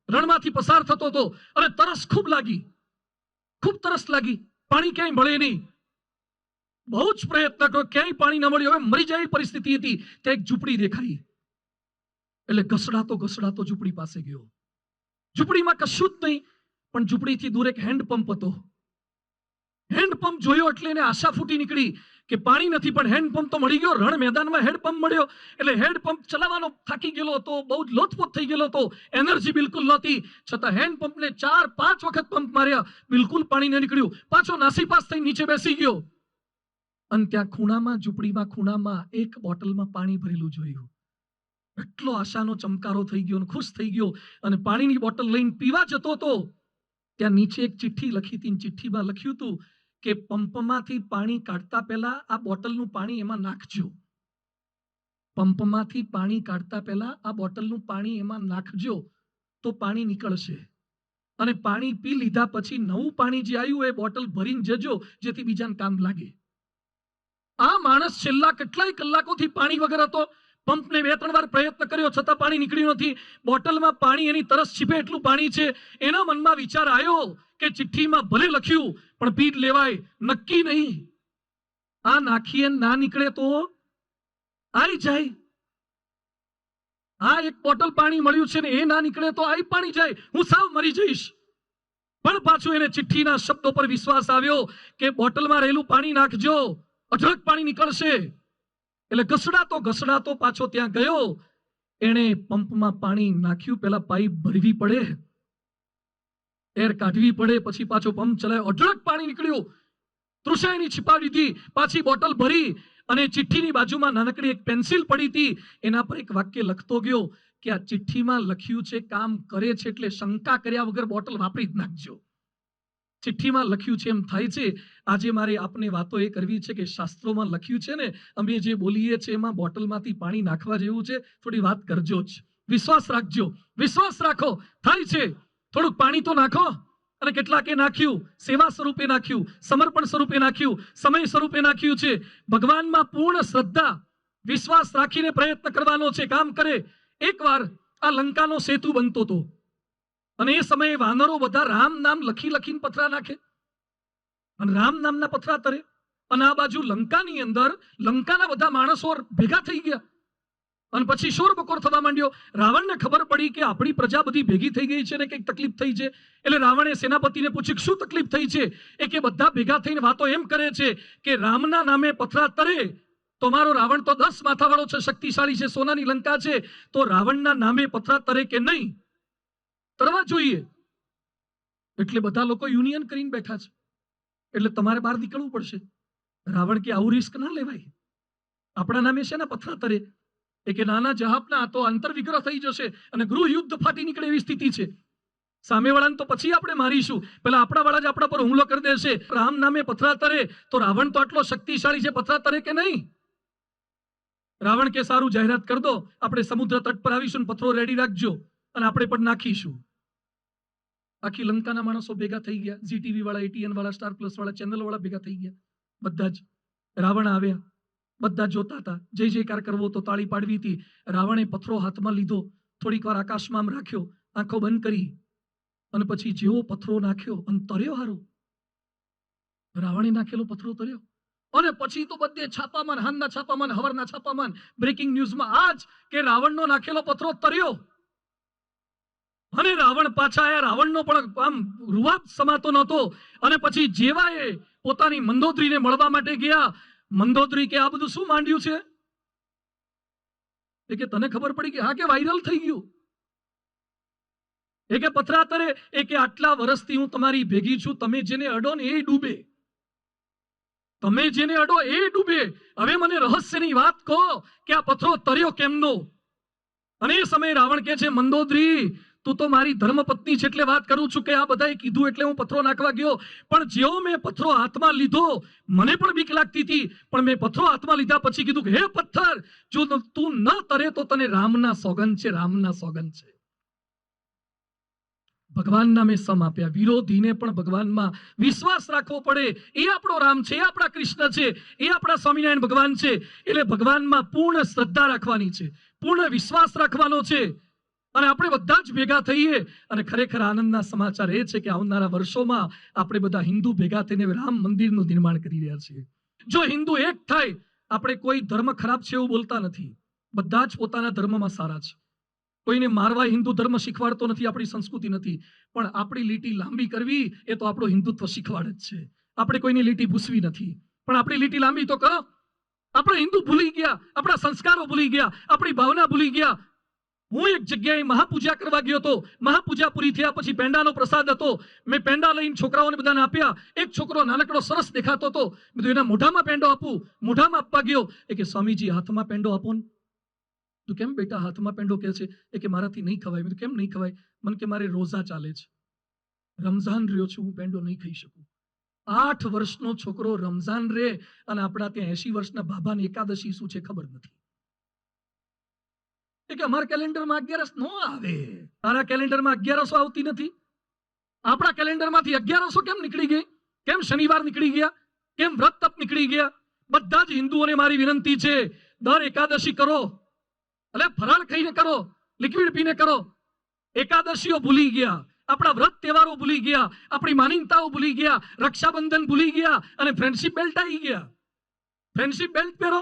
રણમાંથી પસાર થતો હતો અને તરસ ખૂબ લાગી, ખૂબ તરસ લાગી. પાણી ક્યાંય મળે નહીં, બહુ જ પ્રયત્ન કર્યો, ક્યાંય પાણી ન મળ્યું. હવે મરી જાય પરિસ્થિતિ હતી. ત્યાં એક ઝૂંપડી દેખાઈ, એટલે ઘસડાતો ઘસડાતો ઝૂંપડી પાસે ગયો. ઝૂંપડીમાં કશું જ નહીં, પણ ઝૂંપડીથી દૂર એક હેન્ડપંપ હતો. હેન્ડપંપ જોયો એટલે એને આશા ફૂટી નીકળી કે પાણી નથી, પણ હેન્ડપંપ તો મળી ગયો. રણ મેદાનમાં હેન્ડપંપ મળ્યો એટલે હેન્ડપંપ ચલાવવાનો થાકી ગયેલો હતો, બહુ જ લોથપોથ થઈ ગયેલો હતો, એનર્જી બિલકુલ નહોતી. છતાં હેન્ડપંપને 4-5 વખત પંપ માર્યા, બિલકુલ પાણી ન નીકળ્યું. પાછો નાસીપાસ થઈ નીચે બેસી ગયો, અને ત્યાં ખૂણામાં, ઝૂંપડીમાં ખૂણામાં એક બોટલમાં પાણી ભરેલું જોયું. એટલો આશાનો ચમકારો થઈ ગયો, ખુશ થઈ ગયો, અને પાણીની બોટલ લઈને પીવા જતો હતો. ત્યાં નીચે એક ચિઠ્ઠી લખી હતી. ચિઠ્ઠીમાં લખ્યું હતું કે પંપમાંથી પાણી કાઢતા પહેલા આ બોટલનું પાણી એમાં નાખજો. પંપમાંથી પાણી કાઢતા પહેલા આ બોટલનું પાણી એમાં નાખજો તો પાણી નીકળશે. અને પાણી પી લીધા પછી નવું પાણી જે આવ્યું એ બોટલ ભરીને જજો, જેથી બીજાને કામ લાગે. આ માણસ છેલ્લા કેટલાય કલાકોથી પાણી વગર હતો. પંપને 2-3 વાર પ્રયત્ન કર્યો, છતાં પાણી નીકળ્યું નથી. બોટલમાં પાણી, એની તરસ છીપે એટલું પાણી છે. એના મનમાં વિચાર આવ્યો કે ચિઠ્ઠીમાં ભલે લખ્યું પણ પી લેવાય, નક્કી નહીં. આ નાખીએ ના નીકળે તો આવી જાય. આ એક બોટલ પાણી મળ્યું છે ને એ ના નીકળે તો આવી પાણી જાય, હું સાવ મરી જઈશ. પણ પાછું એને ચિઠ્ઠીના શબ્દો પર વિશ્વાસ આવ્યો કે બોટલમાં રહેલું પાણી નાખજો, અઢળક પાણી નીકળશે. એટલે ઘસડાતો ઘસડાતો પાછો ત્યાં ગયો. એને પંપમાં પાણી નાખ્યું, પેલા પાઇપ ભરવી પડે, એર કાઢવી પડે, પછી પાછો પંપ ચલાવ્યો, અઢળક પાણી નીકળ્યું. તૃષાઈની છીપાવી દીધી, પાછી બોટલ ભરી, અને ચિઠ્ઠીની બાજુમાં નાનકડી એક પેન્સિલ પડી હતી, એના પર એક વાક્ય લખતો ગયો કે આ ચિઠ્ઠીમાં લખ્યું છે કામ કરે છે, એટલે શંકા કર્યા વગર બોટલ વાપરી જ નાખજો. ચિઠ્ઠીમાં લખ્યું છે એમ થાય છે. આજે મારે આપને વાતો એ કરવી છે કે શાસ્ત્રોમાં લખ્યું છે ને, અમે જે બોલીએ છીએ એમાં બોટલમાંથી પાણી નાખવા જેવું છે. થોડી વાત કરજો જ, વિશ્વાસ રાખજો, વિશ્વાસ રાખો, થાય છે. થોડુંક પાણી તો નાખો. અને કેટલાકે નાખ્યું, સેવા સ્વરૂપે નાખ્યું, સમર્પણ સ્વરૂપે નાખ્યું, સમય સ્વરૂપે નાખ્યું છે. ભગવાનમાં પૂર્ણ શ્રદ્ધા, વિશ્વાસ રાખીને પ્રયત્ન કરવાનો છે, કામ કરે. એકવાર આ લંકાનો સેતુ બનતો હતો, અને એ સમયે વાનરો બધા રામ નામ લખી લખીને પથરા નાખે અને રામ નામના પથરા તરે. અને આ બાજુ લંકાની અંદર લંકાના બધા માણસો ભેગા થઈ ગયા અને પછી શોર બકોર થવા માંડ્યો. રાવણને ખબર પડી કે આપણી પ્રજા બધી ભેગી થઈ ગઈ છે ને કંઈક તકલીફ થઈ છે. એટલે રાવણે સેનાપતિને પૂછ્યું કે શું તકલીફ થઈ છે. એ કે બધા ભેગા થઈને વાતો એમ કરે છે કે રામના નામે પથરા તરે તો મારો રાવણ તો 10 માથાવાળો છે, શક્તિશાળી છે, સોનાની લંકા છે, તો રાવણના નામે પથરા તરે કે નહીં, તરવા જોઈએ. એટલે બધા લોકો યુનિયન કરીને બેઠા છે. એટલે તમારે બહાર નીકળવું પડશે. રાવણ કે આવું રિસ્ક ના લેવાય, આપણા નામે છે ને પથરા તરે. એ કે નાના જહાપના તો આંતરવિગ્રહ થઈ જશે અને ગૃહ યુદ્ધ ફાટી નીકળે એવી સ્થિતિ છે. સામેવાળાને તો પછી આપણે મારીશું, પેલા આપણા વાળા જ આપણા પર હુમલો કરી દેશે. રામ નામે પથરા તરે તો રાવણ તો આટલો શક્તિશાળી છે, પથરા તરે કે નહીં. રાવણ કે સારું, જાહેરાત કરી દો, આપણે સમુદ્ર તટ પર આવીશું, પથરો રેડી રાખજો અને આપણે પણ નાખીશું. આખી લંકાના માણસો ભેગા થઈ ગયા, ઝીટીવી વાળા, એટીએન વાળા, સ્ટાર પ્લસ વાળા, ચેનલ વાળા ભેગા થઈ ગયા. બધા જ રાવણ આવ્યા, બધા જોતા હતા. જય જયકાર કરવો તો તાળી પાડવી હતી. રાવણે પથરો હાથમાં લીધો, થોડીક વાર આકાશમાં આમ રાખ્યો, આંખો બંધ કરી અને પછી જેવો પથરો નાખ્યો અને તર્યો હારો. રાવણે નાખેલો પથરો તર્યો અને પછી તો બધે છાપામાં, હાનના છાપામાં, હવારના છાપામાં, બ્રેકિંગ ન્યૂઝમાં આજ કે રાવણનો નાખેલો પથરો તર્યો. અને રાવણ પાછા આયા. રાવણનો પણ આમ રૂવાબ સમાતો નહોતો. અને પછી જેવા એ પોતાની મંદોદરીને મળવા માટે ગયા, મંદોદરી કે આ બધું શું માંડ્યું છે. એ કે તને ખબર પડી કે હા, કે વાયરલ થઈ ગયું. એ કે પથરા તરે. એ કે આટલા વર્ષથી હું તમારી ભેગી છું, તમે જેને અડો ને એ ડૂબે, તમે જેને અડો એ ડૂબે. હવે મને રહસ્યની વાત કહો કે આ પથરો તર્યો કેમનો. અને એ સમયે રાવણ કે છે, મંદોદરી તું તો મારી ધર્મપત્ની છે એટલે વાત કરું છું કે આ બધાએ કીધું એટલે હું પથરો નાખવા ગયો. પણ જેવો મેં પથરો હાથમાં લીધો, મને પણ બીક લાગતી હતી, પણ મેં પથરો હાથમાં લીધા પછી કીધું કે હે પથ્થર, જો તું ન તરે તો તને રામના સોગંદ છે, રામના સોગંદ છે. ભગવાનના મેં સમ આપ્યા. વિરોધીને પણ ભગવાનમાં વિશ્વાસ રાખવો પડે. એ આપણો રામ છે, એ આપણા કૃષ્ણ છે, એ આપણા સ્વામિનારાયણ ભગવાન છે. એટલે ભગવાનમાં પૂર્ણ શ્રદ્ધા રાખવાની છે, પૂર્ણ વિશ્વાસ રાખવાનો છે. અને આપણે બધા જ ભેગા થઈએ. અને ખરેખર આનંદના સમાચાર એ છે કે આવનારા વર્ષોમાં આપણે બધા હિન્દુ ભેગા થઈને રામ મંદિરનું નિર્માણ કરી રહ્યા છીએ. જો હિન્દુ એક થાય, આપણે કોઈ ધર્મ ખરાબ છે એવું બોલતા નથી, બધા જ પોતાના ધર્મમાં સારા છે. કોઈને મારવા હિન્દુ ધર્મ શીખવાડતો નથી, આપણી સંસ્કૃતિ નથી. પણ આપણી લીટી લાંબી કરવી એ તો આપણો હિન્દુત્વ શીખવાડે જ છે. આપણે કોઈની લીટી ભૂસવી નથી, પણ આપણી લીટી લાંબી તો કરો. આપણે હિન્દુ ભૂલી ગયા, આપણા સંસ્કારો ભૂલી ગયા, આપણી ભાવના ભૂલી ગયા. હું એક જગ્યાએ મહાપૂજા કરવા ગયો હતો. મહાપૂજા પૂરી થયા પછી પેંડાનો પ્રસાદ હતો. મેં પેંડા લઈને છોકરાઓને બધાને આપ્યા. એક છોકરો નાનકડો સરસ દેખાતો હતો. મેં કીધું એના મોઢામાં પેંડો આપું. મોઢામાં આપવા ગયો. એ કે સ્વામીજી હાથમાં પેંડો આપો ને. તું કેમ બેટા હાથમાં પેંડો કે છે. એ કે મારાથી નહીં ખવાય. મેં કેમ નહીં ખવાય. મને કે મારે રોઝા ચાલે છે, રમઝાન રહ્યો છું, હું પેંડો નહીં ખાઈ શકું. 8 વર્ષનો છોકરો રમઝાન રે અને આપણા ત્યાં 80 વર્ષના બાબાની એકાદશી શું છે ખબર નથી. એ કે અમારા કેલેન્ડરમાં 11 ન આવે. તારા કેલેન્ડરમાં 11 આવતી નથી. આપણા કેલેન્ડરમાંથી 11 કેમ નીકળી ગઈ? કેમ શનિવાર નીકળી ગયા? કેમ વ્રત તપ નીકળી ગયા? બધા જ હિન્દુઓને મારી વિનંતી છે, દર એકાદશી કરો, એટલે ફરાળ ખાઈને કરો, લિક્વિડ પીને કરો. એકાદશીઓ ભૂલી ગયા, આપણા વ્રત તહેવારો ભૂલી ગયા, આપણી માનીતાઓ ભૂલી ગયા, રક્ષાબંધન ભૂલી ગયા અને ફ્રેન્ડશિપ બેલ્ટ આવી ગયા. ફ્રેન્ડશિપ બેલ્ટ પહેરો,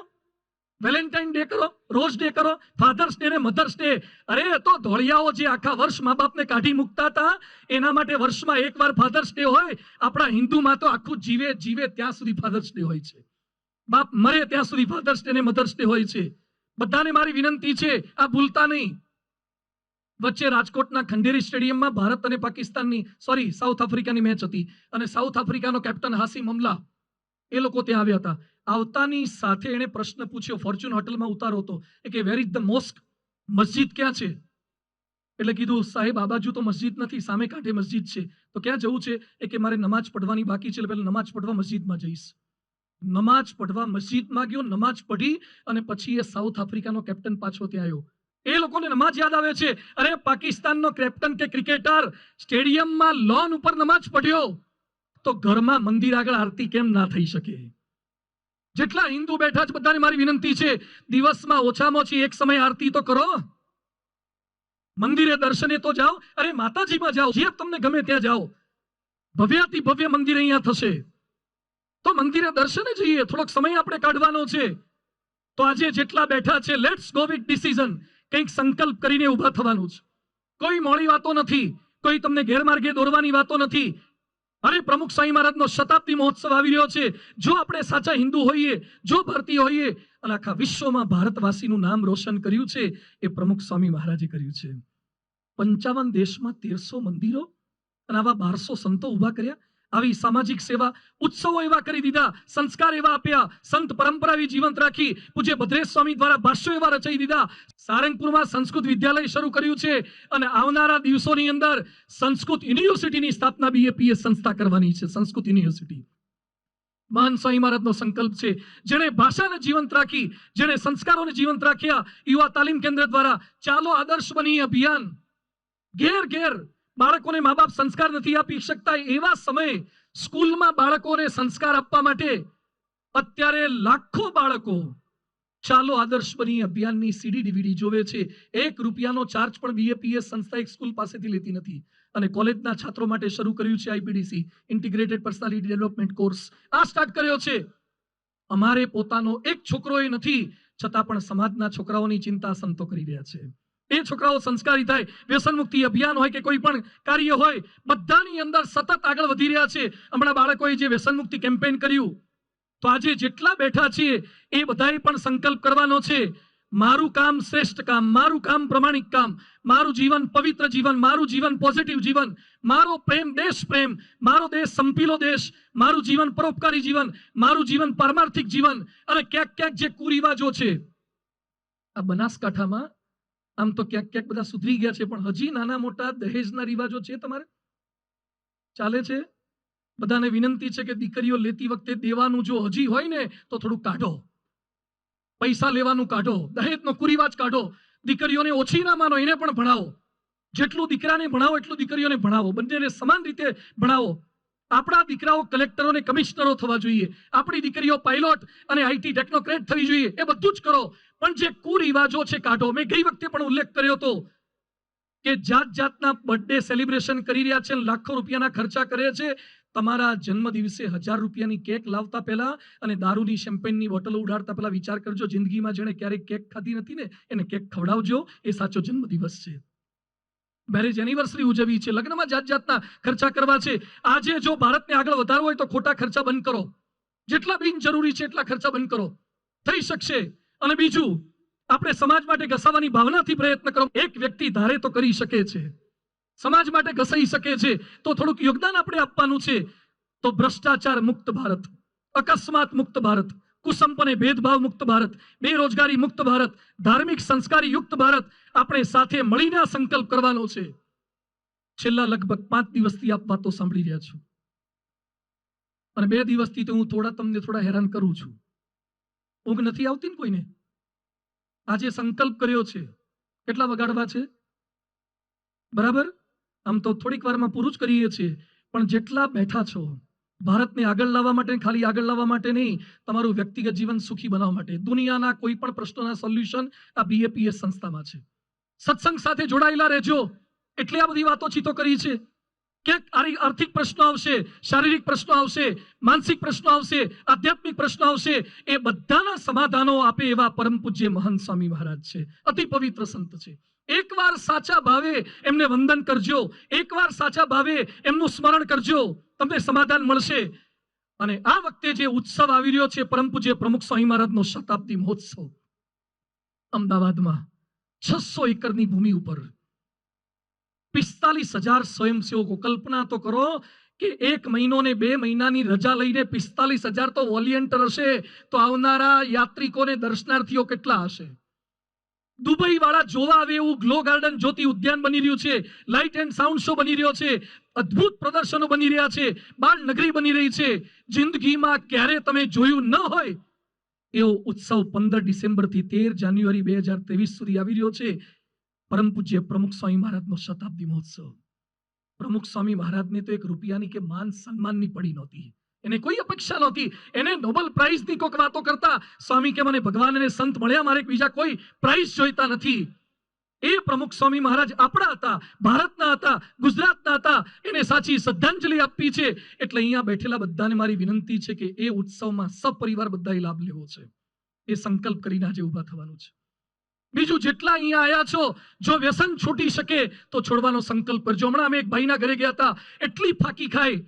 વેલેન્ટાઇન ડે કરો, રોઝ ડે કરો, ફાધર્સ ડે ને મધર્સ ડે. અરે તો ધોળિયાઓ જે આખા વર્ષ મા બાપને કાઢી મૂકતા હતા, એના માટે વર્ષમાં એકવાર ફાધર્સ ડે હોય. આપણા હિન્દુમાં તો આખું જીવે જીવે ત્યાં સુધી ફાધર્સ ડે હોય છે, બાપ મરે ત્યાં સુધી ફાધર્સ ડે ને મધર્સ ડે હોય છે. બધાને મારી વિનંતી છે, આ ભૂલતા નહીં. વચ્ચે રાજકોટના ખંડેરી સ્ટેડિયમમાં ભારત અને પાકિસ્તાનની સાઉથ આફ્રિકાની મેચ હતી અને સાઉથ આફ્રિકાનો કેપ્ટન હાસિમ અમલા એ લોકો ત્યાં આવ્યા હતા. આવતાની સાથે એને પ્રશ્ન પૂછ્યો, ફોર્ચ્યુન હોટલમાં ઉતારો હતો, એ કે વેર ઇઝ ધ મોસ્ક, મસ્જિદ ક્યાં છે? એટલે કીધું સાહેબ આ બાજુ તો મસ્જિદ નથી, સામે કાંઠે મસ્જિદ છે. તો ક્યાં જવું છે? એ કે મારે નમાજ પડવાની બાકી છે, એટલે પહેલા નમાજ પડવા મસ્જિદમાં જઈશ. નમાજ પડવા મસ્જિદમાં ગયો, નમાજ પઢી અને પછી એ સાઉથ આફ્રિકાનો કેપ્ટન પાછો ત્યાં આવ્યો. એ લોકોને નમાજ યાદ આવે છે. અરે પાકિસ્તાનનો કેપ્ટન કે ક્રિકેટર સ્ટેડિયમમાં લોન ઉપર નમાજ પડ્યો તો ઘરમાં મંદિર આગળ આરતી કેમ ના થઈ શકે? જેટલા હિન્દુ બેઠા છે બધાને મારી વિનંતી છે, દિવસમાં ઓછામાં ઓછી એક સમય આરતી તો કરો. મંદિરે દર્શને તો જાઓ, અરે માતાજીમાં જાઓ, જે તમને ગમે ત્યાં જાઓ, ભવ્યાતિ ભવ્ય મંદિર અહીંયા થશે, તો મંદિરે દર્શને જઈએ, થોડોક સમય આપણે કાઢવાનો છે. તો આજે જેટલા બેઠા છે, લેટ્સ ગો વિથ ડિસિઝન, કંઈક સંકલ્પ કરીને ઊભા થવાનું છે. કોઈ મોડી વાતો નથી, કોઈ તમને ગેરમાર્ગે દોરવાની વાતો નથી. અરે પ્રમુખ સ્વામી મહારાજનો શતાબ્દી મહોત્સવ આવી રહ્યો છે. જો આપણે સાચા હિન્દુ હોઈએ, જો ભારતીય હોઈએ, અને આખા વિશ્વમાં ભારતવાસીનું નામ રોશન કર્યું છે એ પ્રમુખ સ્વામી મહારાજે કર્યું છે. 55 દેશમાં 1300 મંદિરો અને આવા 1200 સંતો ઉભા કર્યા. આવી સામાજિક સેવા, ઉત્સવો એવા કરી દીધા, સંસ્કાર એવા આપ્યા, સંત પરંપરા એવી જીવંત રાખી, પૂજ્ય ભદ્રેશ સ્વામી દ્વારા ભાષ્યો એવા રચાઈ દીધા. સારંગપુરમાં સંસ્કૃત વિદ્યાલય શરૂ કર્યું છે અને આવનારા દિવસોની અંદર સંસ્કૃત યુનિવર્સિટીની સ્થાપના BAPS સંસ્થા કરવાની છે. સંસ્કૃત યુનિવર્સિટી મહાન સ્વામી મહારાજનો સંકલ્પ છે. જેણે ભાષાને જીવંત રાખી, જેણે સંસ્કારોને જીવંત રાખ્યા, યુવા તાલીમ કેન્દ્ર દ્વારા ચાલો આદર્શ બની અભિયાન. ઘેર ઘેર બાળકોને મા બાપ સંસ્કાર નથી આપી શકતા, એવા સમયે સ્કૂલમાં બાળકોને સંસ્કાર આપવા માટે અત્યારે લાખો બાળકો ચાલો આદર્શ બની અભિયાનની CD DVD જોવે છે. ₹1 ચાર્જ પણ BAPS સંસ્થા એક સ્કૂલ પાસેથી લેતી નથી. અને કોલેજના છાત્રો માટે શરૂ કર્યું છે IPDC, integrated personality development course. આ સ્ટાર્ટ કર્યો છે. અમારે પોતાનો એક છોકરો એ નથી, છતાં પણ સમાજના છોકરાઓની ચિંતા સંતો કરી રહ્યા છે. એ છોકરાઓ સંસ્કારી થાય. વ્યસન મુક્તિ અભિયાન હોય કે કોઈ પણ કાર્ય હોય, બધાની અંદર સતત આગળ વધી રહ્યા છે. હમણાં બાળકોએ જે વ્યસન મુક્તિ કેમ્પેન કર્યું, તો આજે જેટલા બેઠા છીએ એ બધાએ પણ સંકલ્પ કરવાનો છે, મારું કામ શ્રેષ્ઠ કામ, મારું કામ પ્રમાણિક કામ, મારું જીવન પવિત્ર જીવન, મારું જીવન પોઝિટિવ જીવન, મારો પ્રેમ દેશ પ્રેમ, મારો દેશ સંપીલો દેશ, મારું જીવન પરોપકારી જીવન, મારું જીવન પારમાર્થિક જીવન. અને ક્યાંક ક્યાંક જે કુરિવાજો છે આ બનાસકાંઠામાં, આમ તો ક્યાંક ક્યાંક બધા સુધરી ગયા છે, પણ હજી નાના મોટા દહેજના રિવાજો છે, તમારે ચાલે છે. બધાને વિનંતી છે કે દીકરીઓ લેતી વખતે દેવાનું જો હજી હોય ને તો થોડું કાઢો, પૈસા લેવાનું કાઢો, દહેજનો કુરિવાજ કાઢો. દીકરીઓને ઓછી ના માનો, એને પણ ભણાવો. જેટલું દીકરાને ભણાવો એટલું દીકરીઓને ભણાવો, બંનેને સમાન રીતે ભણાવો. આપણા દીકરાઓ કલેક્ટરો અને કમિશનરો થવા જોઈએ, આપણી દીકરીઓ પાયલોટ અને IT ટેકનોક્રેટ થવી જોઈએ. એ બધું જ કરો, પણ જે કુરિવાજો છે કાઢો. મેં ગઈ વખતે પણ ઉલ્લેખ કર્યો હતો કે જાત જાતના બર્થડે સેલિબ્રેશન કરી રહ્યા છે, લાખો રૂપિયાના ખર્ચા કરે છે. તમારા જન્મદિવસે ₹1000ની કેક લાવતા પહેલા અને દારૂની શેમ્પેનની બોટલો ઉડાડતા પહેલા વિચાર કરજો, જિંદગીમાં જેણે ક્યારેક કેક ખાધી નથી ને એને કેક ખવડાવજો. એ સાચો જન્મદિવસ છે. મેરેજ એનિવર્સરી ઉજવવી છે, લગ્નમાં જાત જાતના ખર્ચા કરવા છે. આજે જો ભારતને આગળ વધારવો હોય તો ખોટા ખર્ચા બંધ કરો, જેટલા બિનજરૂરી છે એટલા ખર્ચા બંધ કરો, થઈ શકશે. અને બીજું, આપણે સમાજ માટે ઘસાવાની ભાવનાથી પ્રયત્ન કરો. એક વ્યક્તિ ધારે તો કરી શકે છે, સમાજ માટે ઘસાઈ શકે છે, તો થોડુંક યોગદાન આપણે આપવાનું છે. તો ભ્રષ્ટાચાર મુક્ત ભારત, અકસ્માત મુક્ત ભારત, કુસંપ અને ભેદભાવ મુક્ત ભારત, બેરોજગારી મુક્ત ભારત, ધાર્મિક સંસ્કારી યુક્ત ભારત આપણે સાથે મળીને સંકલ્પ કરવાનો છે. છેલ્લા લગભગ 5 દિવસથી આપ વાતો સાંભળી રહ્યા છો અને 2 દિવસથી તો હું તમને થોડા હેરાન કરું છું. ઊંઘ નથી આવતી ને કોઈને? આજે સંકલ્પ કર્યો છે, કેટલા વગાડવા છે બરાબર? આમ તો થોડીક વારમાં પૂરું જ કરીએ છીએ, પણ જેટલા બેઠા છો ભારતને આગળ લાવવા માટે, ખાલી આગળ લાવવા માટે નહીં, તમારું વ્યક્તિગત જીવન સુખી બનાવવા માટે, દુનિયાના કોઈ પણ પ્રશ્નોના સોલ્યુશન આ BAPS સંસ્થામાં છે. સત્સંગ સાથે જોડાયેલા રહેજો. એટલે આ બધી વાતો ચીતો કરી છે કે આર્થિક પ્રશ્નો આવશે, શારીરિક પ્રશ્નો આવશે, માનસિક પ્રશ્નો આવશે, આધ્યાત્મિક પ્રશ્નો આવશે, એ બધાના સમાધાનો આપે એવા પરમ પૂજ્ય મહંત સ્વામી મહારાજ છે. અતિ પવિત્ર સંત છે. એકવાર સાચા ભાવે એમને વંદન કરજો, એકવાર સાચા ભાવે એમનું સ્મરણ કરજો, તમને સમાધાન મળશે. અને આ વખતે જે ઉત્સવ આવી રહ્યો છે પરમ પૂજ્ય પ્રમુખ સ્વામી મહારાજનો શતાબ્દી મહોત્સવ, અમદાવાદમાં 600 એકરની ભૂમિ ઉપર 45,000 સ્વયંસેવકો. કલ્પના તો કરો કે 1 મહિનો ને 2 મહિનાની રજા લઈને 45,000 તો વોલિયન્ટર હશે, તો આવનારા યાત્રિકોને, દર્શનાર્થીઓ કેટલા હશે? દુબઈ વાળા જોવા આવે એવું ગ્લો ગાર્ડન જ્યોતિ ઉદ્યાન બની રહ્યું છે, લાઇટ એન્ડ સાઉન્ડ શો બની રહ્યો છે, અદ્ભુત પ્રદર્શનો બની રહ્યા છે, બાળ નગરી બની રહી છે. જિંદગીમાં ક્યારે તમે જોયું ન હોય એવો ઉત્સવ 15 ડિસેમ્બરથી 13 જાન્યુઆરી 2023 સુધી આવી રહ્યો છે. પરમ પૂજ્ય પ્રમુખ સ્વામી મહારાજનો શતાબ્દી મહોત્સવ. પ્રમુખ સ્વામી મહારાજને તો 1 રૂપિયાની કે માન સન્માનની પડી નહોતી, એને કોઈ અપેક્ષા નહોતી. એને નોબેલ પ્રાઇઝની કોઈક વાતો કરતા, સ્વામી કે મને ભગવાન અને સંત મળ્યા, મારે બીજા કોઈ પ્રાઇઝ જોઈતા નથી. એ પ્રમુખ સ્વામી મહારાજ આપણા હતા, ભારતના હતા, ગુજરાતના હતા. એને સાચી શ્રદ્ધાંજલિ આપવી છે. એટલે અહીંયા બેઠેલા બધાને મારી વિનંતી છે કે એ ઉત્સવમાં સપરિવાર બધાએ લાભ લેવો છે. એ સંકલ્પ કરીને આજે ઊભા થવાનું છે. બીજું, જેટલા અહીંયા આયા છો, જો વ્યસન છૂટી શકે તો છોડવાનો સંકલ્પ કરજો. હમણાં અમે એક ભાઈના ઘરે ગયા હતા, એટલી ફાકી ખાય,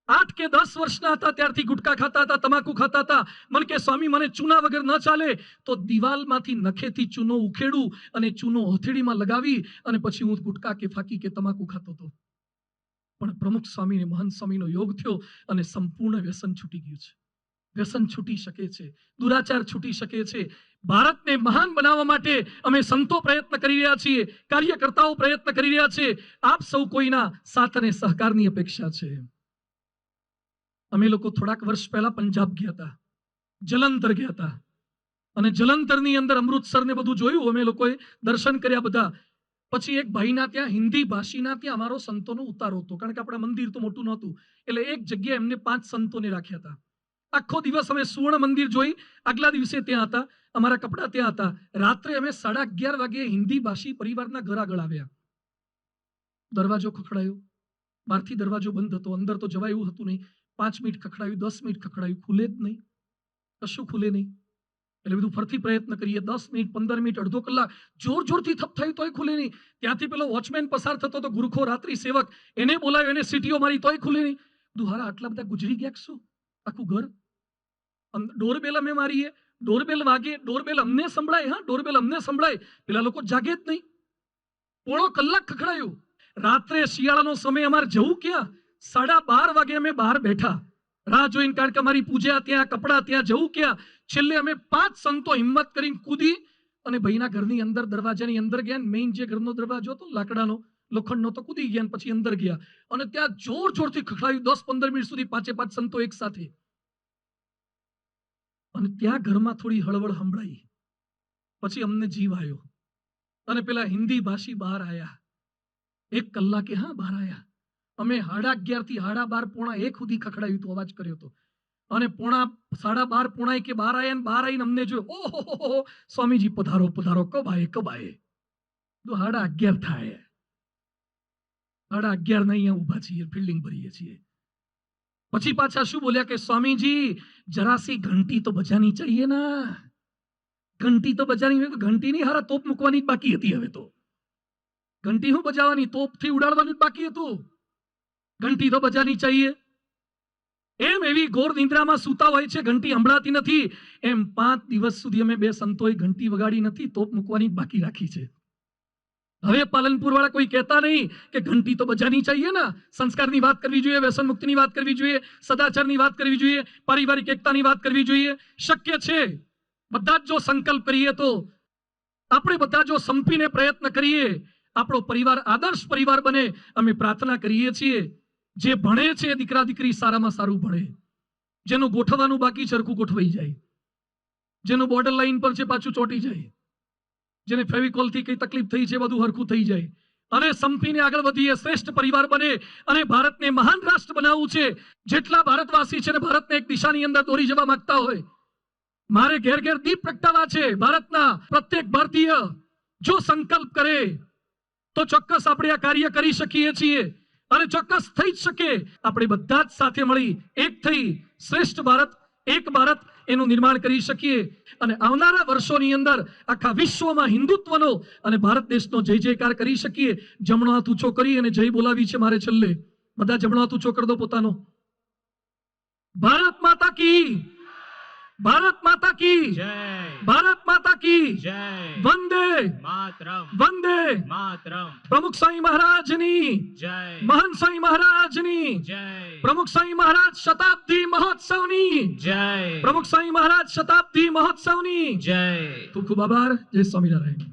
8 કે 10 વર્ષના હતા ત્યારથી ગુટકા ખાતા હતા, તમાકુ ખાતા હતા. મને કે સ્વામી, મને ચૂના વગર ન ચાલે, તો દિવાલમાંથી નખેથી ચૂનો ઉખેડું અને ચૂનો હથેળીમાં લગાવી અને પછી હું ગુટકા કે ફાકી કે તમાકુ ખાતો હતો. પણ પ્રમુખ સ્વામીને, મહંત સ્વામીનો યોગ થયો અને સંપૂર્ણ વ્યસન છૂટી ગયું છે. વ્યસન છૂટી શકે છે, દુરાચાર છૂટી શકે છે. ભારતને મહાન બનાવવા માટે અમે સંતો પ્રયત્ન કરી રહ્યા છીએ, કાર્યકર્તાઓ પ્રયત્ન કરી રહ્યા છે. આપ સૌ કોઈના સાથ અને સહકારની અપેક્ષા છે. અમે લોકો થોડાક વર્ષ પહેલા પંજાબ ગયા હતા, જલંધર ગયા હતા, અને જલંધરની અંદર અમૃતસર ને બધું જોયું. અમે લોકોએ દર્શન કર્યા બધા. પછી એક ભાઈના ત્યાં, હિન્દી ભાષીના ત્યાં અમારો સંતોનો ઉતારો હતો, કારણ કે આપણા મંદિર તો મોટું નહોતું. એટલે એક જગ્યાએ એમને 5 સંતોને રાખ્યા હતા. આખો દિવસ અમે સુવર્ણ મંદિર જોઈ, આગલા દિવસે ત્યાં હતા, અમારા કપડા ત્યાં હતા. રાત્રે અમે 11:30 વાગે હિન્દી ભાષી પરિવારના ઘર આગળ આવ્યા. દરવાજો ખખડાયો, બહારથી દરવાજો બંધ હતો, અંદર તો જવાય એવું હતું નહીં. 5 મિનિટ ખખડાયું, 10 મિનિટ ખખડાયું, ખુલે જ નહીં, કશું ખુલે નહીં. એટલે બધું ફરતી પ્રયત્ન કરીએ, 10 મિનિટ, 15 મિનિટ, અડધો કલાક, જોરથી થપ થયું તોય ખુલે નહીં. ત્યાંથી પેલો વોચમેન પસાર થતો તો, ગુરખો રાત્રિ સેવક, એને બોલાવ્યો, એને સીટીઓ મારી તોય ખુલે નહીં. દુહારા આટલા બધા ગુજરી ગયા શું આખું ઘર? ડોરબેલ અમે મારીએ, ડોરબેલ વાગે, ડોરબેલ અમને સંભળાય, હા ડોરબેલ અમને સંભળાય, પેલા લોકો જાગે જ નહીં. 1.5 કલાક ખખડાયું. રાત્રે શિયાળાનો સમય, અમારે જવું ક્યાં? 12:30 વાગે અમે બહાર બેઠા રાહ જોઈને, કારણ કે અમારી પૂજા ત્યાં, કપડા ત્યાં, જવું ક્યાં? છેલ્લે અમે 5 સંતો હિંમત કરીને કૂદી અને ભાઈના ઘરની અંદર, દરવાજાની અંદર ગયા. મેઇન જે ઘરનો દરવાજો હતો લાકડાનો, લોખંડનો, તો કૂદી ગયા. પછી અંદર ગયા અને ત્યાં જોરથી ખખડાયું. 10-15 મિનિટ સુધી 5 સંતો એક સાથે. અને ત્યાં ઘરમાં થોડી હળવળ સંભળાઈ. પછી અમને જીવ આવ્યો અને પેલા હિન્દી ભાષી બહાર આવ્યા. 1 કલાકે હા બહાર આવ્યા. અમે 11:30 થી 12:30, 1 સુધી ખખડાયું તો અવાજ કર્યો હતો. અને 12:30, 1 કે બહાર આવ્યા. ને બહાર આવીને અમને જોયો, ઓહો સ્વામીજી પધારો પધારો, કબ આયે તો 11:30 થાય. 11:30 ના અહીંયા ઉભા છીએ, ફિલ્ડિંગ ભરીએ છીએ. પછી પાછા શું બોલ્યા કે સ્વામીજી જરા સી ઘંટી તો બજાની ચાહીએ ના. ઘંટી તો બજાની, ઘંટી નહીં, હારા તોપ મૂકવાની જ બાકી હતી. હવે તો ઘંટી હું બજાવવાની, તોપથી ઉડાડવાનું જ બાકી હતું. ઘંટી તો બજાની ચાહીએ. એમ એવી ઘોર નિંદ્રામાં સૂતા હોય છે, ઘંટી સંભળાતી નથી. એમ 5 દિવસ સુધી અમે 2 સંતોએ ઘંટી વગાડી નથી, તોપ મૂકવાની જ બાકી રાખી છે. હવે પાલનપુર વાળા કોઈ કહેતા નહીં કે ઘંટી તો બજાની ચાહીએ ના. સંસ્કારની વાત કરવી જોઈએ, વ્યસન મુક્તિની વાત કરવી જોઈએ, સદાચારની વાત કરવી જોઈએ, પારિવારિક એકતાની વાત કરવી જોઈએ. શક્ય છે. બધા જ જો સંકલ્પ કરીએ તો, આપણે બધા જો સંપીને પ્રયત્ન કરીએ, આપણો પરિવાર આદર્શ પરિવાર બને. અમે પ્રાર્થના કરીએ છીએ, જે ભણે છે દીકરા દીકરી સારામાં સારું ભણે, જેનું ગોઠવવાનું બાકી સરખું ગોઠવાઈ જાય, જેનું બોર્ડર લાઈન પર છે પાછું ચોંટી જાય, જેને ફેવિકોલ થી કઈ તકલીફ થઈ છે બધું હરખું થઈ જાય. અને સંપીને આગળ વધીએ, શ્રેષ્ઠ પરિવાર બને અને ભારતને મહાન રાષ્ટ્ર બનાવવું છે. જેટલા ભારતવાસી છે ને ભારતને એક દિશાની અંદર દોરી જવા માંગતા હોય, મારે ઘેર ઘેર દીપ પ્રગટાવવા છે. ભારતના પ્રત્યેક ભારતીય જો સંકલ્પ કરે તો ચોક્કસ આપણે આ કાર્ય કરી શકીએ છીએ અને ચોક્કસ થઈ જ શકે. આપણે બધા જ સાથે મળી એક થઈ શ્રેષ્ઠ ભારત, એક ભારત એનું નિર્માણ કરી શકીએ. અને આવનારા વર્ષોની અંદર આખા વિશ્વમાં હિન્દુત્વનો અને ભારત દેશનો જય જયકાર કરી શકીએ. જમણો હાથ ઊંચો કરી અને જય બોલાવી છે મારે છેલ્લે. બધા જમણો હાથ ઊંચો કરી દો પોતાનો. ભારત માતા કી, ભારત માતા કી જય, ભારત માતા કી જય, વંદે માતરમ, વંદે માતરમ. પ્રમુખ સ્વામી મહારાજની જય, મહાન સ્વામી મહારાજની જય, પ્રમુખ સ્વામી મહારાજ શતાબ્દી મહોત્સવની જય, પ્રમુખ સ્વામી મહારાજ શતાબ્દી મહોત્સવની જય. ખૂબ ખૂબ આભાર. જય સ્વામિનારાયણ.